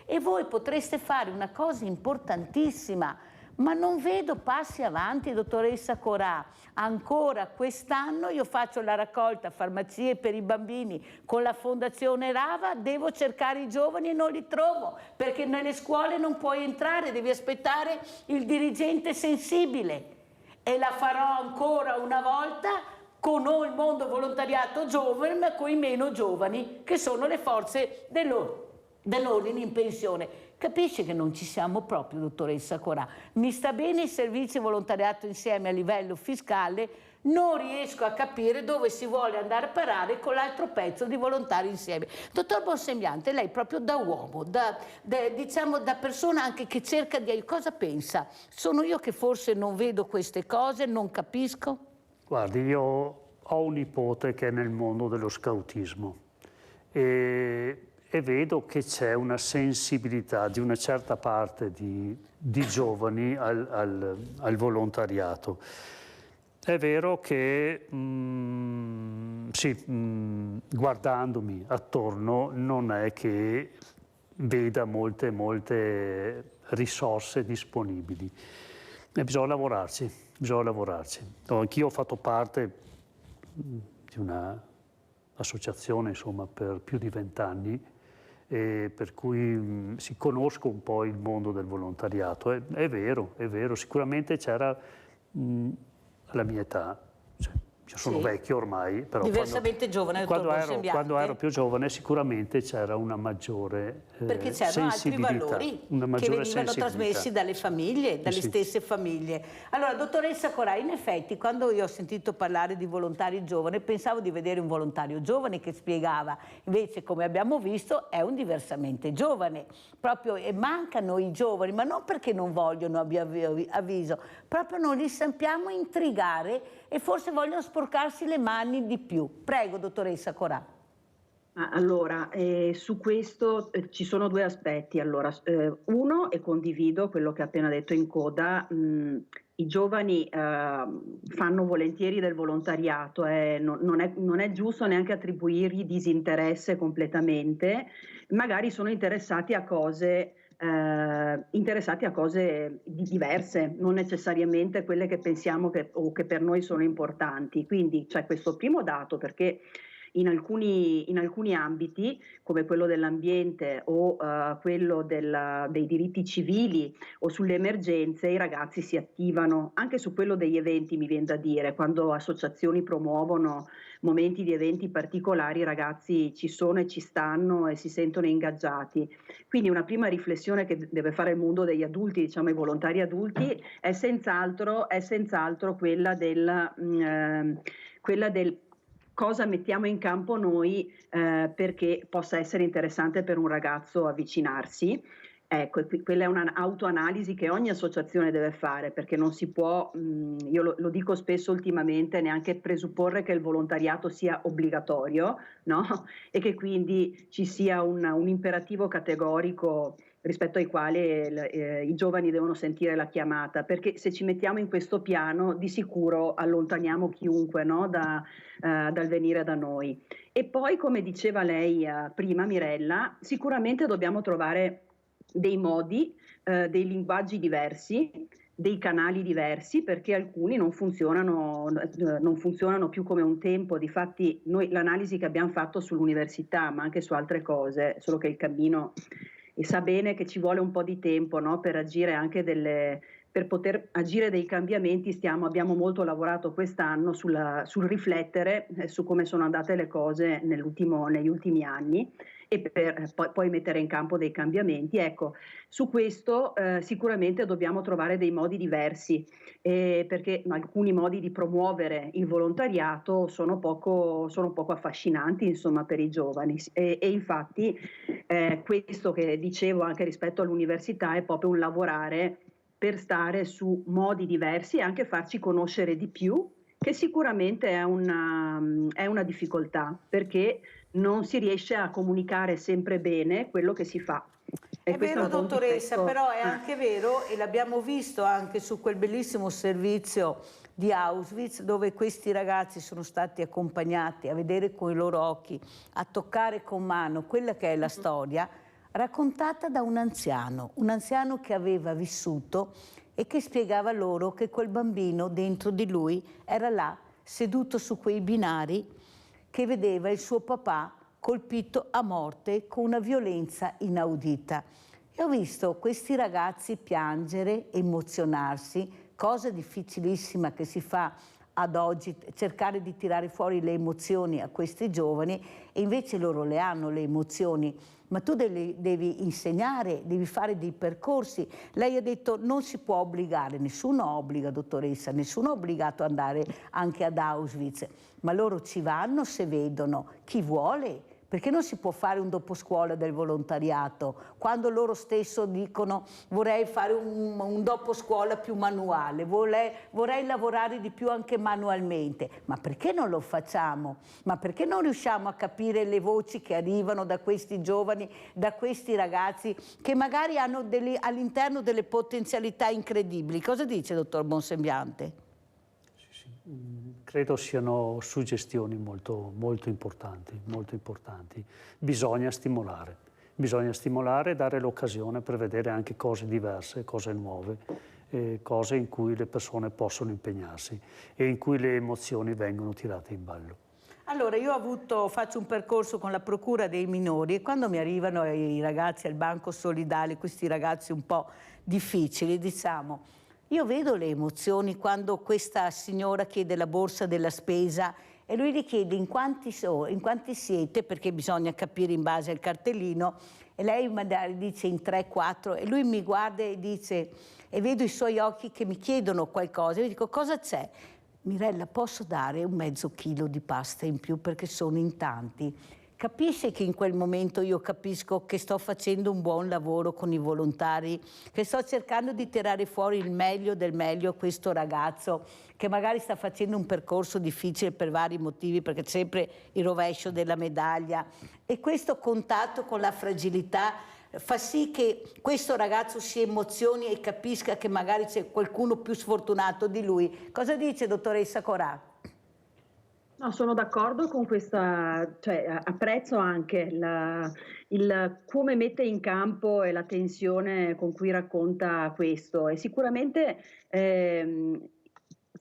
S2: E voi potreste fare una cosa importantissima, ma non vedo passi avanti, dottoressa Corà. Ancora quest'anno io faccio la raccolta farmacie per i bambini con la Fondazione Rava, devo cercare i giovani e non li trovo, perché nelle scuole non puoi entrare, devi aspettare il dirigente sensibile. E la farò ancora una volta con il mondo volontariato giovane, ma con i meno giovani, che sono le forze dell'ordine in pensione. Capisce che non ci siamo proprio, dottoressa Corà. Mi sta bene il servizio volontariato insieme a livello fiscale, non riesco a capire dove si vuole andare a parare con l'altro pezzo di volontari insieme. Dottor Bonsembiante, lei proprio da uomo, diciamo da persona anche che cerca di... Cosa pensa? Sono io che forse non vedo queste cose, non capisco?
S12: Guardi, io ho un nipote che è nel mondo dello scautismo e vedo che c'è una sensibilità di una certa parte di giovani al volontariato. È vero che guardandomi attorno non è che veda molte risorse disponibili. E bisogna lavorarci. Anch'io ho fatto parte di un'associazione, insomma, per più di 20 anni, e per cui conosco un po' il mondo del volontariato. È vero, sicuramente c'era alla mia età, io sono vecchio ormai, però
S2: diversamente giovane,
S12: quando ero più giovane sicuramente c'era una maggiore
S2: perché c'erano altri valori che venivano trasmessi dalle famiglie, dalle stesse famiglie. Allora, dottoressa Corà, in effetti quando io ho sentito parlare di volontari giovani pensavo di vedere un volontario giovane che spiegava, invece come abbiamo visto è un diversamente giovane, proprio, e mancano i giovani, ma non perché non vogliono avviso, proprio non li sappiamo intrigare e forse vogliono sporcarsi le mani di più. Prego, dottoressa Corà.
S15: Allora, su questo ci sono due aspetti. Allora, uno, e condivido quello che ha appena detto in coda, i giovani fanno volentieri del volontariato, non è giusto neanche attribuirgli disinteresse completamente, magari sono interessati a cose diverse, non necessariamente quelle che pensiamo o che per noi sono importanti. Quindi c'è questo primo dato, perché in alcuni ambiti, come quello dell'ambiente o quello dei diritti civili o sulle emergenze, i ragazzi si attivano. Anche su quello degli eventi, mi viene da dire, quando associazioni promuovono momenti di eventi particolari, i ragazzi ci sono e ci stanno e si sentono ingaggiati. Quindi una prima riflessione che deve fare il mondo degli adulti, diciamo i volontari adulti, è senz'altro quella del cosa mettiamo in campo noi perché possa essere interessante per un ragazzo avvicinarsi. Ecco, e quella è un'autoanalisi che ogni associazione deve fare, perché non si può, io lo dico spesso ultimamente, neanche presupporre che il volontariato sia obbligatorio, no? E che quindi ci sia un imperativo categorico rispetto ai quali i giovani devono sentire la chiamata, perché se ci mettiamo in questo piano di sicuro allontaniamo chiunque, no? Dal venire da noi. E poi, come diceva lei prima, Mirella, sicuramente dobbiamo trovare dei modi, dei linguaggi diversi, dei canali diversi, perché alcuni non funzionano più come un tempo. Difatti noi l'analisi che abbiamo fatto sull'università, ma anche su altre cose, solo che il cammino, e sa bene che ci vuole un po' di tempo, no? Per agire anche per poter agire dei cambiamenti. Abbiamo molto lavorato quest'anno sul riflettere su come sono andate le cose negli ultimi anni, e per poi mettere in campo dei cambiamenti. Ecco, su questo sicuramente dobbiamo trovare dei modi diversi, perché alcuni modi di promuovere il volontariato sono poco affascinanti, insomma, per i giovani, e infatti questo che dicevo anche rispetto all'università è proprio un lavorare per stare su modi diversi e anche farci conoscere di più, che sicuramente è una difficoltà, perché non si riesce a comunicare sempre bene quello che si fa.
S2: È vero, dottoressa, però è anche vero, e l'abbiamo visto anche su quel bellissimo servizio di Auschwitz, dove questi ragazzi sono stati accompagnati a vedere con i loro occhi, a toccare con mano quella che è la storia, raccontata da un anziano che aveva vissuto e che spiegava loro che quel bambino dentro di lui era là, seduto su quei binari, che vedeva il suo papà colpito a morte con una violenza inaudita. E ho visto questi ragazzi piangere, emozionarsi, cosa difficilissima che si fa ad oggi, cercare di tirare fuori le emozioni a questi giovani, e invece loro le hanno le emozioni, ma tu devi insegnare, devi fare dei percorsi. Lei ha detto non si può obbligare, nessuno obbliga, dottoressa, nessuno è obbligato ad andare anche ad Auschwitz, ma loro ci vanno se vedono, chi vuole. Perché non si può fare un doposcuola del volontariato, quando loro stesso dicono vorrei fare un doposcuola più manuale, vorrei lavorare di più anche manualmente. Ma perché non lo facciamo? Ma perché non riusciamo a capire le voci che arrivano da questi giovani, da questi ragazzi che magari hanno all'interno delle potenzialità incredibili? Cosa dice, dottor Bonsembiante?
S12: Credo siano suggestioni molto importanti, molto importanti. Bisogna stimolare, dare l'occasione per vedere anche cose diverse, cose nuove, cose in cui le persone possono impegnarsi e in cui le emozioni vengono tirate in ballo.
S2: Allora, io faccio un percorso con la Procura dei minori, e quando mi arrivano i ragazzi al Banco Solidale, questi ragazzi un po' difficili, diciamo, io vedo le emozioni quando questa signora chiede la borsa della spesa e lui gli chiede in quanti siete, perché bisogna capire in base al cartellino, e lei magari dice in 3-4, e lui mi guarda e dice, e vedo i suoi occhi che mi chiedono qualcosa, e io dico cosa c'è? Mirella, posso dare un mezzo chilo di pasta in più perché sono in tanti? Capisce che in quel momento io capisco che sto facendo un buon lavoro con i volontari, che sto cercando di tirare fuori il meglio del meglio a questo ragazzo che magari sta facendo un percorso difficile per vari motivi, perché c'è sempre il rovescio della medaglia, e questo contatto con la fragilità fa sì che questo ragazzo si emozioni e capisca che magari c'è qualcuno più sfortunato di lui. Cosa dice, dottoressa Corà?
S15: No, sono d'accordo con questa, cioè apprezzo anche come mette in campo e la tensione con cui racconta questo, e sicuramente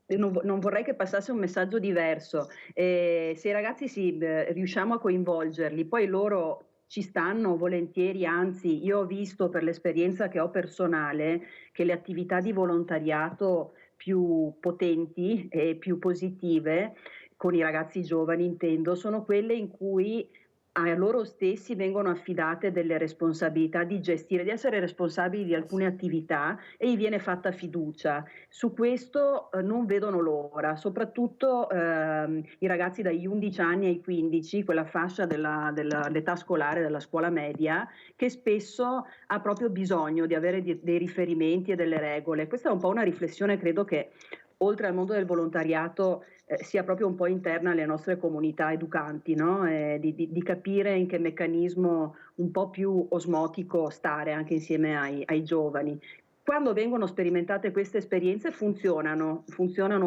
S15: non vorrei che passasse un messaggio diverso. Se i ragazzi riusciamo a coinvolgerli, poi loro ci stanno volentieri, anzi io ho visto per l'esperienza che ho personale che le attività di volontariato più potenti e più positive con i ragazzi giovani, intendo, sono quelle in cui a loro stessi vengono affidate delle responsabilità di gestire, di essere responsabili di alcune attività e gli viene fatta fiducia. Su questo non vedono l'ora, soprattutto i ragazzi dagli 11 anni ai 15, quella fascia dell'età scolare, della scuola media, che spesso ha proprio bisogno di avere dei riferimenti e delle regole. Questa è un po' una riflessione, credo, che oltre al mondo del volontariato sia proprio un po' interna alle nostre comunità educanti, no? Di capire in che meccanismo un po' più osmotico stare anche insieme ai giovani. Quando vengono sperimentate queste esperienze funzionano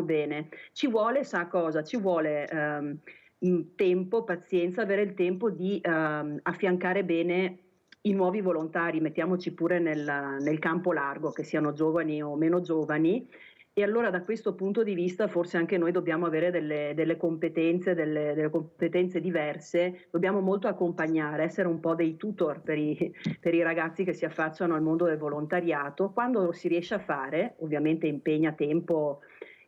S15: bene. Ci vuole, sa cosa? Ci vuole tempo, pazienza, avere il tempo di affiancare bene i nuovi volontari, mettiamoci pure nel campo largo, che siano giovani o meno giovani. E allora da questo punto di vista forse anche noi dobbiamo avere delle competenze, delle competenze diverse, dobbiamo molto accompagnare, essere un po' dei tutor per i ragazzi che si affacciano al mondo del volontariato. Quando lo si riesce a fare, ovviamente impegna tempo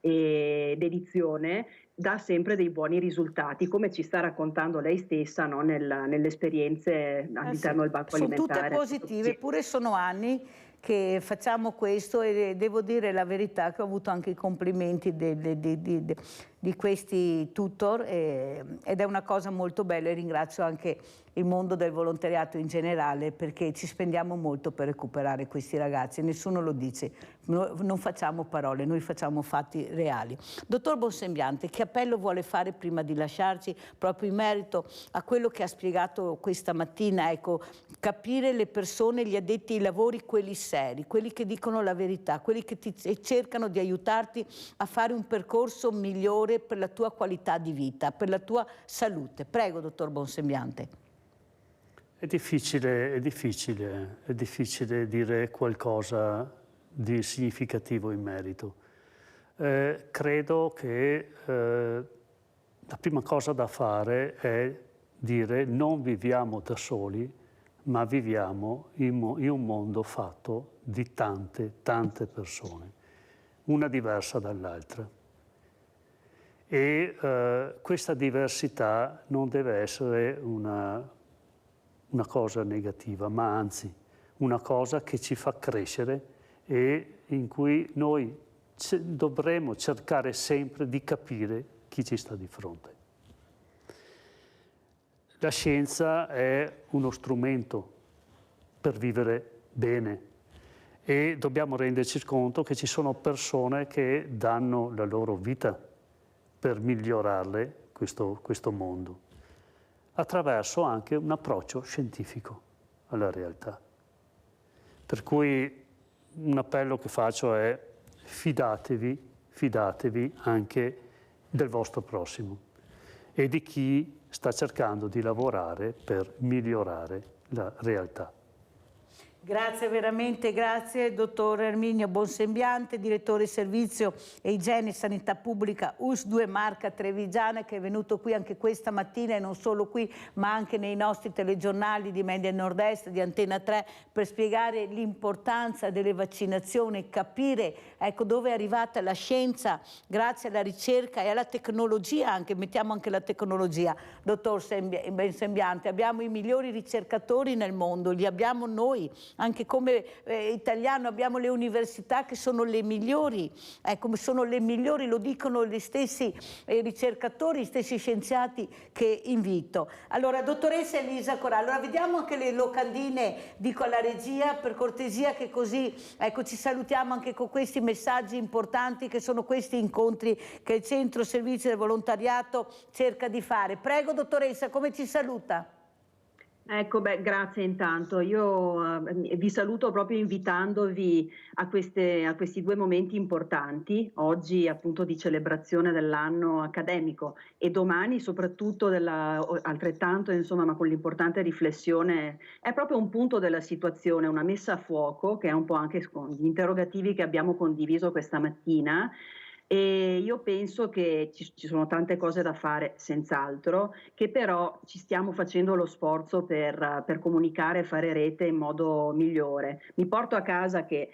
S15: e dedizione, dà sempre dei buoni risultati, come ci sta raccontando lei stessa, no? Nelle esperienze all'interno del banco alimentare.
S2: Sono tutte positive, eppure sono anni che facciamo questo e devo dire la verità che ho avuto anche i complimenti di questi tutor ed è una cosa molto bella e ringrazio anche il mondo del volontariato in generale perché ci spendiamo molto per recuperare questi ragazzi, nessuno lo dice, non facciamo parole, noi facciamo fatti reali. Dottor Bonsembiante, che appello vuole fare prima di lasciarci proprio in merito a quello che ha spiegato questa mattina, ecco, capire le persone, gli addetti ai lavori, quelli seri, quelli che dicono la verità, quelli che cercano di aiutarti a fare un percorso migliore per la tua qualità di vita, per la tua salute. Prego, dottor Bonsembiante.
S12: È difficile dire qualcosa di significativo in merito. Credo che la prima cosa da fare è dire non viviamo da soli, ma viviamo in un mondo fatto di tante persone, una diversa dall'altra. E questa diversità non deve essere una cosa negativa, ma anzi una cosa che ci fa crescere e in cui noi dovremo cercare sempre di capire chi ci sta di fronte. La scienza è uno strumento per vivere bene e dobbiamo renderci conto che ci sono persone che danno la loro vita per migliorare questo mondo, attraverso anche un approccio scientifico alla realtà. Per cui un appello che faccio è fidatevi anche del vostro prossimo e di chi sta cercando di lavorare per migliorare la realtà.
S2: Grazie veramente, grazie dottor Erminio Bonsembiante, direttore servizio e igiene e sanità pubblica US2 Marca Trevigiana, che è venuto qui anche questa mattina e non solo qui ma anche nei nostri telegiornali di Media Nord-Est, di Antena 3, per spiegare l'importanza delle vaccinazioni, capire ecco, dove è arrivata la scienza grazie alla ricerca e alla tecnologia, anche mettiamo anche la tecnologia. Dottor Bonsembiante, abbiamo i migliori ricercatori nel mondo, li abbiamo noi. Anche come italiano abbiamo le università che sono le migliori, come sono le migliori, lo dicono gli stessi ricercatori, gli stessi scienziati che invito. Allora, dottoressa Elisa Corallo, allora vediamo anche le locandine, dico alla regia, per cortesia, che così ecco, ci salutiamo anche con questi messaggi importanti che sono questi incontri che il Centro Servizi del Volontariato cerca di fare. Prego, dottoressa, come ci saluta?
S15: Ecco, grazie intanto. Io vi saluto proprio invitandovi a questi due momenti importanti, oggi appunto di celebrazione dell'anno accademico e domani soprattutto altrettanto, insomma, ma con l'importante riflessione, è proprio un punto della situazione, una messa a fuoco, che è un po' anche con gli interrogativi che abbiamo condiviso questa mattina, E io penso che ci sono tante cose da fare, senz'altro, che però ci stiamo facendo lo sforzo per comunicare e fare rete in modo migliore. Mi porto a casa che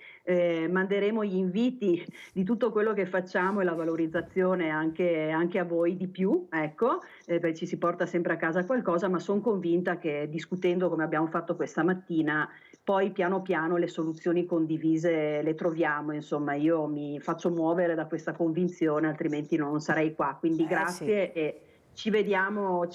S15: manderemo gli inviti di tutto quello che facciamo e la valorizzazione anche a voi di più, ecco, perché ci si porta sempre a casa qualcosa, ma sono convinta che discutendo come abbiamo fatto questa mattina, poi piano piano le soluzioni condivise le troviamo, insomma io mi faccio muovere da questa convinzione, altrimenti non sarei qua, quindi grazie sì. E ci vediamo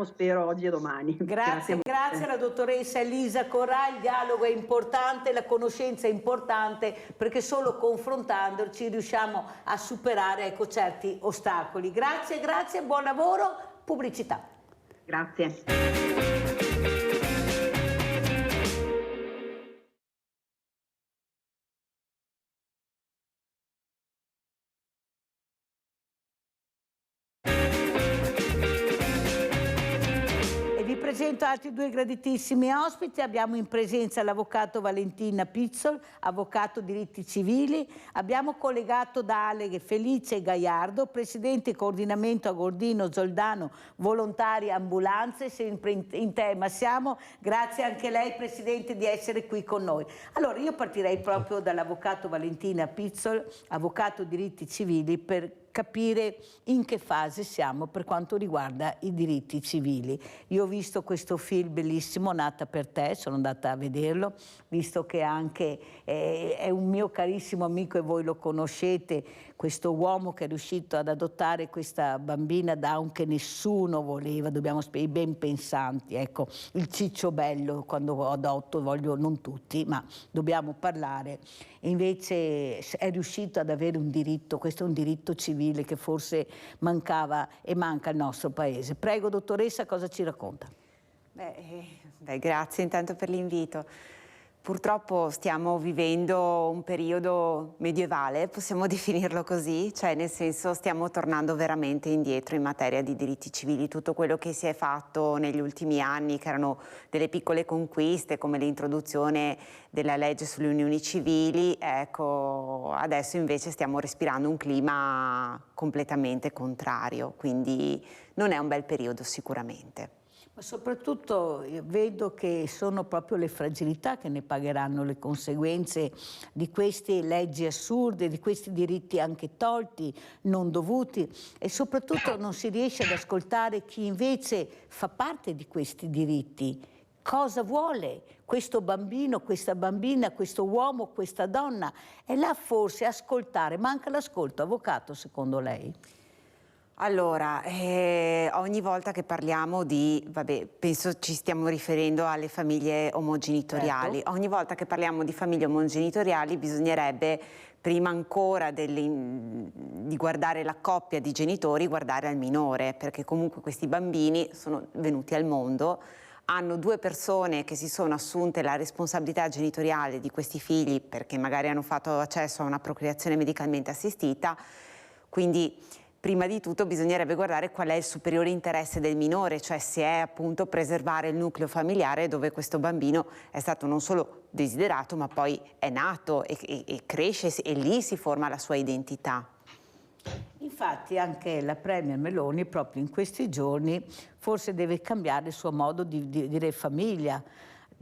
S15: spero oggi e domani.
S2: Grazie alla dottoressa Elisa Corrà, il dialogo è importante, la conoscenza è importante perché solo confrontandoci riusciamo a superare certi ostacoli. Grazie, buon lavoro, pubblicità.
S15: Grazie.
S2: Presento altri due graditissimi ospiti. Abbiamo in presenza l'avvocato Valentina Pizzol, avvocato diritti civili. Abbiamo collegato da Aleghe Felice Gaiardo, presidente coordinamento Agordino Zoldano Volontari Ambulanze, sempre in tema siamo. Grazie anche a lei, presidente, di essere qui con noi. Allora io partirei proprio dall'avvocato Valentina Pizzol, avvocato diritti civili, per capire in che fase siamo per quanto riguarda i diritti civili. Io ho visto questo film bellissimo, Nata per te, sono andata a vederlo, visto che anche è un mio carissimo amico e voi lo conoscete, questo uomo che è riuscito ad adottare questa bambina Down che nessuno voleva, dobbiamo spiegare, i ben pensanti, ecco, il ciccio bello quando adotto, voglio non tutti, ma dobbiamo parlare. E invece è riuscito ad avere un diritto, questo è un diritto civile che forse mancava e manca al nostro paese. Prego dottoressa, cosa ci racconta?
S1: Grazie intanto per l'invito. Purtroppo stiamo vivendo un periodo medievale, possiamo definirlo così, cioè nel senso stiamo tornando veramente indietro in materia di diritti civili. Tutto quello che si è fatto negli ultimi anni, che erano delle piccole conquiste come l'introduzione della legge sulle unioni civili, ecco, adesso invece stiamo respirando un clima completamente contrario, quindi non è un bel periodo sicuramente.
S2: Ma soprattutto vedo che sono proprio le fragilità che ne pagheranno le conseguenze di queste leggi assurde, di questi diritti anche tolti, non dovuti, e soprattutto non si riesce ad ascoltare chi invece fa parte di questi diritti. Cosa vuole questo bambino, questa bambina, questo uomo, questa donna? E là forse ascoltare, manca l'ascolto, avvocato, secondo lei?
S1: Allora, ogni volta che parliamo di, penso ci stiamo riferendo alle famiglie omogenitoriali, certo. Ogni volta che parliamo di famiglie omogenitoriali bisognerebbe, prima ancora di guardare la coppia di genitori, guardare al minore, perché comunque questi bambini sono venuti al mondo, hanno due persone che si sono assunte la responsabilità genitoriale di questi figli perché magari hanno fatto accesso a una procreazione medicalmente assistita, quindi prima di tutto bisognerebbe guardare qual è il superiore interesse del minore, cioè se è appunto preservare il nucleo familiare dove questo bambino è stato non solo desiderato ma poi è nato e cresce e lì si forma la sua identità.
S2: Infatti anche la Premier Meloni proprio in questi giorni forse deve cambiare il suo modo di dire famiglia.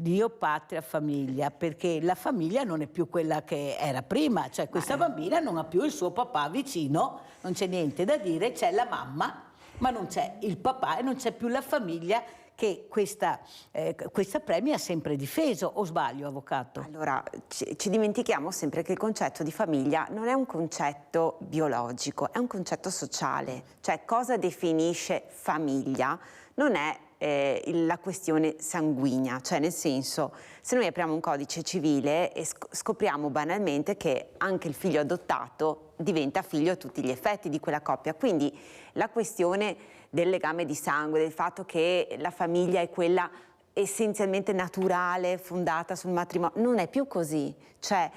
S2: Dio, patria, famiglia, perché la famiglia non è più quella che era prima, cioè questa bambina non ha più il suo papà vicino, non c'è niente da dire, c'è la mamma, ma non c'è il papà e non c'è più la famiglia che questa Premier ha sempre difeso, o sbaglio, avvocato?
S1: Allora, ci dimentichiamo sempre che il concetto di famiglia non è un concetto biologico, è un concetto sociale, cioè cosa definisce famiglia non è la questione sanguigna, cioè nel senso, se noi apriamo un codice civile e scopriamo banalmente che anche il figlio adottato diventa figlio a tutti gli effetti di quella coppia, quindi la questione del legame di sangue, del fatto che la famiglia è quella essenzialmente naturale, fondata sul matrimonio, non è più così, cioè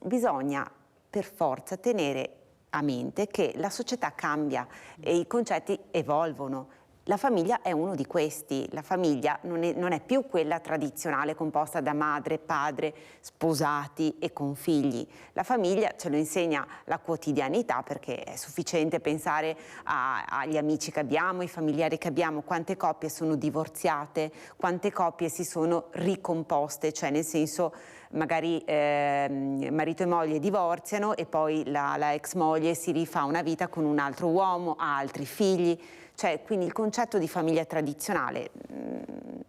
S1: bisogna per forza tenere a mente che la società cambia e i concetti evolvono. La famiglia è uno di questi. La famiglia non è più quella tradizionale composta da madre, padre, sposati e con figli. La famiglia ce lo insegna la quotidianità, perché è sufficiente pensare agli amici che abbiamo, ai familiari che abbiamo, quante coppie sono divorziate, quante coppie si sono ricomposte, cioè nel senso magari marito e moglie divorziano e poi la ex moglie si rifà una vita con un altro uomo, ha altri figli. Cioè, quindi il concetto di famiglia tradizionale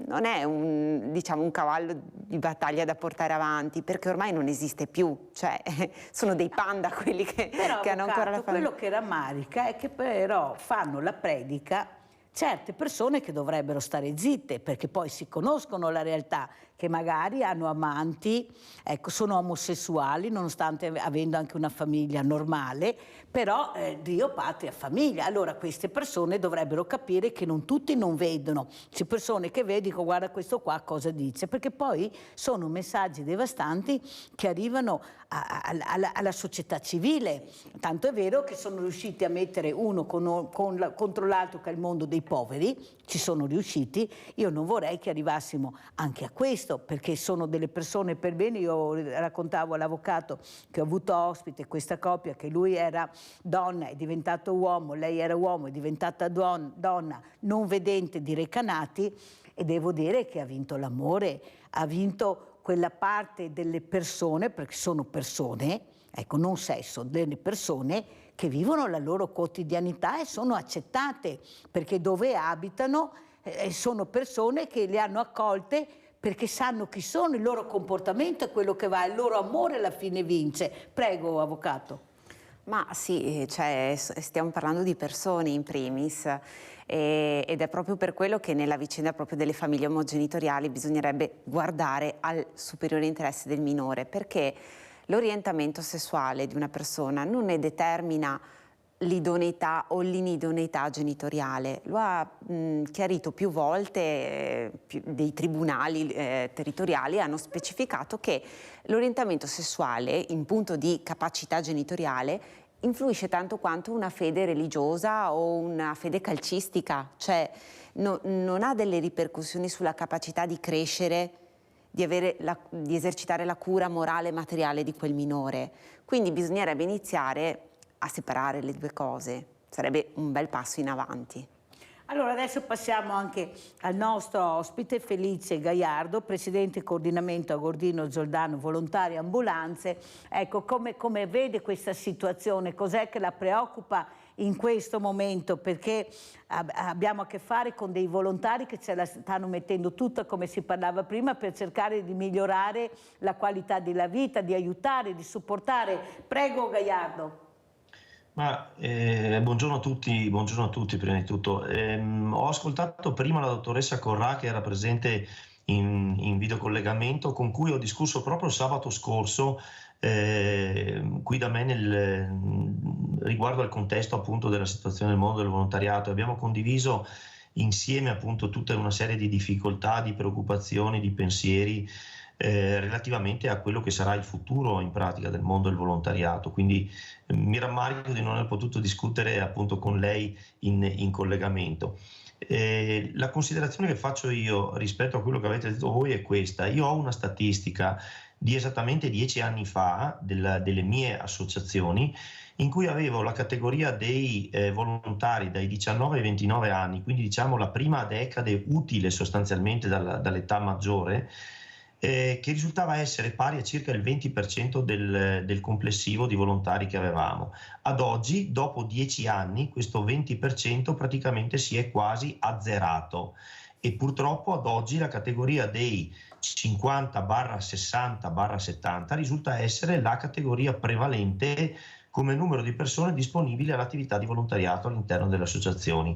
S1: non è un cavallo di battaglia da portare avanti, perché ormai non esiste più, cioè sono dei panda quelli che hanno ancora la famiglia.
S2: Quello che rammarica è che però fanno la predica certe persone che dovrebbero stare zitte, perché poi si conoscono la realtà, che magari hanno amanti, ecco, sono omosessuali, nonostante avendo anche una famiglia normale, però Dio, patria, famiglia. Allora queste persone dovrebbero capire che non tutti non vedono. C'è persone che dicono guarda questo qua cosa dice, perché poi sono messaggi devastanti che arrivano alla società civile. Tanto è vero che sono riusciti a mettere uno contro l'altro, che è il mondo dei poveri, ci sono riusciti. Io non vorrei che arrivassimo anche a questo, perché sono delle persone per bene. Io raccontavo all'avvocato che ho avuto ospite questa coppia, che lui era donna, è diventato uomo, lei era uomo, è diventata donna, non vedente di recanati, e devo dire che ha vinto l'amore, ha vinto quella parte delle persone, perché sono persone, ecco, non sesso, delle persone che vivono la loro quotidianità e sono accettate, perché dove abitano sono persone che le hanno accolte perché sanno chi sono, il loro comportamento è quello che va, il loro amore alla fine vince. Prego, avvocato.
S1: Ma sì, cioè, stiamo parlando di persone in primis, ed è proprio per quello che nella vicenda proprio delle famiglie omogenitoriali bisognerebbe guardare al superiore interesse del minore, perché l'orientamento sessuale di una persona non ne determina l'idoneità o l'inidoneità genitoriale. Lo ha chiarito più volte, dei tribunali territoriali hanno specificato che l'orientamento sessuale in punto di capacità genitoriale influisce tanto quanto una fede religiosa o una fede calcistica, cioè non ha delle ripercussioni sulla capacità di crescere, di esercitare la cura morale e materiale di quel minore. Quindi bisognerebbe iniziare a separare le due cose, sarebbe un bel passo in avanti.
S2: Allora adesso passiamo anche al nostro ospite Felice Gaiardo, presidente coordinamento Agordino Giordano Volontari Ambulanze. Ecco, come vede questa situazione, cos'è che la preoccupa in questo momento, perché abbiamo a che fare con dei volontari che ce la stanno mettendo tutta, come si parlava prima, per cercare di migliorare la qualità della vita, di aiutare, di supportare. Prego Gaiardo.
S5: Buongiorno a tutti prima di tutto. Ho ascoltato prima la dottoressa Corrà, che era presente in videocollegamento, con cui ho discusso proprio sabato scorso qui da me riguardo al contesto appunto della situazione del mondo del volontariato. Abbiamo condiviso insieme appunto tutta una serie di difficoltà, di preoccupazioni, di pensieri relativamente a quello che sarà il futuro in pratica del mondo del volontariato. Quindi mi rammarico di non aver potuto discutere appunto con lei in collegamento. La considerazione che faccio io rispetto a quello che avete detto voi è questa: io ho una statistica di esattamente 10 anni fa delle mie associazioni, in cui avevo la categoria dei volontari dai 19 ai 29 anni, quindi diciamo la prima decade utile sostanzialmente dall'età maggiore, che risultava essere pari a circa il 20% del complessivo di volontari che avevamo. Ad oggi, dopo 10 anni, questo 20% praticamente si è quasi azzerato, e purtroppo ad oggi la categoria dei 50/60/70 risulta essere la categoria prevalente come numero di persone disponibili all'attività di volontariato all'interno delle associazioni.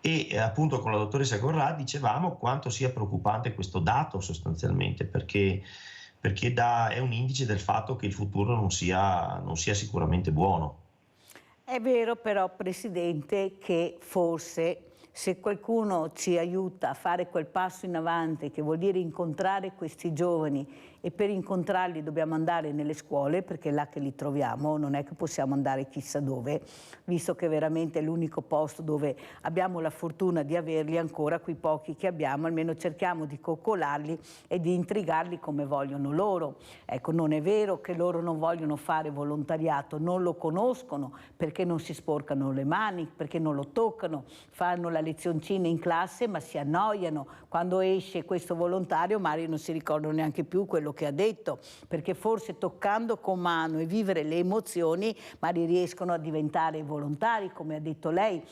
S5: E appunto con la dottoressa Corrà dicevamo quanto sia preoccupante questo dato sostanzialmente, perché è un indice del fatto che il futuro non sia sicuramente buono.
S2: È vero però, Presidente, che forse se qualcuno ci aiuta a fare quel passo in avanti, che vuol dire incontrare questi giovani e per incontrarli dobbiamo andare nelle scuole, perché è là che li troviamo, non è che possiamo andare chissà dove, visto che veramente è l'unico posto dove abbiamo la fortuna di averli ancora, quei pochi che abbiamo, almeno cerchiamo di coccolarli e di intrigarli come vogliono loro. Ecco, non è vero che loro non vogliono fare volontariato, non lo conoscono perché non si sporcano le mani, perché non lo toccano, fanno la lezioncina in classe ma si annoiano. Quando esce questo volontario magari non si ricordano neanche più quello che ha detto, perché forse toccando con mano e vivere le emozioni magari riescono a diventare volontari, come ha detto lei,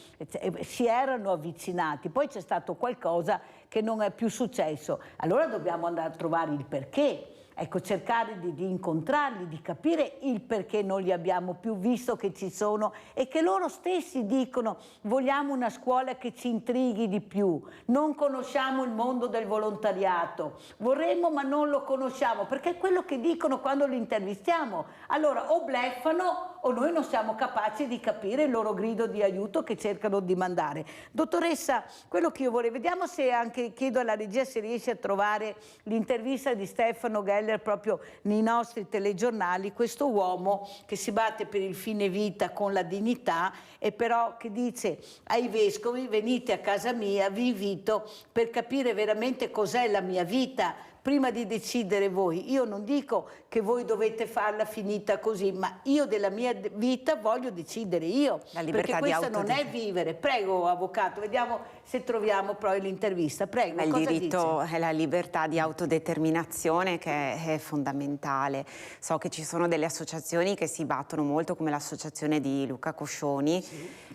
S2: si erano avvicinati, poi c'è stato qualcosa che non è più successo, allora dobbiamo andare a trovare il perché. Ecco, cercare di incontrarli, di capire il perché non li abbiamo più, visto che ci sono e che loro stessi dicono vogliamo una scuola che ci intrighi di più, non conosciamo il mondo del volontariato, vorremmo ma non lo conosciamo, perché è quello che dicono quando li intervistiamo. Allora o bleffano o noi non siamo capaci di capire il loro grido di aiuto che cercano di mandare. Dottoressa, quello che io volevo, vediamo se anche, chiedo alla regia se riesce a trovare l'intervista di Stefano Geller proprio nei nostri telegiornali, questo uomo che si batte per il fine vita con la dignità e però che dice ai vescovi venite a casa mia, vi invito per capire veramente cos'è la mia vita prima di decidere voi. Io non dico che voi dovete farla finita così, ma io della mia vita voglio decidere io,
S1: la libertà
S2: perché questa non è vivere. Prego, avvocato, vediamo se troviamo poi l'intervista. Prego,
S1: il
S2: cosa
S1: diritto
S2: dice?
S1: è la libertà di autodeterminazione che è fondamentale. So che ci sono delle associazioni che si battono molto, come l'associazione di Luca Coscioni,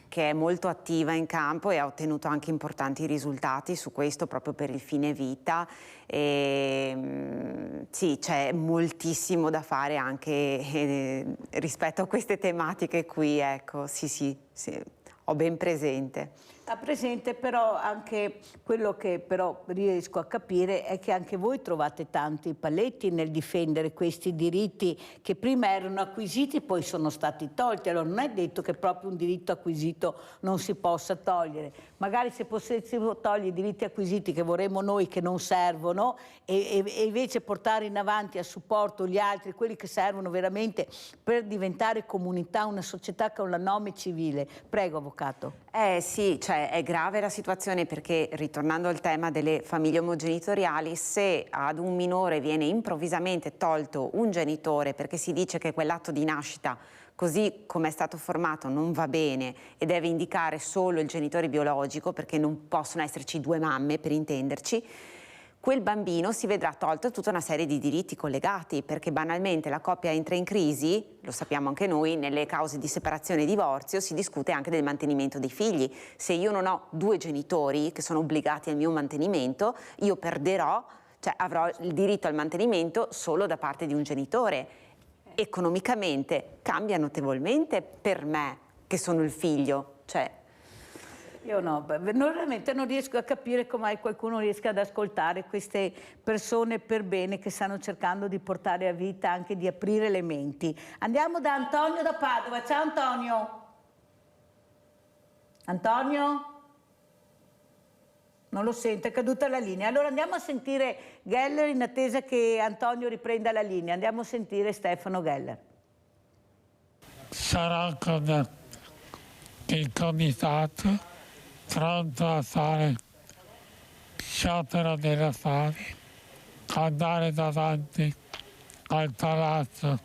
S1: che è molto attiva in campo e ha ottenuto anche importanti risultati su questo proprio per il fine vita. Sì, c'è moltissimo da fare anche rispetto a queste tematiche qui, ecco, sì, ho ben presente.
S2: Ha presente, però anche quello che però riesco a capire è che anche voi trovate tanti paletti nel difendere questi diritti che prima erano acquisiti e poi sono stati tolti. Allora non è detto che proprio un diritto acquisito non si possa togliere. Magari se potessimo togliere i diritti acquisiti che vorremmo noi che non servono e invece portare in avanti a supporto gli altri, quelli che servono veramente per diventare comunità, una società con la nome civile. Prego, avvocato.
S1: Sì, cioè è grave la situazione perché, ritornando al tema delle famiglie omogenitoriali, se ad un minore viene improvvisamente tolto un genitore perché si dice che quell'atto di nascita, così come è stato formato, non va bene e deve indicare solo il genitore biologico perché non possono esserci due mamme, per intenderci, quel bambino si vedrà tolta tutta una serie di diritti collegati, perché banalmente la coppia entra in crisi, lo sappiamo anche noi, nelle cause di separazione e divorzio si discute anche del mantenimento dei figli. Se io non ho due genitori che sono obbligati al mio mantenimento, io perderò, cioè avrò il diritto al mantenimento solo da parte di un genitore. Economicamente cambia notevolmente per me, che sono il figlio, cioè...
S2: Io no, veramente non riesco a capire come qualcuno riesca ad ascoltare queste persone per bene che stanno cercando di portare a vita, anche di aprire le menti. Andiamo da Antonio da Padova. Ciao Antonio. Antonio? Non lo sento, è caduta la linea. Allora andiamo a sentire Geller in attesa che Antonio riprenda la linea. Andiamo a sentire Stefano Geller.
S7: Sarà con il comitato pronto a fare sciopero della fame, andare davanti al palazzo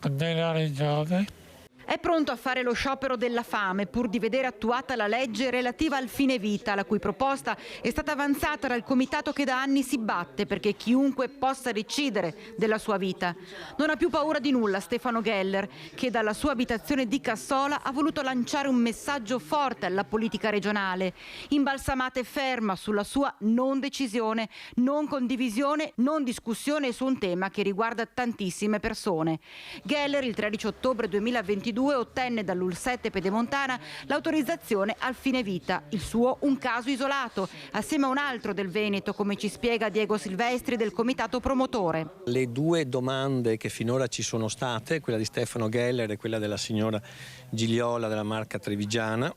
S7: della regione.
S22: È pronto a fare lo sciopero della fame pur di vedere attuata la legge relativa al fine vita, la cui proposta è stata avanzata dal comitato che da anni si batte perché chiunque possa decidere della sua vita. Non ha più paura di nulla Stefano Geller, che dalla sua abitazione di Cassola ha voluto lanciare un messaggio forte alla politica regionale, imbalsamata e ferma sulla sua non decisione, non condivisione, non discussione su un tema che riguarda tantissime persone. Geller il 13 ottobre 2022 ottenne dall'Ulsette Pedemontana l'autorizzazione al fine vita. Il suo un caso isolato, assieme a un altro del Veneto, come ci spiega Diego Silvestri del comitato promotore.
S6: Le due domande che finora ci sono state, quella di Stefano Geller e quella della signora Gigliola della Marca Trevigiana,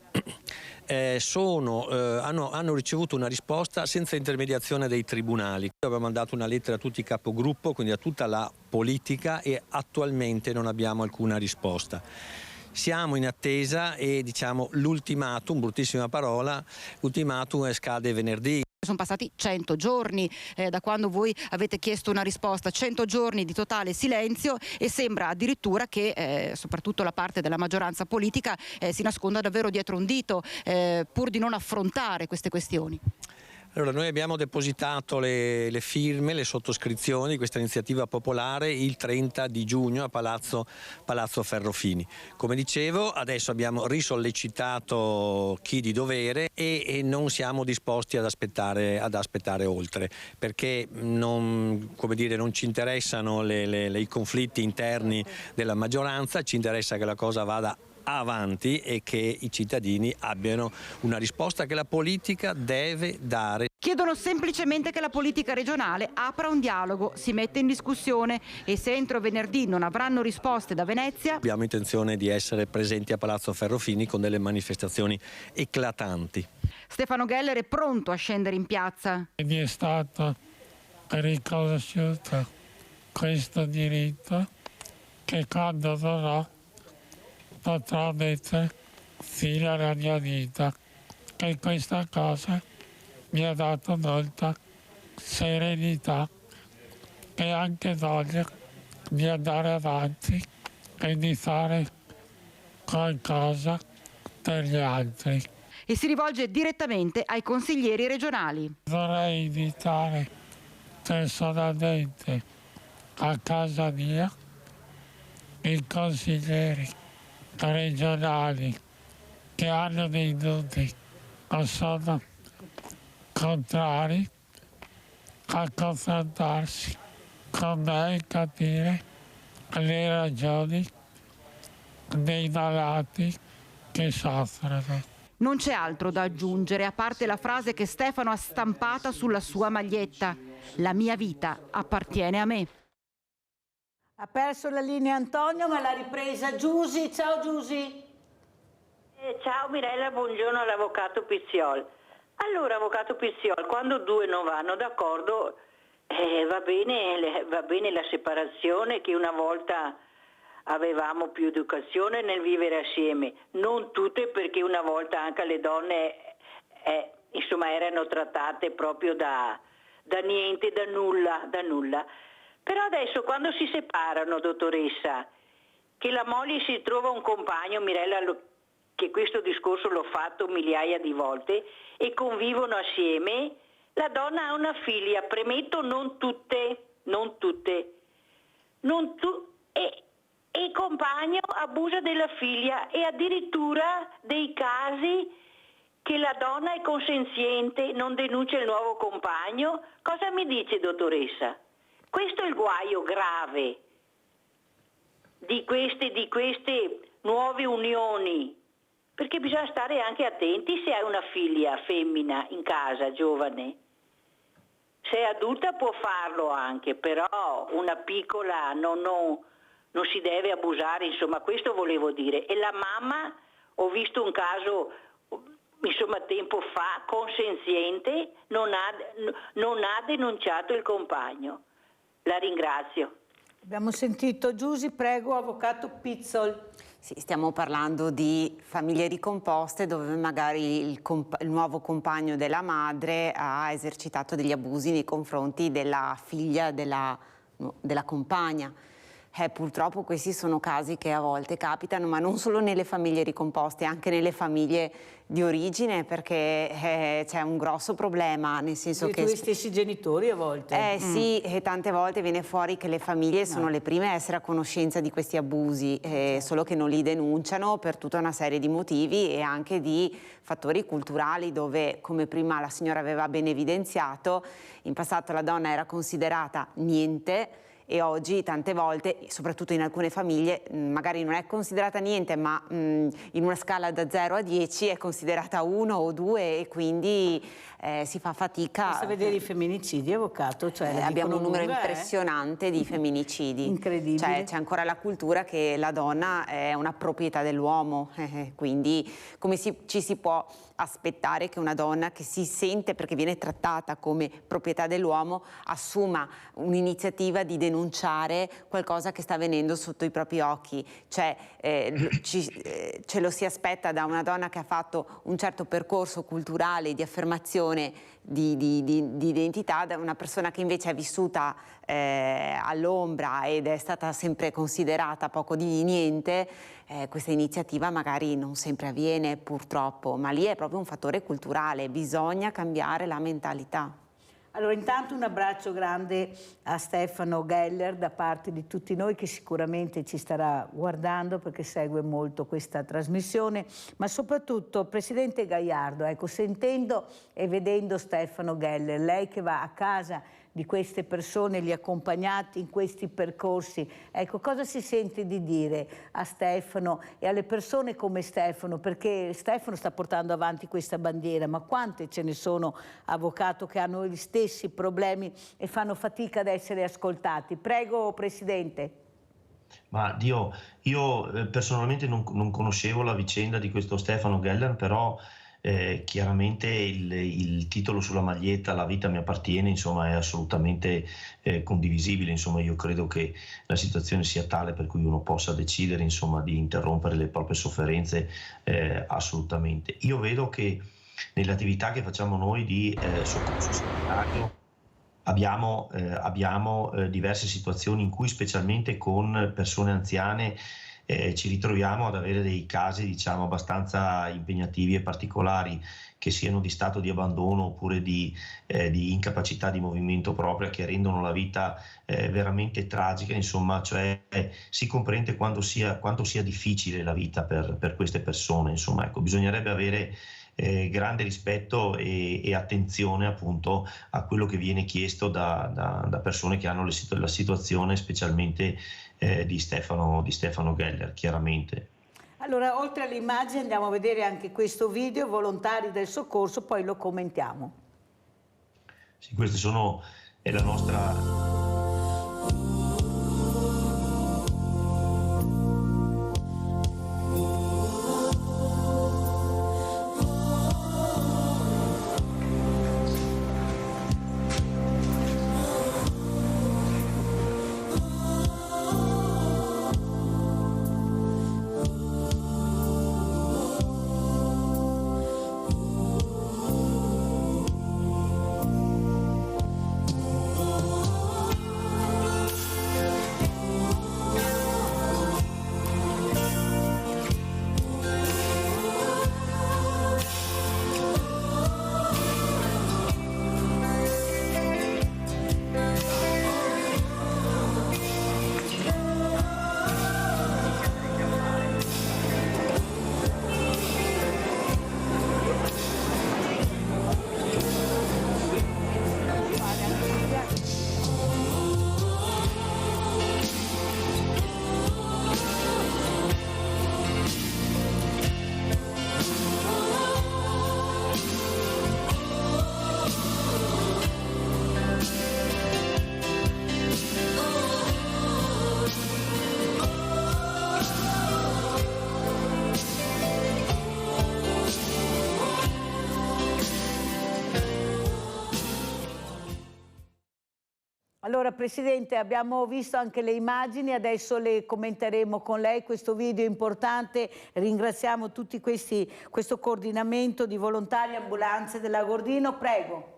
S6: hanno ricevuto una risposta senza intermediazione dei tribunali. Abbiamo mandato una lettera a tutti i capogruppo, quindi a tutta la politica, e attualmente non abbiamo alcuna risposta. Siamo in attesa e l'ultimatum, bruttissima parola, l'ultimatum scade venerdì.
S22: Sono passati 100 giorni da quando voi avete chiesto una risposta, 100 giorni di totale silenzio, e sembra addirittura che soprattutto la parte della maggioranza politica si nasconda davvero dietro un dito pur di non affrontare queste questioni.
S6: Allora, noi abbiamo depositato le firme, le sottoscrizioni di questa iniziativa popolare il 30 di giugno a Palazzo Ferrofini. Come dicevo, adesso abbiamo risollecitato chi di dovere e non siamo disposti ad aspettare oltre, perché non ci interessano i conflitti interni della maggioranza, ci interessa che la cosa vada avanti e che i cittadini abbiano una risposta che la politica deve dare.
S22: Chiedono semplicemente che la politica regionale apra un dialogo, si metta in discussione, e se entro venerdì non avranno risposte da Venezia,
S6: abbiamo intenzione di essere presenti a Palazzo Ferrofini con delle manifestazioni eclatanti.
S22: Stefano Geller è pronto a scendere in piazza.
S7: Mi è stato riconosciuto questo diritto che quando potrò mettere fine alla mia vita, e questa cosa mi ha dato molta serenità e anche voglia di andare avanti e di fare qualcosa per gli altri.
S22: E si rivolge direttamente ai consiglieri regionali.
S7: Vorrei invitare personalmente a casa mia i consiglieri regionali che hanno dei dubbi o sono contrari a confrontarsi con me e capire le ragioni dei malati che soffrono.
S22: Non c'è altro da aggiungere, a parte la frase che Stefano ha stampata sulla sua maglietta: la mia vita appartiene a me.
S2: Ha perso la linea Antonio, ma l'ha ripresa Giusy. Ciao Giusy.
S8: Ciao Mirella, buongiorno all'avvocato Pizziol. Allora, avvocato Pizziol, quando due non vanno d'accordo va bene la separazione, che una volta avevamo più educazione nel vivere assieme, non tutte, perché una volta anche le donne erano trattate proprio da niente, da nulla. Però adesso quando si separano, dottoressa, che la moglie si trova un compagno, Mirella, che questo discorso l'ho fatto migliaia di volte, e convivono assieme, la donna ha una figlia, premetto non tutte, e il compagno abusa della figlia, e addirittura dei casi che la donna è consenziente, non denuncia il nuovo compagno. Cosa mi dice, dottoressa? Questo è il guaio grave di queste nuove unioni, perché bisogna stare anche attenti se hai una figlia femmina in casa, giovane. Se è adulta può farlo anche, però una piccola non si deve abusare, insomma, questo volevo dire. E la mamma, ho visto un caso, tempo fa, consenziente, non ha denunciato il compagno. La ringrazio.
S2: Abbiamo sentito Giusy, prego, avvocato Pizzol.
S1: Sì, stiamo parlando di famiglie ricomposte dove magari il nuovo compagno della madre ha esercitato degli abusi nei confronti della figlia della compagna. Purtroppo questi sono casi che a volte capitano, ma non solo nelle famiglie ricomposte, anche nelle famiglie di origine, perché c'è un grosso problema, nel senso che...
S2: i stessi genitori a volte.
S1: Sì, e tante volte viene fuori che le famiglie sono le prime a essere a conoscenza di questi abusi, solo che non li denunciano per tutta una serie di motivi e anche di fattori culturali, dove, come prima la signora aveva ben evidenziato, in passato la donna era considerata niente, e oggi tante volte, soprattutto in alcune famiglie, magari non è considerata niente, ma in una scala da 0 a 10 è considerata 1 o 2 e quindi si fa fatica.
S2: Basta vedere i femminicidi, avvocato. Cioè,
S1: abbiamo un numero impressionante di femminicidi.
S2: Incredibile.
S1: Cioè, c'è ancora la cultura che la donna è una proprietà dell'uomo, quindi come ci si può aspettare che una donna che si sente, perché viene trattata come proprietà dell'uomo, assuma un'iniziativa di denunciare qualcosa che sta avvenendo sotto i propri occhi. Cioè, ce lo si aspetta da una donna che ha fatto un certo percorso culturale di affermazione di identità, da una persona che invece è vissuta all'ombra ed è stata sempre considerata poco di niente. Questa iniziativa magari non sempre avviene, purtroppo, ma lì è proprio un fattore culturale, bisogna cambiare la mentalità.
S2: Allora, intanto un abbraccio grande a Stefano Geller da parte di tutti noi, che sicuramente ci starà guardando perché segue molto questa trasmissione, ma soprattutto Presidente Gaiardo, ecco, sentendo e vedendo Stefano Geller, lei che va a casa di queste persone, li accompagnati in questi percorsi, ecco, cosa si sente di dire a Stefano e alle persone come Stefano, perché Stefano sta portando avanti questa bandiera, ma quante ce ne sono, avvocato, che hanno gli stessi problemi e fanno fatica ad essere ascoltati? Prego, Presidente.
S5: Ma io personalmente non conoscevo la vicenda di questo Stefano Geller, però chiaramente il titolo sulla maglietta, La vita mi appartiene, insomma, è assolutamente condivisibile. Insomma, io credo che la situazione sia tale per cui uno possa decidere, insomma, di interrompere le proprie sofferenze, assolutamente. Io vedo che nelle attività che facciamo noi di soccorso sanitario abbiamo diverse situazioni in cui, specialmente con persone anziane, ci ritroviamo ad avere dei casi, diciamo, abbastanza impegnativi e particolari, che siano di stato di abbandono oppure di incapacità di movimento propria, che rendono la vita veramente tragica. Insomma, cioè si comprende quanto sia difficile la vita per queste persone. Insomma, ecco, bisognerebbe avere grande rispetto e attenzione appunto a quello che viene chiesto da persone che hanno la situazione specialmente di Stefano Geller, chiaramente.
S2: Allora, oltre alle immagini andiamo a vedere anche questo video, volontari del soccorso, poi lo commentiamo.
S5: Sì, queste è la nostra...
S2: Allora, Presidente, abbiamo visto anche le immagini, adesso le commenteremo con lei, questo video importante. Ringraziamo tutti questo coordinamento di volontari ambulanze dell'Agordino. Prego.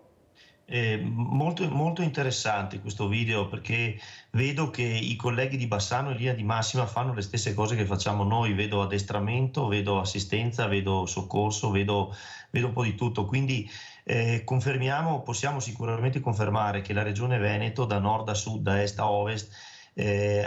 S5: Molto interessante questo video, perché vedo che i colleghi di Bassano e Linea di Massima fanno le stesse cose che facciamo noi. Vedo addestramento, vedo assistenza, vedo soccorso, vedo un po' di tutto. Quindi possiamo sicuramente confermare che la Regione Veneto, da nord a sud, da est a ovest,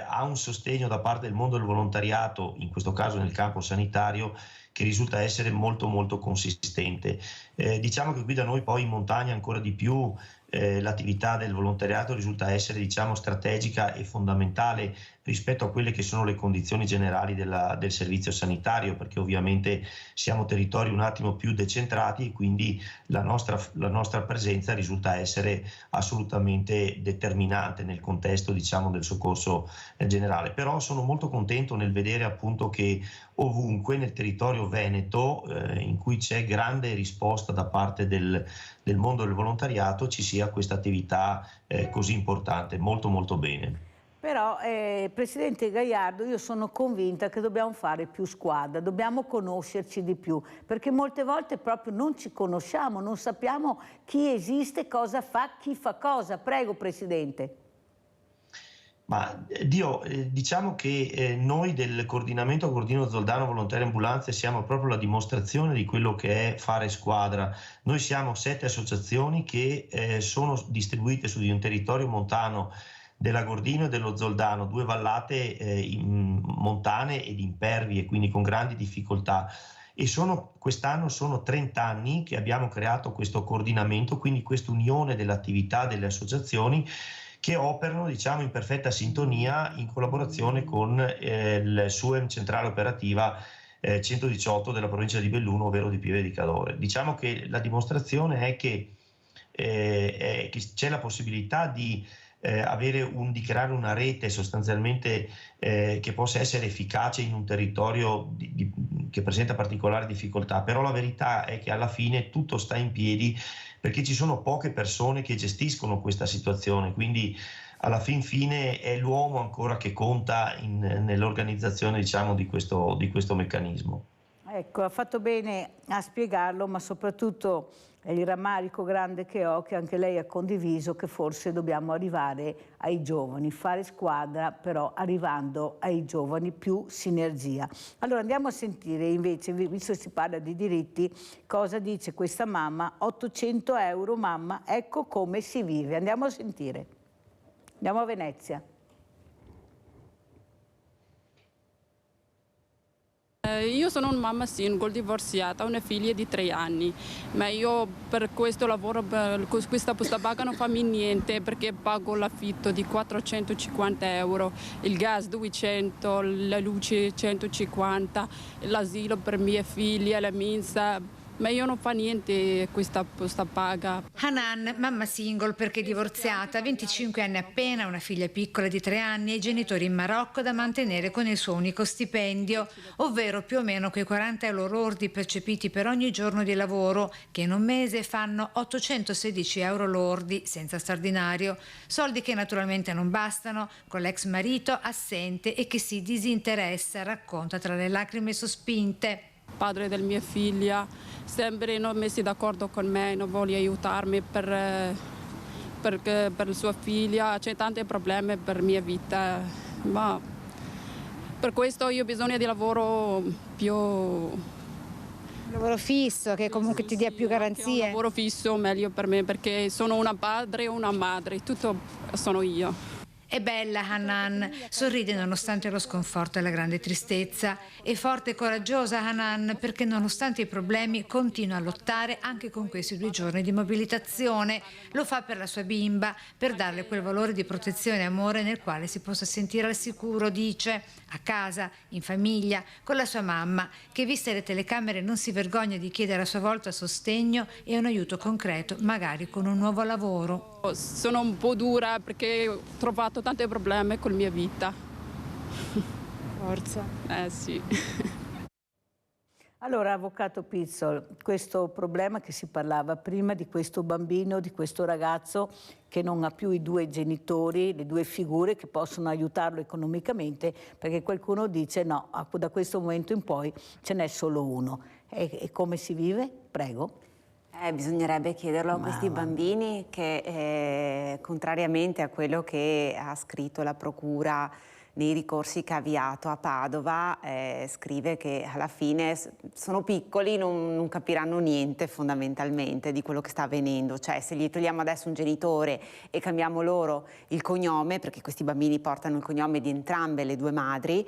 S5: ha un sostegno da parte del mondo del volontariato, in questo caso nel campo sanitario, che risulta essere molto consistente. Diciamo che qui da noi poi in montagna ancora di più l'attività del volontariato risulta essere, diciamo, strategica e fondamentale rispetto a quelle che sono le condizioni generali del servizio sanitario, perché ovviamente siamo territori un attimo più decentrati e quindi la nostra presenza risulta essere assolutamente determinante nel contesto, diciamo, del soccorso generale. Però sono molto contento nel vedere appunto che ovunque nel territorio veneto, in cui c'è grande risposta da parte del mondo del volontariato, ci sia questa attività così importante. Molto molto bene.
S2: Però, Presidente Gaiardo, io sono convinta che dobbiamo fare più squadra, dobbiamo conoscerci di più, perché molte volte proprio non ci conosciamo, non sappiamo chi esiste, cosa fa, chi fa cosa. Prego, Presidente.
S5: Ma diciamo che noi del coordinamento Agordino Zoldano Volontari Ambulanze siamo proprio la dimostrazione di quello che è fare squadra. Noi siamo 7 associazioni che sono distribuite su di un territorio montano dell'Agordino e dello Zoldano, 2 vallate montane ed impervie, quindi con grandi difficoltà. E quest'anno sono 30 anni che abbiamo creato questo coordinamento, quindi questa unione dell'attività delle associazioni che operano, diciamo, in perfetta sintonia in collaborazione con il SUEM Centrale Operativa 118 della provincia di Belluno, ovvero di Pieve di Cadore. Diciamo che la dimostrazione è che c'è la possibilità di creare una rete sostanzialmente che possa essere efficace in un territorio che presenta particolari difficoltà, però la verità è che alla fine tutto sta in piedi perché ci sono poche persone che gestiscono questa situazione, quindi alla fin fine è l'uomo ancora che conta nell'organizzazione, diciamo, di questo meccanismo.
S2: Ecco, ha fatto bene a spiegarlo, ma soprattutto il rammarico grande che ho, che anche lei ha condiviso, che forse dobbiamo arrivare ai giovani, fare squadra, però arrivando ai giovani, più sinergia. Allora andiamo a sentire invece, visto che si parla di diritti, cosa dice questa mamma. 800 euro mamma, ecco come si vive. Andiamo a sentire. Andiamo a Venezia.
S9: Io sono una mamma single, divorziata, ho una figlia di 3 anni, ma io per questo lavoro, per questa busta paga non fammi niente perché pago l'affitto di 450 euro, il gas 200, la luce 150, l'asilo per mia figlia, la mensa. Ma io non fa niente questa paga.
S10: Hanan, mamma single perché divorziata, 25 anni appena, una figlia piccola di 3 anni e i genitori in Marocco da mantenere con il suo unico stipendio, ovvero più o meno quei 40 euro lordi percepiti per ogni giorno di lavoro, che in un mese fanno 816 euro lordi senza straordinario. Soldi che naturalmente non bastano, con l'ex marito assente e che si disinteressa, racconta tra le lacrime sospinte.
S9: Padre della mia figlia sempre non messi d'accordo con me, non vuole aiutarmi per sua figlia, c'è tanti problemi per mia vita, ma per questo io ho bisogno di lavoro più...
S10: Lavoro fisso, che comunque ti dia più garanzie.
S9: Un lavoro fisso meglio per me perché sono una padre e una madre, tutto sono io.
S10: È bella Hanan, sorride nonostante lo sconforto e la grande tristezza. È forte e coraggiosa Hanan perché nonostante i problemi continua a lottare anche con questi 2 giorni di mobilitazione. Lo fa per la sua bimba, per darle quel valore di protezione e amore nel quale si possa sentire al sicuro, dice, a casa, in famiglia, con la sua mamma, che viste le telecamere non si vergogna di chiedere a sua volta sostegno e un aiuto concreto, magari con un nuovo lavoro.
S9: Sono un po' dura perché ho trovato tanti problemi con la mia vita.
S10: Forza.
S9: Sì.
S2: Allora, Avvocato Pizzol, questo problema che si parlava prima di questo bambino, di questo ragazzo che non ha più i 2 genitori, le 2 figure che possono aiutarlo economicamente, perché qualcuno dice no, da questo momento in poi ce n'è solo uno. E come si vive? Prego.
S1: Bisognerebbe chiederlo a questi bambini che, contrariamente a quello che ha scritto la Procura nei ricorsi che ha avviato a Padova, scrive che alla fine sono piccoli, non capiranno niente fondamentalmente di quello che sta avvenendo. Cioè, se gli togliamo adesso un genitore e cambiamo loro il cognome, perché questi bambini portano il cognome di entrambe le 2 madri,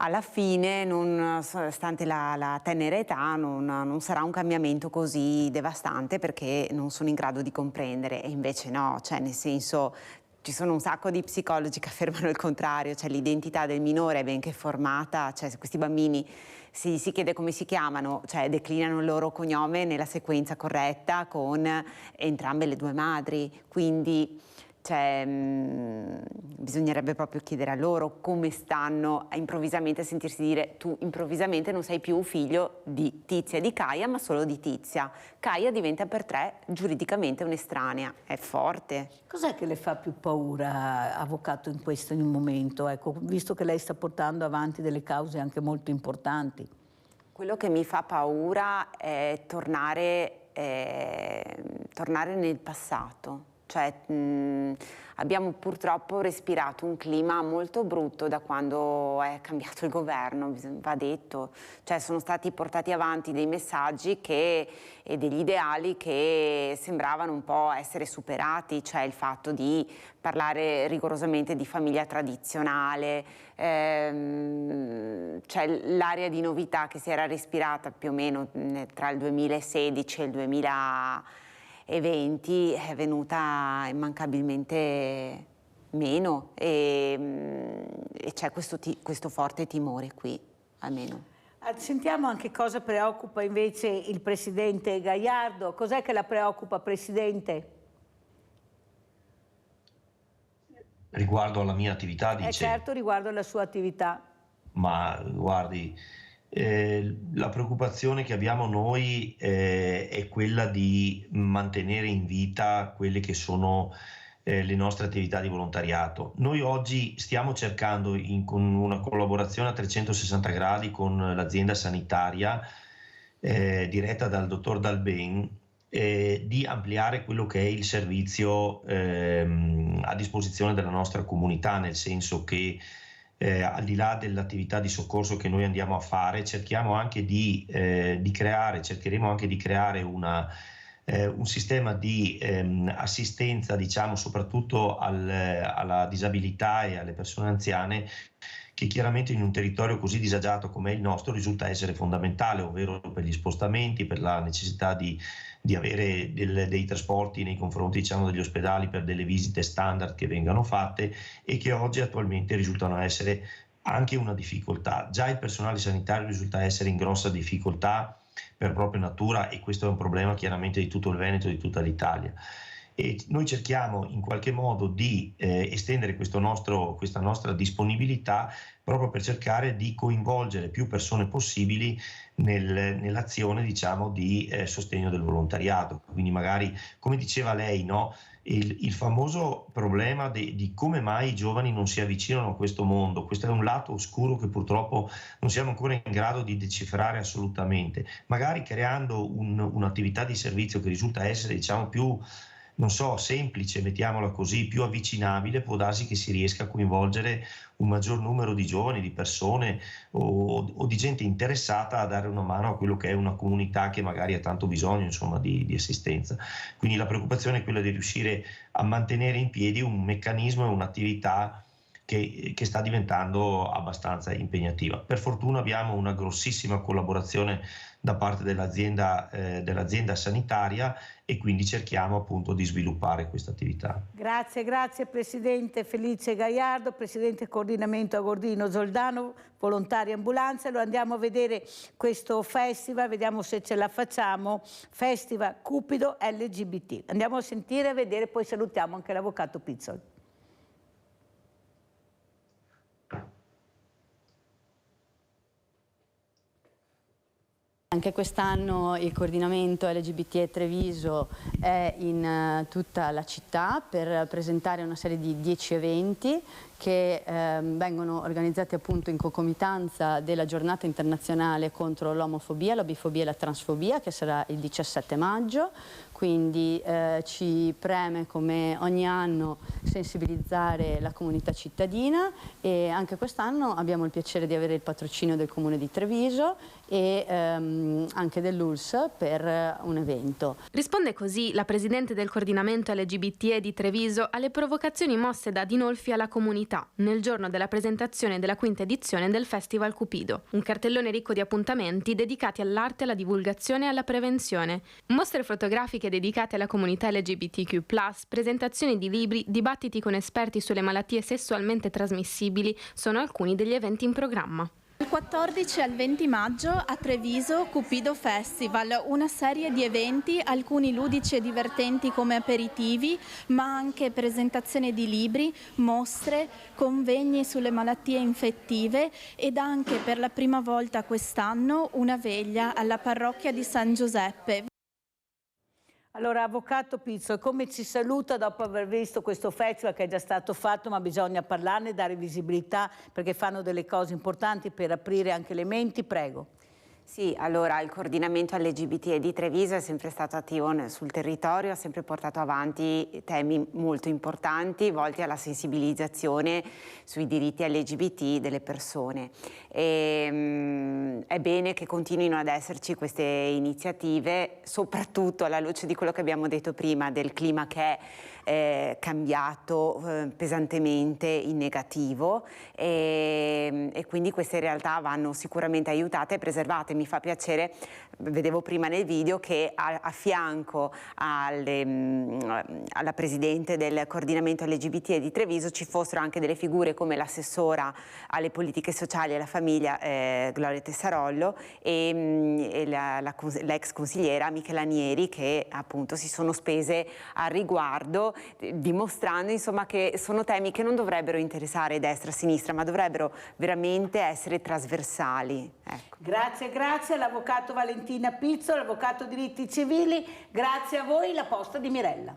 S1: alla fine, stante la tenera età, non sarà un cambiamento così devastante perché non sono in grado di comprendere, e invece no, cioè nel senso ci sono un sacco di psicologi che affermano il contrario, cioè l'identità del minore è benché formata, cioè se questi bambini si chiede come si chiamano, cioè declinano il loro cognome nella sequenza corretta con entrambe le due madri, quindi cioè, bisognerebbe proprio chiedere a loro come stanno a improvvisamente sentirsi dire: tu improvvisamente non sei più figlio di Tizia e di Caia, ma solo di Tizia. Caia diventa per te giuridicamente un'estranea. È forte.
S2: Cos'è che le fa più paura, avvocato, in un momento? Ecco, visto che lei sta portando avanti delle cause anche molto importanti.
S1: Quello che mi fa paura è tornare nel passato. Cioè, abbiamo purtroppo respirato un clima molto brutto da quando è cambiato il governo, va detto. Cioè, sono stati portati avanti dei messaggi e degli ideali che sembravano un po' essere superati, cioè il fatto di parlare rigorosamente di famiglia tradizionale, cioè l'area di novità che si era respirata più o meno tra il 2016 e il 2020 è venuta immancabilmente meno e c'è questo forte timore qui, almeno.
S2: Sentiamo anche cosa preoccupa invece il Presidente Gaiardo. Cos'è che la preoccupa, Presidente?
S5: Riguardo alla mia attività, dice?
S2: Certo, riguardo alla sua attività.
S5: Ma guardi, la preoccupazione che abbiamo noi è quella di mantenere in vita quelle che sono le nostre attività di volontariato. Noi oggi stiamo cercando, con una collaborazione a 360 gradi con l'azienda sanitaria diretta dal dottor Dalben, di ampliare quello che è il servizio a disposizione della nostra comunità, nel senso che al di là dell'attività di soccorso che noi andiamo a fare, cercheremo anche di creare un sistema di assistenza, diciamo, soprattutto alla disabilità e alle persone anziane, che chiaramente in un territorio così disagiato come il nostro risulta essere fondamentale, ovvero per gli spostamenti, per la necessità di avere dei trasporti nei confronti, diciamo, degli ospedali per delle visite standard che vengano fatte e che oggi attualmente risultano essere anche una difficoltà. Già il personale sanitario risulta essere in grossa difficoltà per propria natura, e questo è un problema chiaramente di tutto il Veneto e di tutta l'Italia. E noi cerchiamo in qualche modo di estendere questa nostra disponibilità proprio per cercare di coinvolgere più persone possibili nell'azione, diciamo, di sostegno del volontariato. Quindi magari, come diceva lei, no? Il famoso problema di come mai i giovani non si avvicinano a questo mondo. Questo è un lato oscuro che purtroppo non siamo ancora in grado di decifrare assolutamente. Magari creando un'attività di servizio che risulta essere, diciamo, più, non so, semplice, mettiamola così, più avvicinabile, può darsi che si riesca a coinvolgere un maggior numero di giovani, di persone o di gente interessata a dare una mano a quello che è una comunità che magari ha tanto bisogno, insomma, di assistenza. Quindi la preoccupazione è quella di riuscire a mantenere in piedi un meccanismo e un'attività che sta diventando abbastanza impegnativa. Per fortuna abbiamo una grossissima collaborazione da parte dell'azienda sanitaria, e quindi cerchiamo appunto di sviluppare questa attività.
S2: Grazie Presidente Felice Gaiardo, Presidente Coordinamento Agordino Zoldano, volontari ambulanze. Lo andiamo a vedere questo festival, vediamo se ce la facciamo, Festival Cupido LGBT. Andiamo a sentire e vedere, poi salutiamo anche l'Avvocato Pizzol.
S3: Anche quest'anno il coordinamento LGBT Treviso è in tutta la città per presentare una serie di 10 eventi che vengono organizzati appunto in concomitanza della giornata internazionale contro l'omofobia, la bifobia e la transfobia, che sarà il 17 maggio. Quindi ci preme, come ogni anno, sensibilizzare la comunità cittadina, e anche quest'anno abbiamo il piacere di avere il patrocinio del Comune di Treviso e anche dell'ULSS per un evento.
S4: Risponde così la Presidente del Coordinamento LGBT di Treviso alle provocazioni mosse da Dinolfi alla comunità visibilità nel giorno della presentazione della quinta edizione del Festival Cupido, un cartellone ricco di appuntamenti dedicati all'arte, alla divulgazione e alla prevenzione, mostre fotografiche dedicate alla comunità LGBTQ+, presentazioni di libri, dibattiti con esperti sulle malattie sessualmente trasmissibili sono alcuni degli eventi in programma.
S13: Dal 14 al 20 maggio a Treviso Cupido Festival, una serie di eventi, alcuni ludici e divertenti come aperitivi, ma anche presentazione di libri, mostre, convegni sulle malattie infettive ed anche per la prima volta quest'anno una veglia alla parrocchia di San Giuseppe.
S2: Allora, Avvocato Pizzo, come ci saluta dopo aver visto questo festival che è già stato fatto, ma bisogna parlarne, dare visibilità perché fanno delle cose importanti per aprire anche le menti, prego.
S1: Sì, allora il coordinamento LGBT di Treviso è sempre stato attivo sul territorio, ha sempre portato avanti temi molto importanti volti alla sensibilizzazione sui diritti LGBT delle persone. È bene che continuino ad esserci queste iniziative, soprattutto alla luce di quello che abbiamo detto prima, del clima che è cambiato pesantemente in negativo e quindi queste realtà vanno sicuramente aiutate e preservate. Mi fa piacere, vedevo prima nel video che a fianco alla presidente del coordinamento LGBT di Treviso ci fossero anche delle figure come l'assessora alle politiche sociali e alla famiglia Gloria Tessarollo e l'ex consigliera Michela Nieri, che appunto si sono spese al riguardo, dimostrando insomma che sono temi che non dovrebbero interessare destra e sinistra, ma dovrebbero veramente essere trasversali. Ecco.
S2: Grazie all'Avvocato Valentina Pizzo, l'Avvocato diritti civili, grazie a voi, La Posta di Mirella.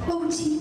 S23: Oggi